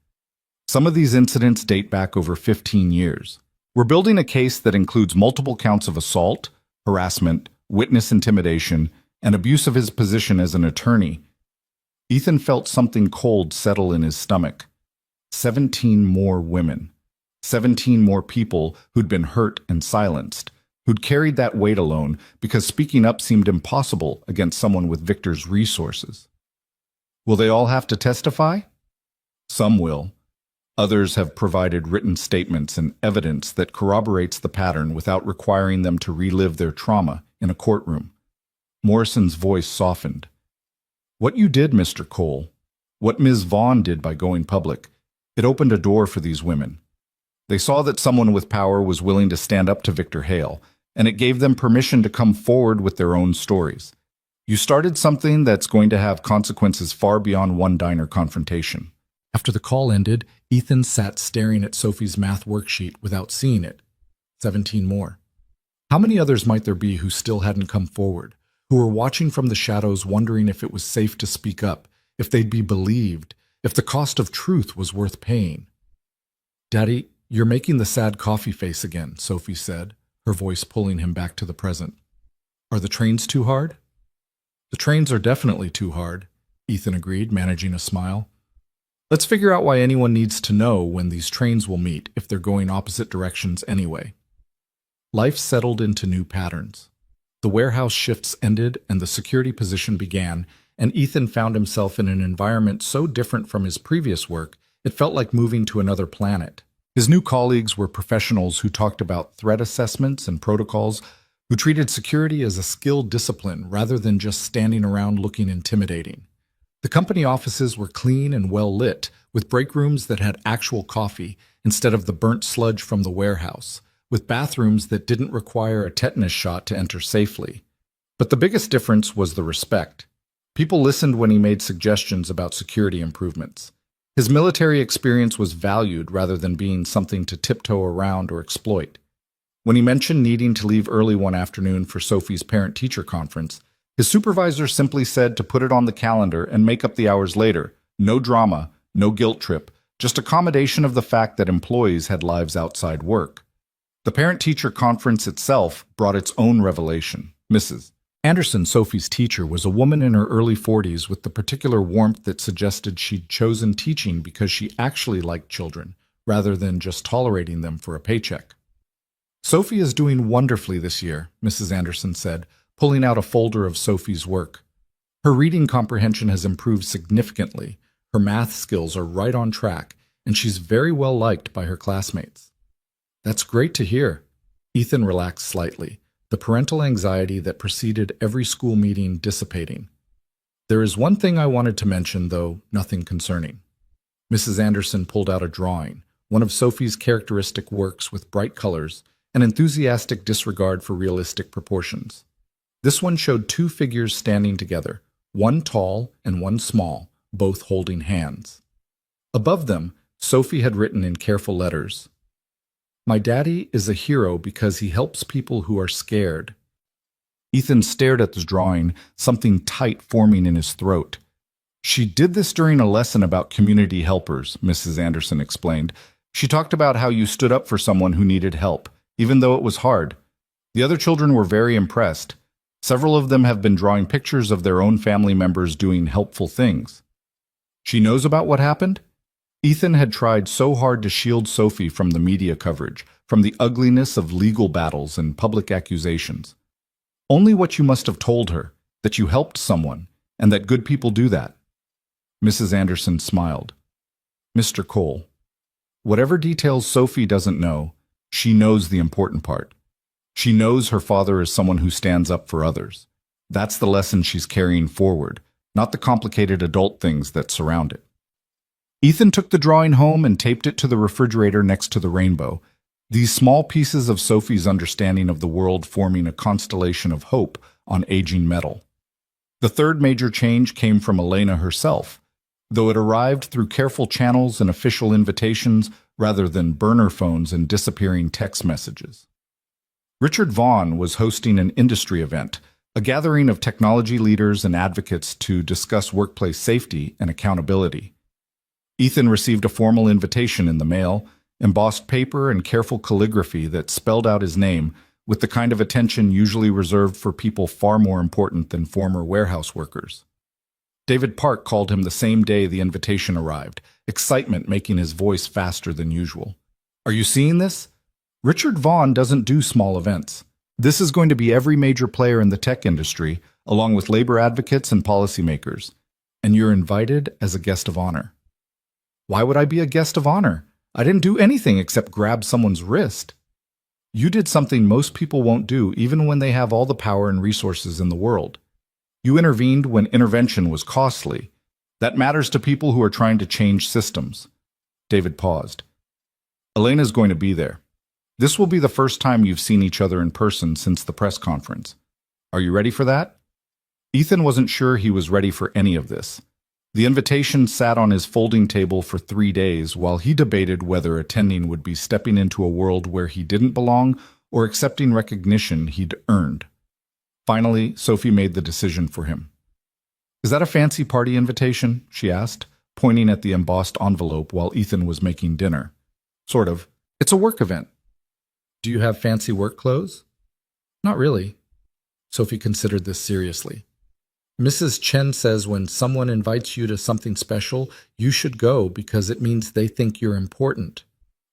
[SPEAKER 1] Some of these incidents date back over 15 years. We're building a case that includes multiple counts of assault, harassment, witness intimidation, and abuse of his position as an attorney. Ethan felt something cold settle in his stomach. 17 more women. 17 more people who'd been hurt and silenced, who'd carried that weight alone because speaking up seemed impossible against someone with Victor's resources. Will they all have to testify? Some will. Others have provided written statements and evidence that corroborates the pattern without requiring them to relive their trauma in a courtroom. Morrison's voice softened. What you did, Mr. Cole, what Ms. Vaughn did by going public, it opened a door for these women. They saw that someone with power was willing to stand up to Victor Hale, and it gave them permission to come forward with their own stories. You started something that's going to have consequences far beyond one diner confrontation. After the call ended, Ethan sat staring at Sophie's math worksheet without seeing it. 17 more. How many others might there be who still hadn't come forward, who were watching from the shadows wondering if it was safe to speak up, if they'd be believed, if the cost of truth was worth paying. "Daddy, you're making the sad coffee face again," Sophie said, her voice pulling him back to the present. "Are the trains too hard?" "The trains are definitely too hard," Ethan agreed, managing a smile. "Let's figure out why anyone needs to know when these trains will meet if they're going opposite directions anyway." Life settled into new patterns. The warehouse shifts ended and the security position began, and Ethan found himself in an environment so different from his previous work, it felt like moving to another planet. His new colleagues were professionals who talked about threat assessments and protocols, who treated security as a skilled discipline rather than just standing around looking intimidating. The company offices were clean and well lit, with break rooms that had actual coffee instead of the burnt sludge from the warehouse, with bathrooms that didn't require a tetanus shot to enter safely. But the biggest difference was the respect. People listened when he made suggestions about security improvements. His military experience was valued rather than being something to tiptoe around or exploit. When he mentioned needing to leave early one afternoon for Sophie's parent-teacher conference, his supervisor simply said to put it on the calendar and make up the hours later. No drama, no guilt trip, just accommodation of the fact that employees had lives outside work. The parent-teacher conference itself brought its own revelation. Mrs. Anderson, Sophie's teacher, was a woman in her early 40s with the particular warmth that suggested she'd chosen teaching because she actually liked children, rather than just tolerating them for a paycheck. "Sophie is doing wonderfully this year," Mrs. Anderson said, pulling out a folder of Sophie's work. "Her reading comprehension has improved significantly, her math skills are right on track, and she's very well liked by her classmates." "That's great to hear." Ethan relaxed slightly, the parental anxiety that preceded every school meeting dissipating. "There is one thing I wanted to mention, though nothing concerning." Mrs. Anderson pulled out a drawing, one of Sophie's characteristic works with bright colors, an enthusiastic disregard for realistic proportions. This one showed two figures standing together, one tall and one small, both holding hands. Above them, Sophie had written in careful letters, "My daddy is a hero because he helps people who are scared." Ethan stared at the drawing, something tight forming in his throat. "She did this during a lesson about community helpers," Mrs. Anderson explained. "She talked about how you stood up for someone who needed help, even though it was hard. The other children were very impressed. Several of them have been drawing pictures of their own family members doing helpful things." "She knows about what happened?" Ethan had tried so hard to shield Sophie from the media coverage, from the ugliness of legal battles and public accusations. "Only what you must have told her, that you helped someone, and that good people do that." Mrs. Anderson smiled. "Mr. Cole, whatever details Sophie doesn't know, she knows the important part. She knows her father is someone who stands up for others. That's the lesson she's carrying forward, not the complicated adult things that surround it." Ethan took the drawing home and taped it to the refrigerator next to the rainbow, these small pieces of Sophie's understanding of the world forming a constellation of hope on aging metal. The third major change came from Elena herself, though it arrived through careful channels and official invitations rather than burner phones and disappearing text messages. Richard Vaughn was hosting an industry event, a gathering of technology leaders and advocates to discuss workplace safety and accountability. Ethan received a formal invitation in the mail, embossed paper and careful calligraphy that spelled out his name, with the kind of attention usually reserved for people far more important than former warehouse workers. David Park called him the same day the invitation arrived, excitement making his voice faster than usual. "Are you seeing this? Richard Vaughn doesn't do small events. This is going to be every major player in the tech industry, along with labor advocates and policymakers. And you're invited as a guest of honor." "Why would I be a guest of honor? I didn't do anything except grab someone's wrist." "You did something most people won't do even when they have all the power and resources in the world. You intervened when intervention was costly. That matters to people who are trying to change systems." David paused. "Elena's going to be there. This will be the first time you've seen each other in person since the press conference. Are you ready for that?" Ethan wasn't sure he was ready for any of this. The invitation sat on his folding table for 3 days while he debated whether attending would be stepping into a world where he didn't belong or accepting recognition he'd earned. Finally, Sophie made the decision for him. "Is that a fancy party invitation?" she asked, pointing at the embossed envelope while Ethan was making dinner. "Sort of. It's a work event." "Do you have fancy work clothes?" "Not really." Sophie considered this seriously. "Mrs. Chen says when someone invites you to something special, you should go because it means they think you're important."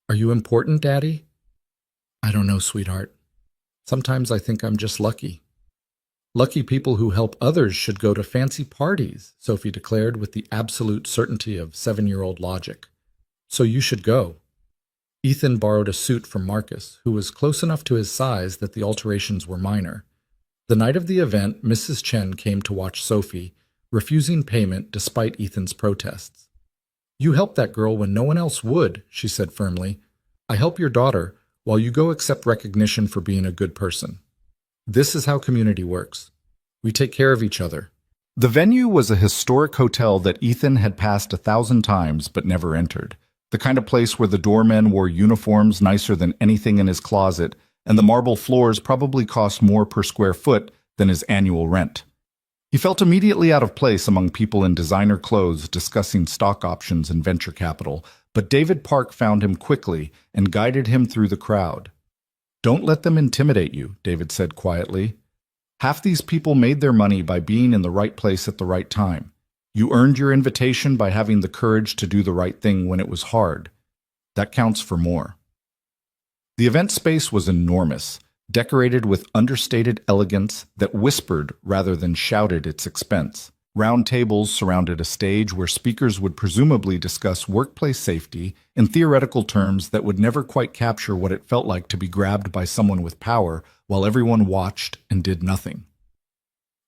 [SPEAKER 1] "Are you important, Daddy?" "I don't know, sweetheart. Sometimes I think I'm just lucky." "Lucky people who help others should go to fancy parties," Sophie declared with the absolute certainty of 7-year-old logic. "So you should go." Ethan borrowed a suit from Marcus, who was close enough to his size that the alterations were minor. The night of the event, Mrs. Chen came to watch Sophie, refusing payment despite Ethan's protests. "You helped that girl when no one else would," she said firmly. "I help your daughter, while you go accept recognition for being a good person. This is how community works. We take care of each other." The venue was a historic hotel that Ethan had passed 1,000 times but never entered. The kind of place where the doormen wore uniforms nicer than anything in his closet, and the marble floors probably cost more per square foot than his annual rent. He felt immediately out of place among people in designer clothes discussing stock options and venture capital, but David Park found him quickly and guided him through the crowd. "Don't let them intimidate you," David said quietly. "Half these people made their money by being in the right place at the right time. You earned your invitation by having the courage to do the right thing when it was hard. That counts for more." The event space was enormous, decorated with understated elegance that whispered rather than shouted its expense. Round tables surrounded a stage where speakers would presumably discuss workplace safety in theoretical terms that would never quite capture what it felt like to be grabbed by someone with power while everyone watched and did nothing.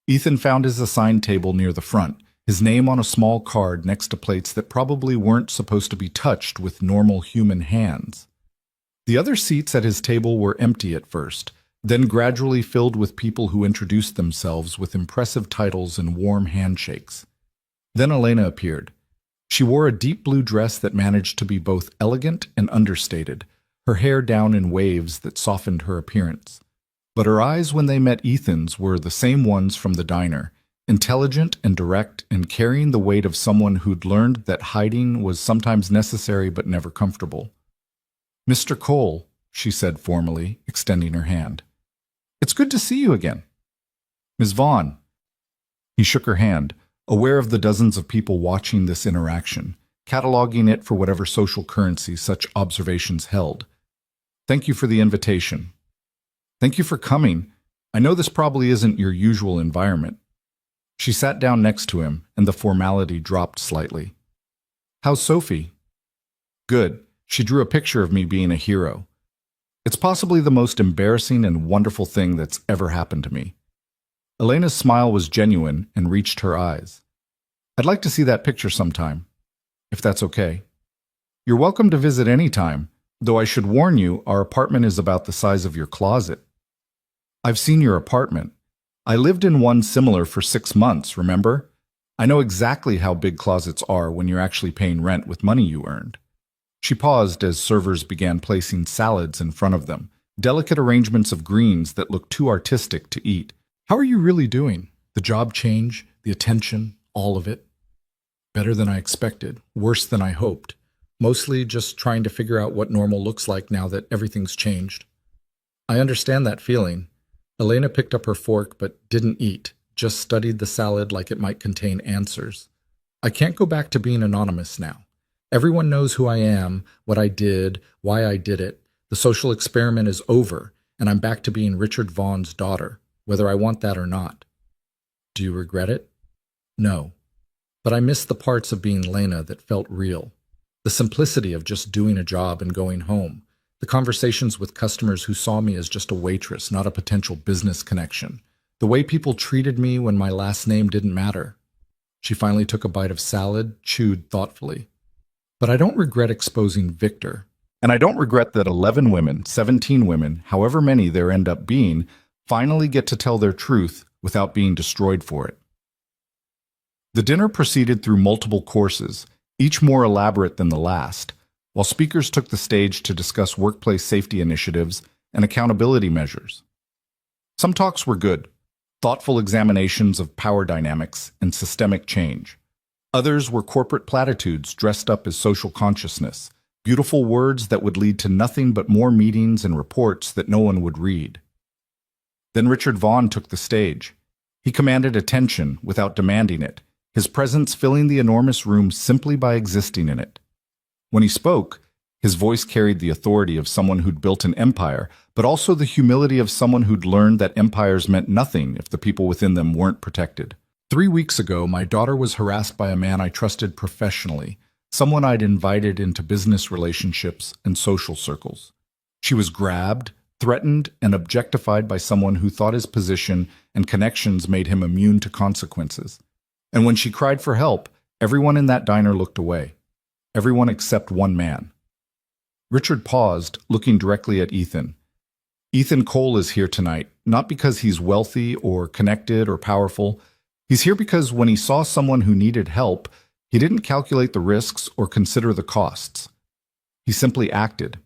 [SPEAKER 1] Ethan found his assigned table near the front, his name on a small card next to plates that probably weren't supposed to be touched with normal human hands. The other seats at his table were empty at first, then gradually filled with people who introduced themselves with impressive titles and warm handshakes. Then Elena appeared. She wore a deep blue dress that managed to be both elegant and understated, her hair down in waves that softened her appearance. But her eyes when they met Ethan's were the same ones from the diner, intelligent and direct and carrying the weight of someone who'd learned that hiding was sometimes necessary but never comfortable. "Mr. Cole," she said formally, extending her hand. "It's good to see you again." "Ms. Vaughn." He shook her hand, aware of the dozens of people watching this interaction, cataloging it for whatever social currency such observations held. "Thank you for the invitation." "Thank you for coming. I know this probably isn't your usual environment." She sat down next to him, and the formality dropped slightly. "How's Sophie?" "Good. She drew a picture of me being a hero. It's possibly the most embarrassing and wonderful thing that's ever happened to me." Elena's smile was genuine and reached her eyes. "I'd like to see that picture sometime, if that's okay." "You're welcome to visit any time, though I should warn you, our apartment is about the size of your closet." "I've seen your apartment. I lived in one similar for 6 months, remember? I know exactly how big closets are when you're actually paying rent with money you earned." She paused as servers began placing salads in front of them, delicate arrangements of greens that looked too artistic to eat. "How are you really doing? The job change, the attention, all of it?" "Better than I expected, worse than I hoped. Mostly just trying to figure out what normal looks like now that everything's changed." "I understand that feeling." Elena picked up her fork but didn't eat, just studied the salad like it might contain answers. "I can't go back to being anonymous now. Everyone knows who I am, what I did, why I did it. The social experiment is over, and I'm back to being Richard Vaughn's daughter, whether I want that or not." "Do you regret it?" "No. But I miss the parts of being Lena that felt real. The simplicity of just doing a job and going home. The conversations with customers who saw me as just a waitress, not a potential business connection. The way people treated me when my last name didn't matter." She finally took a bite of salad, chewed thoughtfully. "But I don't regret exposing Victor. And I don't regret that 11 women, 17 women, however many there end up being, finally get to tell their truth without being destroyed for it." The dinner proceeded through multiple courses, each more elaborate than the last, while speakers took the stage to discuss workplace safety initiatives and accountability measures. Some talks were good. thoughtful examinations of power dynamics and systemic change. Others were corporate platitudes dressed up as social consciousness, beautiful words that would lead to nothing but more meetings and reports that no one would read. Then Richard Vaughan took the stage. He commanded attention without demanding it, his presence filling the enormous room simply by existing in it. When he spoke, his voice carried the authority of someone who'd built an empire, but also the humility of someone who'd learned that empires meant nothing if the people within them weren't protected. 3 weeks ago, my daughter was harassed by a man I trusted professionally, someone I'd invited into business relationships and social circles. She was grabbed, threatened, and objectified by someone who thought his position and connections made him immune to consequences. And when she cried for help, everyone in that diner looked away. Everyone except one man. Richard paused, looking directly at Ethan. Ethan Cole is here tonight, not because he's wealthy or connected or powerful. He's here because when he saw someone who needed help, he didn't calculate the risks or consider the costs. He simply acted.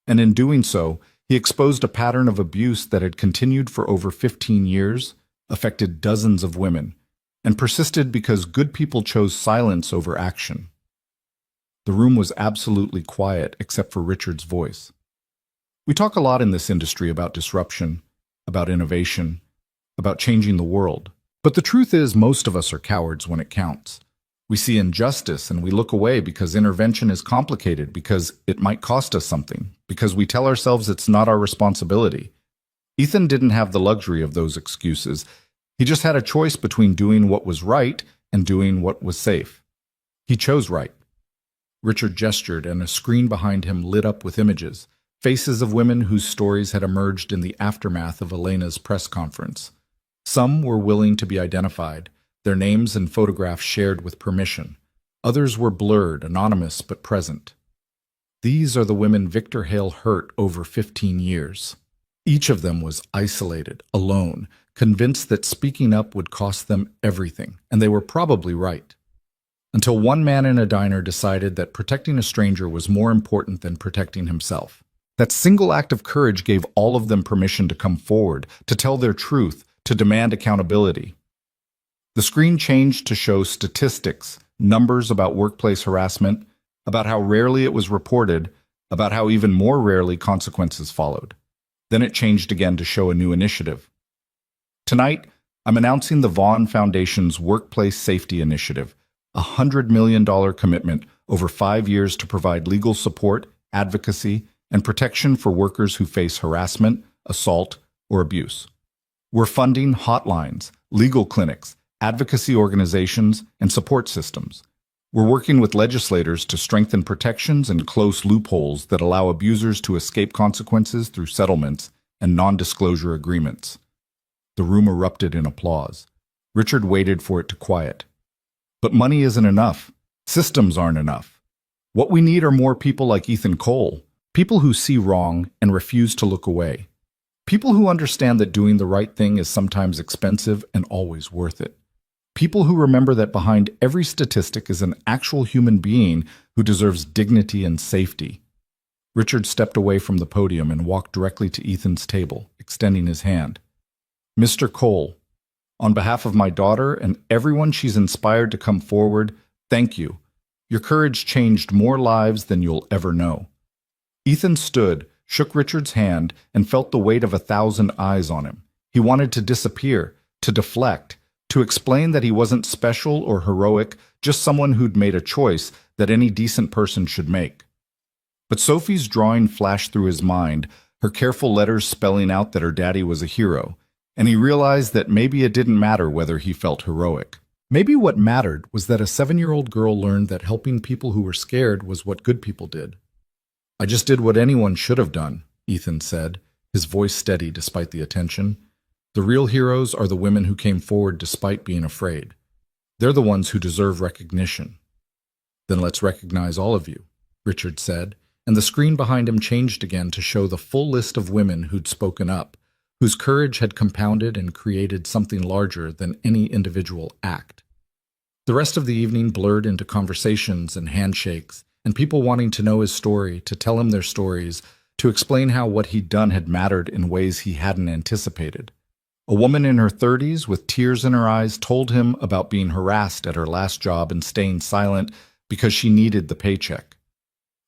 [SPEAKER 1] And in doing so, he exposed a pattern of abuse that had continued for over 15 years, affected dozens of women, and persisted because good people chose silence over action. The room was absolutely quiet except for Richard's voice. We talk a lot in this industry about disruption, about innovation, about changing the world. But the truth is, most of us are cowards when it counts. We see injustice and we look away because intervention is complicated, because it might cost us something, because we tell ourselves it's not our responsibility. Ethan didn't have the luxury of those excuses. He just had a choice between doing what was right and doing what was safe. He chose right. Richard gestured, and a screen behind him lit up with images, faces of women whose stories had emerged in the aftermath of Elena's press conference. Some were willing to be identified, their names and photographs shared with permission. Others were blurred, anonymous but present. These are the women Victor Hale hurt over 15 years. Each of them was isolated, alone, convinced that speaking up would cost them everything, and they were probably right. Until one man in a diner decided that protecting a stranger was more important than protecting himself. That single act of courage gave all of them permission to come forward, to tell their truth, to demand accountability. The screen changed to show statistics, numbers about workplace harassment, about how rarely it was reported, about how even more rarely consequences followed. Then it changed again to show a new initiative. Tonight, I'm announcing the Vaughan Foundation's Workplace Safety Initiative, a $100 million commitment over 5 years to provide legal support, advocacy, and protection for workers who face harassment, assault, or abuse. We're funding hotlines, legal clinics, advocacy organizations, and support systems. We're working with legislators to strengthen protections and close loopholes that allow abusers to escape consequences through settlements and non-disclosure agreements. The room erupted in applause. Richard waited for it to quiet. But money isn't enough. Systems aren't enough. What we need are more people like Ethan Cole, people who see wrong and refuse to look away. People who understand that doing the right thing is sometimes expensive and always worth it. People who remember that behind every statistic is an actual human being who deserves dignity and safety. Richard stepped away from the podium and walked directly to Ethan's table, extending his hand. Mr. Cole, on behalf of my daughter and everyone she's inspired to come forward, thank you. Your courage changed more lives than you'll ever know. Ethan stood, shook Richard's hand, and felt the weight of 1,000 eyes on him. He wanted to disappear, to deflect, to explain that he wasn't special or heroic, just someone who'd made a choice that any decent person should make. But Sophie's drawing flashed through his mind, her careful letters spelling out that her daddy was a hero, and he realized that maybe it didn't matter whether he felt heroic. Maybe what mattered was that a 7-year-old girl learned that helping people who were scared was what good people did. I just did what anyone should have done, Ethan said, his voice steady despite the attention. The real heroes are the women who came forward despite being afraid. They're the ones who deserve recognition. Then let's recognize all of you, Richard said, and the screen behind him changed again to show the full list of women who'd spoken up, whose courage had compounded and created something larger than any individual act. The rest of the evening blurred into conversations and handshakes, and people wanting to know his story, to tell him their stories, to explain how what he'd done had mattered in ways he hadn't anticipated. A woman in her 30s with tears in her eyes told him about being harassed at her last job and staying silent because she needed the paycheck.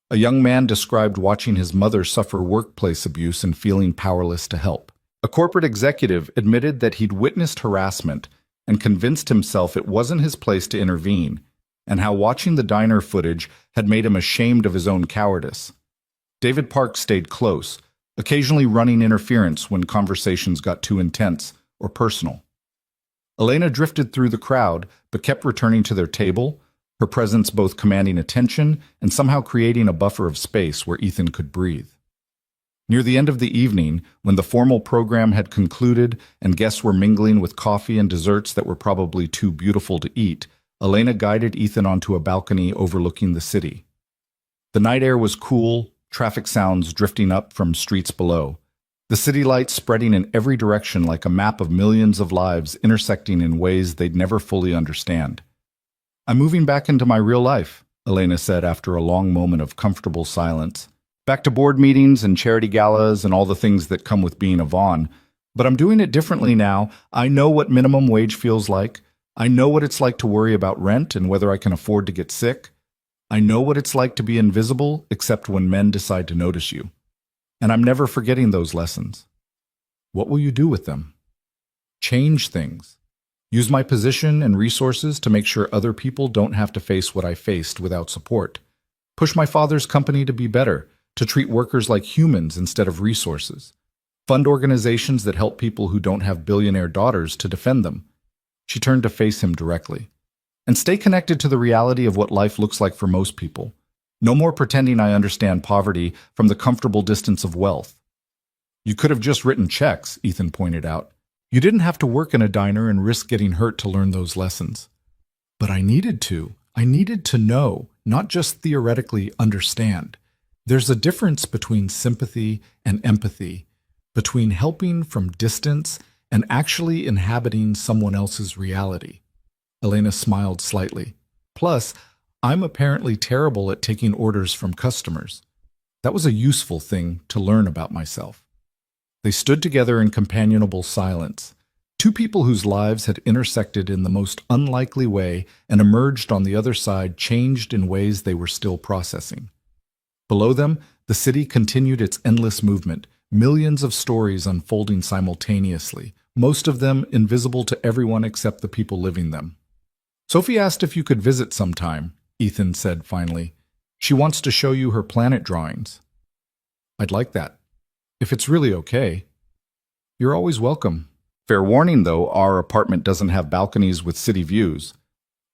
[SPEAKER 1] A young man described watching his mother suffer workplace abuse and feeling powerless to help. A corporate executive admitted that he'd witnessed harassment and convinced himself it wasn't his place to intervene, and how watching the diner footage had made him ashamed of his own cowardice. David Park stayed close, occasionally running interference when conversations got too intense or personal. Elena drifted through the crowd, but kept returning to their table, her presence both commanding attention and somehow creating a buffer of space where Ethan could breathe. Near the end of the evening, when the formal program had concluded and guests were mingling with coffee and desserts that were probably too beautiful to eat, Elena guided Ethan onto a balcony overlooking the city. The night air was cool, traffic sounds drifting up from streets below, the city lights spreading in every direction like a map of millions of lives intersecting in ways they'd never fully understand. "I'm moving back into my real life," Elena said after a long moment of comfortable silence. "Back to board meetings and charity galas and all the things that come with being a Vaughn. But I'm doing it differently now. I know what minimum wage feels like. I know what it's like to worry about rent and whether I can afford to get sick. I know what it's like to be invisible, except when men decide to notice you. And I'm never forgetting those lessons." "What will you do with them?" "Change things. Use my position and resources to make sure other people don't have to face what I faced without support. Push my father's company to be better, to treat workers like humans instead of resources. Fund organizations that help people who don't have billionaire daughters to defend them." She turned to face him directly. "And stay connected to the reality of what life looks like for most people. No more pretending I understand poverty from the comfortable distance of wealth." "You could have just written checks," Ethan pointed out. "You didn't have to work in a diner and risk getting hurt to learn those lessons." "But I needed to. I needed to know, not just theoretically understand. There's a difference between sympathy and empathy, between helping from distance and actually inhabiting someone else's reality." Elena smiled slightly. "Plus, I'm apparently terrible at taking orders from customers. That was a useful thing to learn about myself." They stood together in companionable silence, two people whose lives had intersected in the most unlikely way and emerged on the other side changed in ways they were still processing. Below them, the city continued its endless movement, millions of stories unfolding simultaneously, most of them invisible to everyone except the people living them. "Sophie asked if you could visit sometime," Ethan said finally. "She wants to show you her planet drawings." "I'd like that. If it's really okay." "You're always welcome. Fair warning, though, our apartment doesn't have balconies with city views.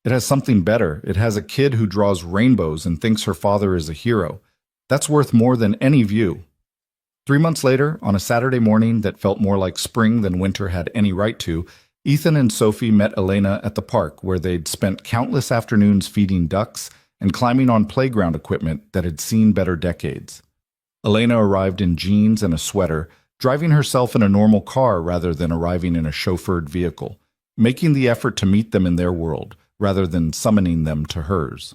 [SPEAKER 1] It has something better. It has a kid who draws rainbows and thinks her father is a hero. That's worth more than any view." 3 months later, on a Saturday morning that felt more like spring than winter had any right to, Ethan and Sophie met Elena at the park where they'd spent countless afternoons feeding ducks and climbing on playground equipment that had seen better decades. Elena arrived in jeans and a sweater, driving herself in a normal car rather than arriving in a chauffeured vehicle, making the effort to meet them in their world rather than summoning them to hers.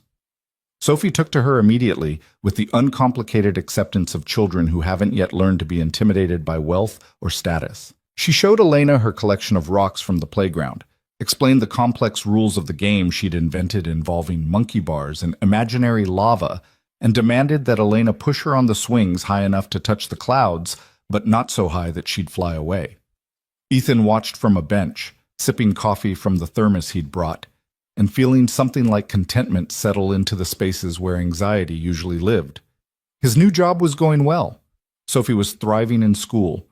[SPEAKER 1] Sophie took to her immediately with the uncomplicated acceptance of children who haven't yet learned to be intimidated by wealth or status. She showed Elena her collection of rocks from the playground, explained the complex rules of the game she'd invented involving monkey bars and imaginary lava, and demanded that Elena push her on the swings high enough to touch the clouds, but not so high that she'd fly away. Ethan watched from a bench, sipping coffee from the thermos he'd brought, and feeling something like contentment settle into the spaces where anxiety usually lived. His new job was going well. Sophie was thriving in school.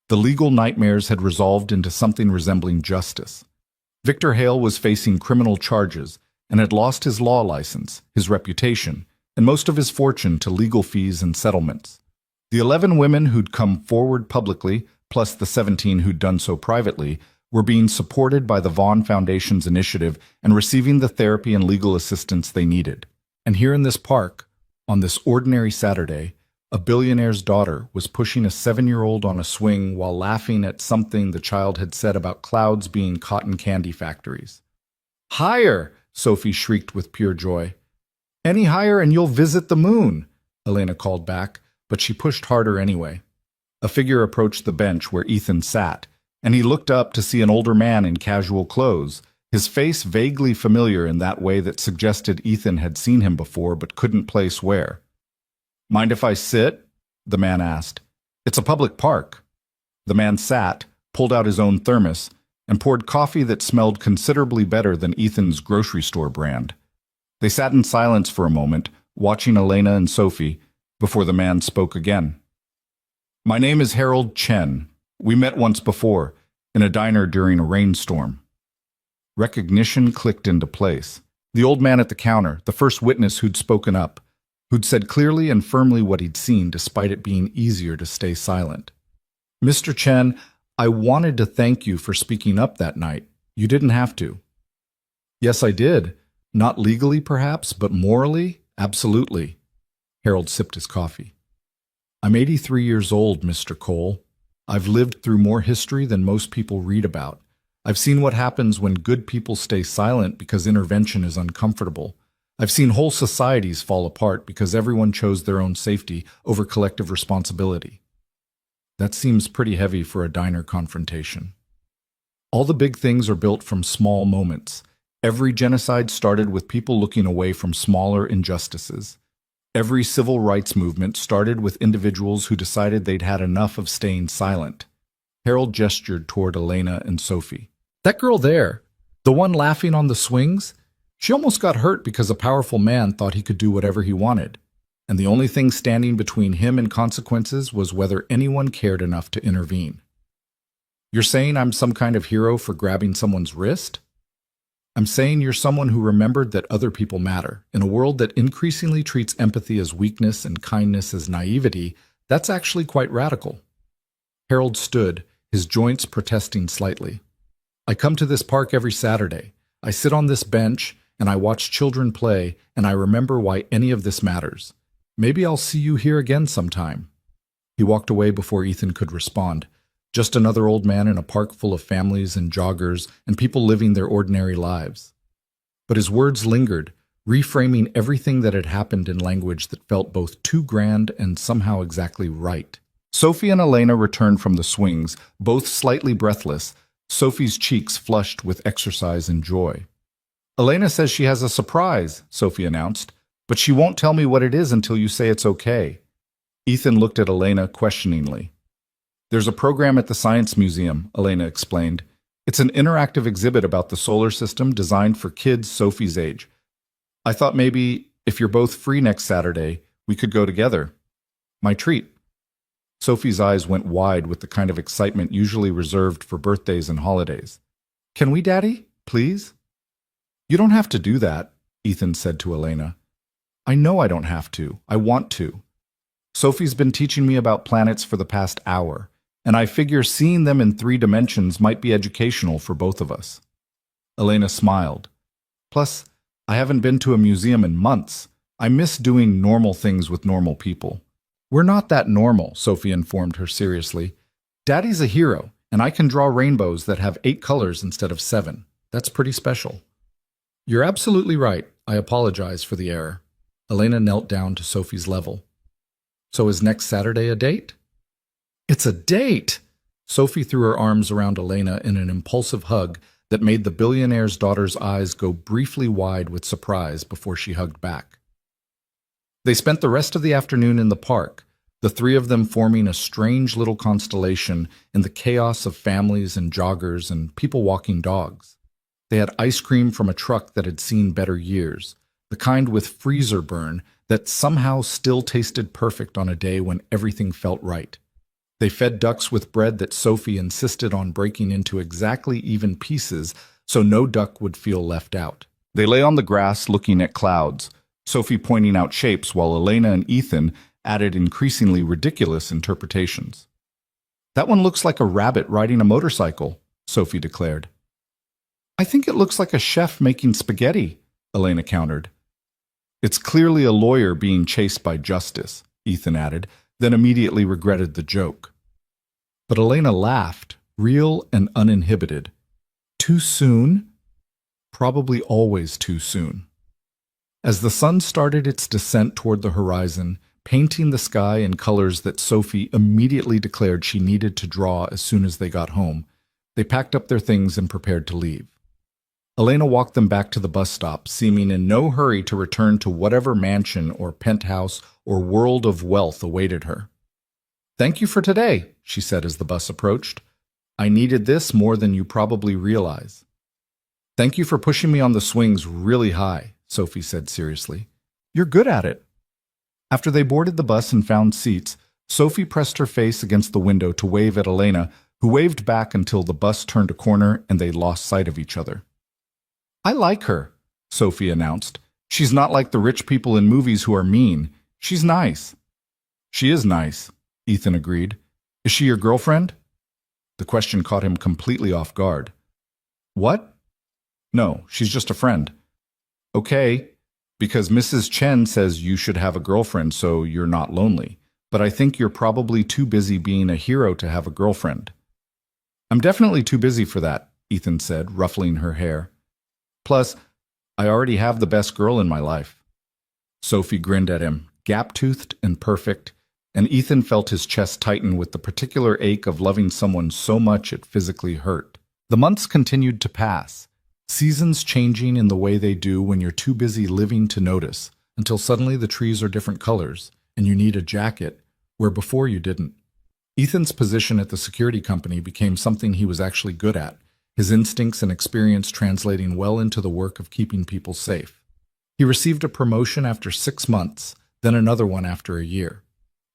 [SPEAKER 1] The legal nightmares had resolved into something resembling justice. Victor Hale was facing criminal charges and had lost his law license, his reputation, and most of his fortune to legal fees and settlements. The 11 women who'd come forward publicly, plus the 17 who'd done so privately, were being supported by the Vaughn Foundation's initiative and receiving the therapy and legal assistance they needed. And here in this park, on this ordinary Saturday, a billionaire's daughter was pushing a 7-year-old on a swing while laughing at something the child had said about clouds being cotton candy factories. "Higher!" Sophie shrieked with pure joy. "Any higher and you'll visit the moon," Elena called back, but she pushed harder anyway. A figure approached the bench where Ethan sat, and he looked up to see an older man in casual clothes, his face vaguely familiar in that way that suggested Ethan had seen him before but couldn't place where. "Mind if I sit?" the man asked. "It's a public park." The man sat, pulled out his own thermos, and poured coffee that smelled considerably better than Ethan's grocery store brand. They sat in silence for a moment, watching Elena and Sophie, before the man spoke again. "My name is Harold Chen. We met once before, in a diner during a rainstorm." Recognition clicked into place. The old man at the counter, the first witness who'd spoken up, who'd said clearly and firmly what he'd seen despite it being easier to stay silent. "Mr. Chen, I wanted to thank you for speaking up that night. You didn't have to." "Yes, I did. Not legally, perhaps, but morally, absolutely." Harold sipped his coffee. "I'm 83 years old, Mr. Cole. I've lived through more history than most people read about. I've seen what happens when good people stay silent because intervention is uncomfortable. I've seen whole societies fall apart because everyone chose their own safety over collective responsibility." That seems pretty heavy for a diner confrontation. "All the big things are built from small moments. Every genocide started with people looking away from smaller injustices. Every civil rights movement started with individuals who decided they'd had enough of staying silent." Harold gestured toward Elena and Sophie. "That girl there, the one laughing on the swings, she almost got hurt because a powerful man thought he could do whatever he wanted. And the only thing standing between him and consequences was whether anyone cared enough to intervene." "You're saying I'm some kind of hero for grabbing someone's wrist?" "I'm saying you're someone who remembered that other people matter. In a world that increasingly treats empathy as weakness and kindness as naivety, that's actually quite radical." Harold stood, his joints protesting slightly. "I come to this park every Saturday. I sit on this bench, and I watch children play, and I remember why any of this matters. Maybe I'll see you here again sometime." He walked away before Ethan could respond. Just another old man in a park full of families and joggers and people living their ordinary lives. But his words lingered, reframing everything that had happened in language that felt both too grand and somehow exactly right. Sophie and Elena returned from the swings, both slightly breathless, Sophie's cheeks flushed with exercise and joy. "Elena says she has a surprise," Sophie announced, "but she won't tell me what it is until you say it's okay." Ethan looked at Elena questioningly. "There's a program at the Science Museum," Elena explained. "It's an interactive exhibit about the solar system designed for kids Sophie's age. I thought maybe, if you're both free next Saturday, we could go together. My treat." Sophie's eyes went wide with the kind of excitement usually reserved for birthdays and holidays. "Can we, Daddy? Please?" "You don't have to do that," Ethan said to Elena. "I know I don't have to. I want to. Sophie's been teaching me about planets for the past hour, and I figure seeing them in 3 dimensions might be educational for both of us." Elena smiled. "Plus, I haven't been to a museum in months. I miss doing normal things with normal people." "We're not that normal," Sophie informed her seriously. "Daddy's a hero, and I can draw rainbows that have 8 colors instead of 7. That's pretty special." "You're absolutely right. I apologize for the error." Elena knelt down to Sophie's level. "So is next Saturday a date?" "It's a date!" Sophie threw her arms around Elena in an impulsive hug that made the billionaire's daughter's eyes go briefly wide with surprise before she hugged back. They spent the rest of the afternoon in the park, the 3 of them forming a strange little constellation in the chaos of families and joggers and people walking dogs. They had ice cream from a truck that had seen better years, the kind with freezer burn that somehow still tasted perfect on a day when everything felt right. They fed ducks with bread that Sophie insisted on breaking into exactly even pieces so no duck would feel left out. They lay on the grass looking at clouds, Sophie pointing out shapes while Elena and Ethan added increasingly ridiculous interpretations. "That one looks like a rabbit riding a motorcycle," Sophie declared. "I think it looks like a chef making spaghetti," Elena countered. "It's clearly a lawyer being chased by justice," Ethan added, then immediately regretted the joke. But Elena laughed, real and uninhibited. Too soon? Probably always too soon. As the sun started its descent toward the horizon, painting the sky in colors that Sophie immediately declared she needed to draw as soon as they got home, They packed up their things and prepared to leave. Elena walked them back to the bus stop, seeming in no hurry to return to whatever mansion or penthouse or world of wealth awaited her. "Thank you for today," she said as the bus approached. "I needed this more than you probably realize." "Thank you for pushing me on the swings really high," Sophie said seriously. "You're good at it." After they boarded the bus and found seats, Sophie pressed her face against the window to wave at Elena, who waved back until the bus turned a corner and they lost sight of each other. "I like her," Sophie announced. "She's not like the rich people in movies who are mean. She's nice." "She is nice," Ethan agreed. "Is she your girlfriend?" The question caught him completely off guard. "What?" "No, she's just a friend." "Okay, because Mrs. Chen says you should have a girlfriend so you're not lonely. But I think you're probably too busy being a hero to have a girlfriend." "I'm definitely too busy for that," Ethan said, ruffling her hair. "Plus, I already have the best girl in my life." Sophie grinned at him, gap-toothed and perfect, and Ethan felt his chest tighten with the particular ache of loving someone so much it physically hurt. The months continued to pass, seasons changing in the way they do when you're too busy living to notice, until suddenly the trees are different colors, and you need a jacket, where before you didn't. Ethan's position at the security company became something he was actually good at, his instincts and experience translating well into the work of keeping people safe. He received a promotion after 6 months, then another one after a year.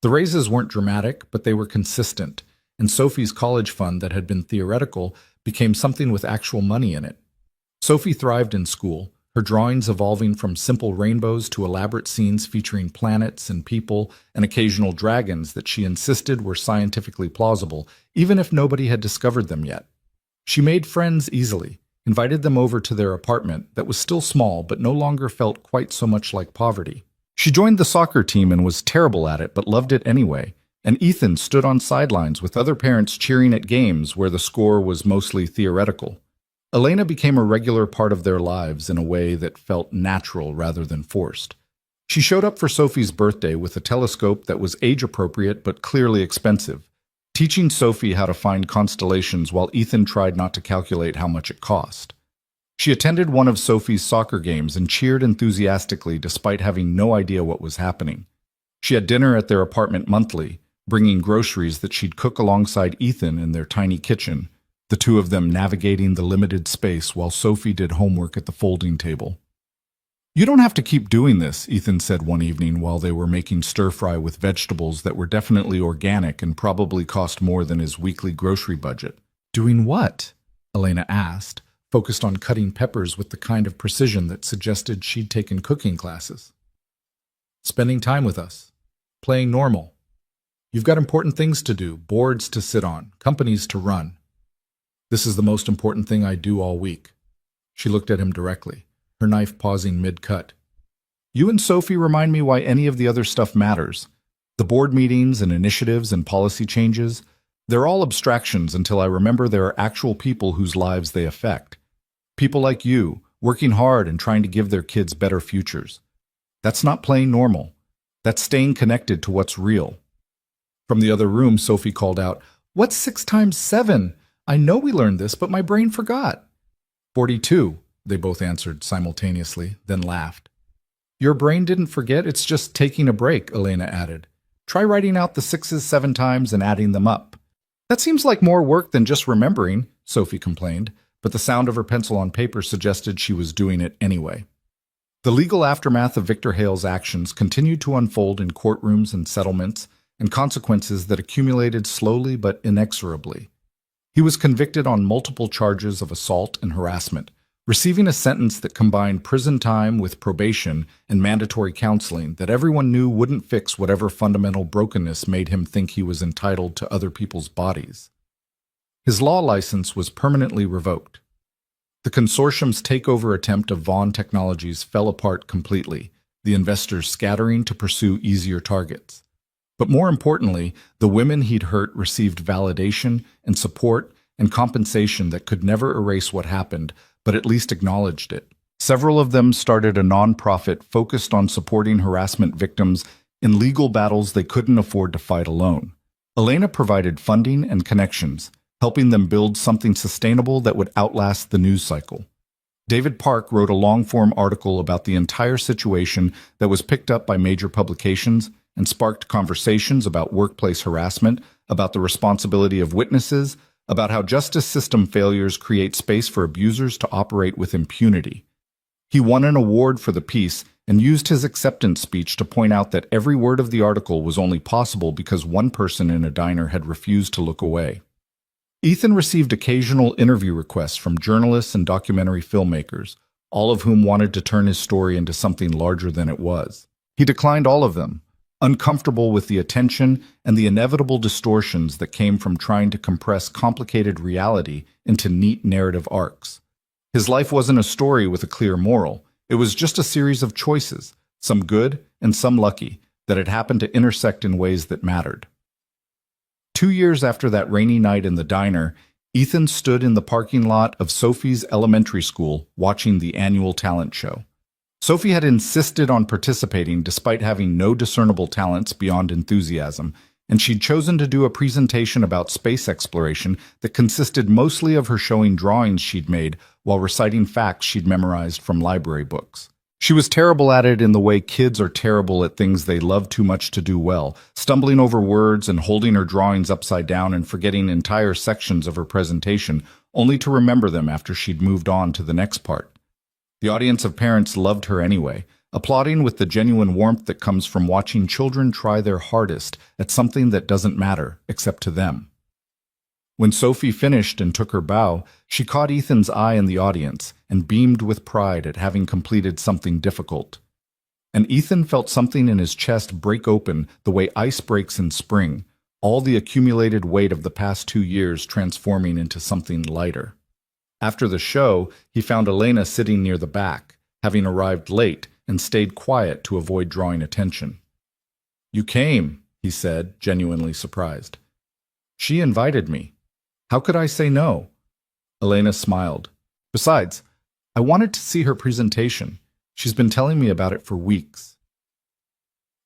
[SPEAKER 1] The raises weren't dramatic, but they were consistent, and Sophie's college fund that had been theoretical became something with actual money in it. Sophie thrived in school, her drawings evolving from simple rainbows to elaborate scenes featuring planets and people and occasional dragons that she insisted were scientifically plausible, even if nobody had discovered them yet. She made friends easily, invited them over to their apartment that was still small but no longer felt quite so much like poverty. She joined the soccer team and was terrible at it but loved it anyway, and Ethan stood on sidelines with other parents cheering at games where the score was mostly theoretical. Elena became a regular part of their lives in a way that felt natural rather than forced. She showed up for Sophie's birthday with a telescope that was age-appropriate but clearly expensive, teaching Sophie how to find constellations while Ethan tried not to calculate how much it cost. She attended one of Sophie's soccer games and cheered enthusiastically despite having no idea what was happening. She had dinner at their apartment monthly, bringing groceries that she'd cook alongside Ethan in their tiny kitchen, the two of them navigating the limited space while Sophie did homework at the folding table. "You don't have to keep doing this," Ethan said one evening while they were making stir-fry with vegetables that were definitely organic and probably cost more than his weekly grocery budget. "Doing what?" Elena asked, focused on cutting peppers with the kind of precision that suggested she'd taken cooking classes. "Spending time with us. Playing normal. You've got important things to do, boards to sit on, companies to run. This is the most important thing I do all week." She looked at him directly, her knife pausing mid-cut. "You and Sophie remind me why any of the other stuff matters. The board meetings and initiatives and policy changes, they're all abstractions until I remember there are actual people whose lives they affect. People like you, working hard and trying to give their kids better futures. That's not playing normal. That's staying connected to what's real." From the other room, Sophie called out, "What's 6 times 7? I know we learned this, but my brain forgot." 42, they both answered simultaneously, then laughed. "Your brain didn't forget, it's just taking a break," Elena added. "Try writing out the 6s 7 times and adding them up." "That seems like more work than just remembering," Sophie complained, but the sound of her pencil on paper suggested she was doing it anyway. The legal aftermath of Victor Hale's actions continued to unfold in courtrooms and settlements, and consequences that accumulated slowly but inexorably. He was convicted on multiple charges of assault and harassment, receiving a sentence that combined prison time with probation and mandatory counseling that everyone knew wouldn't fix whatever fundamental brokenness made him think he was entitled to other people's bodies. His law license was permanently revoked. The consortium's takeover attempt of Vaughn Technologies fell apart completely, the investors scattering to pursue easier targets. But more importantly, the women he'd hurt received validation and support and compensation that could never erase what happened, but at least acknowledged it. Several of them started a nonprofit focused on supporting harassment victims in legal battles they couldn't afford to fight alone. Elena provided funding and connections, helping them build something sustainable that would outlast the news cycle. David Park wrote a long-form article about the entire situation that was picked up by major publications and sparked conversations about workplace harassment, about the responsibility of witnesses, about how justice system failures create space for abusers to operate with impunity. He won an award for the piece and used his acceptance speech to point out that every word of the article was only possible because one person in a diner had refused to look away. Ethan received occasional interview requests from journalists and documentary filmmakers, all of whom wanted to turn his story into something larger than it was. He declined all of them, uncomfortable with the attention and the inevitable distortions that came from trying to compress complicated reality into neat narrative arcs. His life wasn't a story with a clear moral. It was just a series of choices, some good and some lucky, that had happened to intersect in ways that mattered. 2 years after that rainy night in the diner, Ethan stood in the parking lot of Sophie's elementary school watching the annual talent show. Sophie had insisted on participating despite having no discernible talents beyond enthusiasm, and she'd chosen to do a presentation about space exploration that consisted mostly of her showing drawings she'd made while reciting facts she'd memorized from library books. She was terrible at it in the way kids are terrible at things they love too much to do well, stumbling over words and holding her drawings upside down and forgetting entire sections of her presentation, only to remember them after she'd moved on to the next part. The audience of parents loved her anyway, applauding with the genuine warmth that comes from watching children try their hardest at something that doesn't matter except to them. When Sophie finished and took her bow, she caught Ethan's eye in the audience and beamed with pride at having completed something difficult. And Ethan felt something in his chest break open the way ice breaks in spring, all the accumulated weight of the past 2 years transforming into something lighter. After the show, he found Elena sitting near the back, having arrived late and stayed quiet to avoid drawing attention. "You came," he said, genuinely surprised. "She invited me. How could I say no?" Elena smiled. "Besides, I wanted to see her presentation. She's been telling me about it for weeks."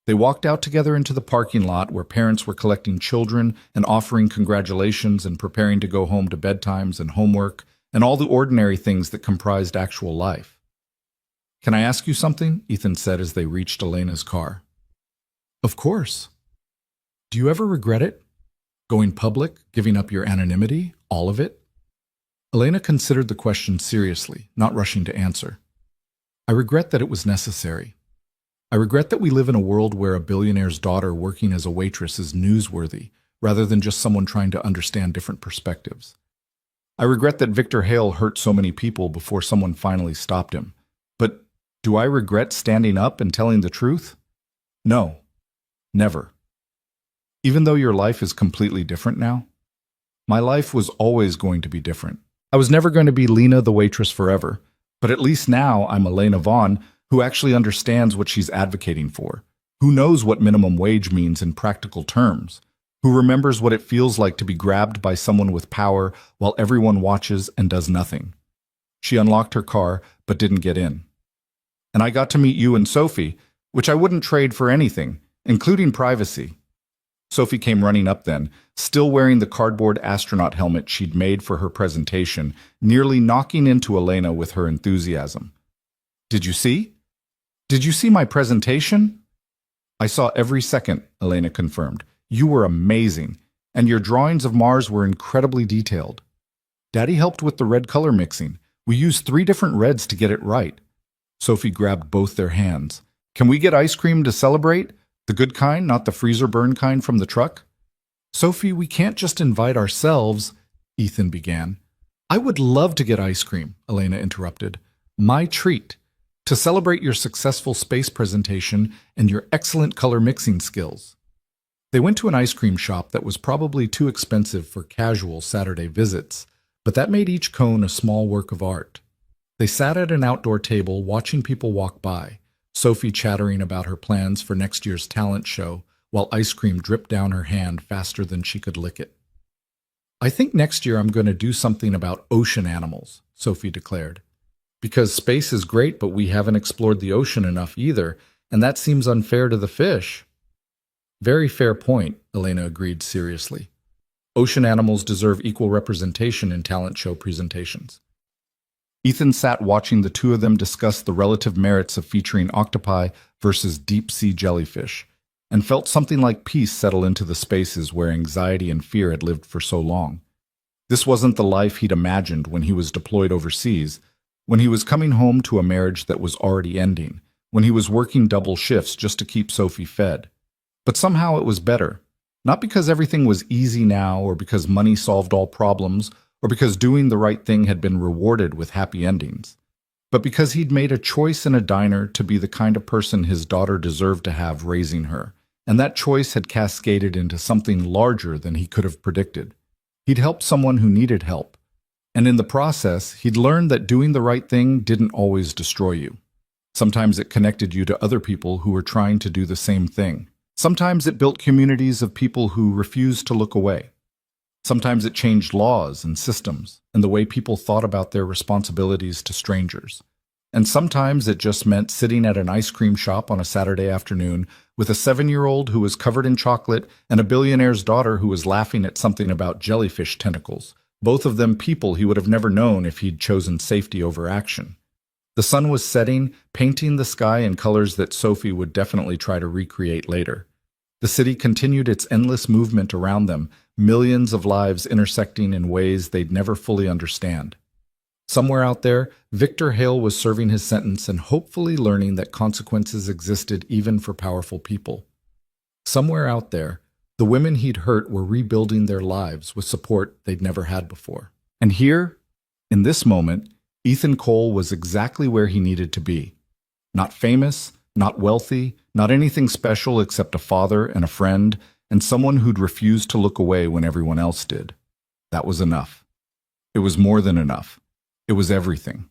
[SPEAKER 1] They walked out together into the parking lot where parents were collecting children and offering congratulations and preparing to go home to bedtimes and homework and all the ordinary things that comprised actual life. "Can I ask you something?" Ethan said as they reached Elena's car. "Of course." "Do you ever regret it? Going public, giving up your anonymity, all of it?" Elena considered the question seriously, not rushing to answer. "I regret that it was necessary. I regret that we live in a world where a billionaire's daughter working as a waitress is newsworthy, rather than just someone trying to understand different perspectives. I regret that Victor Hale hurt so many people before someone finally stopped him. But do I regret standing up and telling the truth? No, never. Even though your life is completely different now, my life was always going to be different. I was never going to be Lena the waitress forever, but at least now I'm Elena Vaughn, who actually understands what she's advocating for, who knows what minimum wage means in practical terms, who remembers what it feels like to be grabbed by someone with power while everyone watches and does nothing. She unlocked her car, but didn't get in. And I got to meet you and Sophie, which I wouldn't trade for anything, including privacy. Sophie came running up then, still wearing the cardboard astronaut helmet she'd made for her presentation, nearly knocking into Elena with her enthusiasm. "Did you see? Did you see my presentation?" "I saw every second," Elena confirmed. "You were amazing, and your drawings of Mars were incredibly detailed. Daddy helped with the red color mixing. We used 3 different reds to get it right." Sophie grabbed both their hands. "Can we get ice cream to celebrate? The good kind, not the freezer burn kind from the truck?" "Sophie, we can't just invite ourselves," Ethan began. "I would love to get ice cream," Elena interrupted. "My treat. To celebrate your successful space presentation and your excellent color mixing skills." They went to an ice cream shop that was probably too expensive for casual Saturday visits, but that made each cone a small work of art. They sat at an outdoor table watching people walk by, Sophie chattering about her plans for next year's talent show, while ice cream dripped down her hand faster than she could lick it. "I think next year I'm going to do something about ocean animals," Sophie declared. "Because space is great, but we haven't explored the ocean enough either, and that seems unfair to the fish." "Very fair point," Elena agreed seriously. Ocean animals deserve equal representation in talent show presentations. Ethan sat watching the two of them discuss the relative merits of featuring octopi versus deep-sea jellyfish, and felt something like peace settle into the spaces where anxiety and fear had lived for so long. This wasn't the life he'd imagined when he was deployed overseas, when he was coming home to a marriage that was already ending, when he was working double shifts just to keep Sophie fed. But somehow it was better. Not because everything was easy now, or because money solved all problems, or because doing the right thing had been rewarded with happy endings, but because he'd made a choice in a diner to be the kind of person his daughter deserved to have raising her, and that choice had cascaded into something larger than he could have predicted. He'd helped someone who needed help, and in the process, he'd learned that doing the right thing didn't always destroy you. Sometimes it connected you to other people who were trying to do the same thing. Sometimes it built communities of people who refused to look away. Sometimes it changed laws and systems and the way people thought about their responsibilities to strangers. And sometimes it just meant sitting at an ice cream shop on a Saturday afternoon with a 7-year-old who was covered in chocolate and a billionaire's daughter who was laughing at something about jellyfish tentacles, both of them people he would have never known if he'd chosen safety over action. The sun was setting, painting the sky in colors that Sophie would definitely try to recreate later. The city continued its endless movement around them, millions of lives intersecting in ways they'd never fully understand. Somewhere out there, Victor Hale was serving his sentence and hopefully learning that consequences existed even for powerful people. Somewhere out there, the women he'd hurt were rebuilding their lives with support they'd never had before. And here, in this moment, Ethan Cole was exactly where he needed to be. Not famous, not wealthy, not anything special except a father and a friend, and someone who'd refused to look away when everyone else did. That was enough. It was more than enough. It was everything.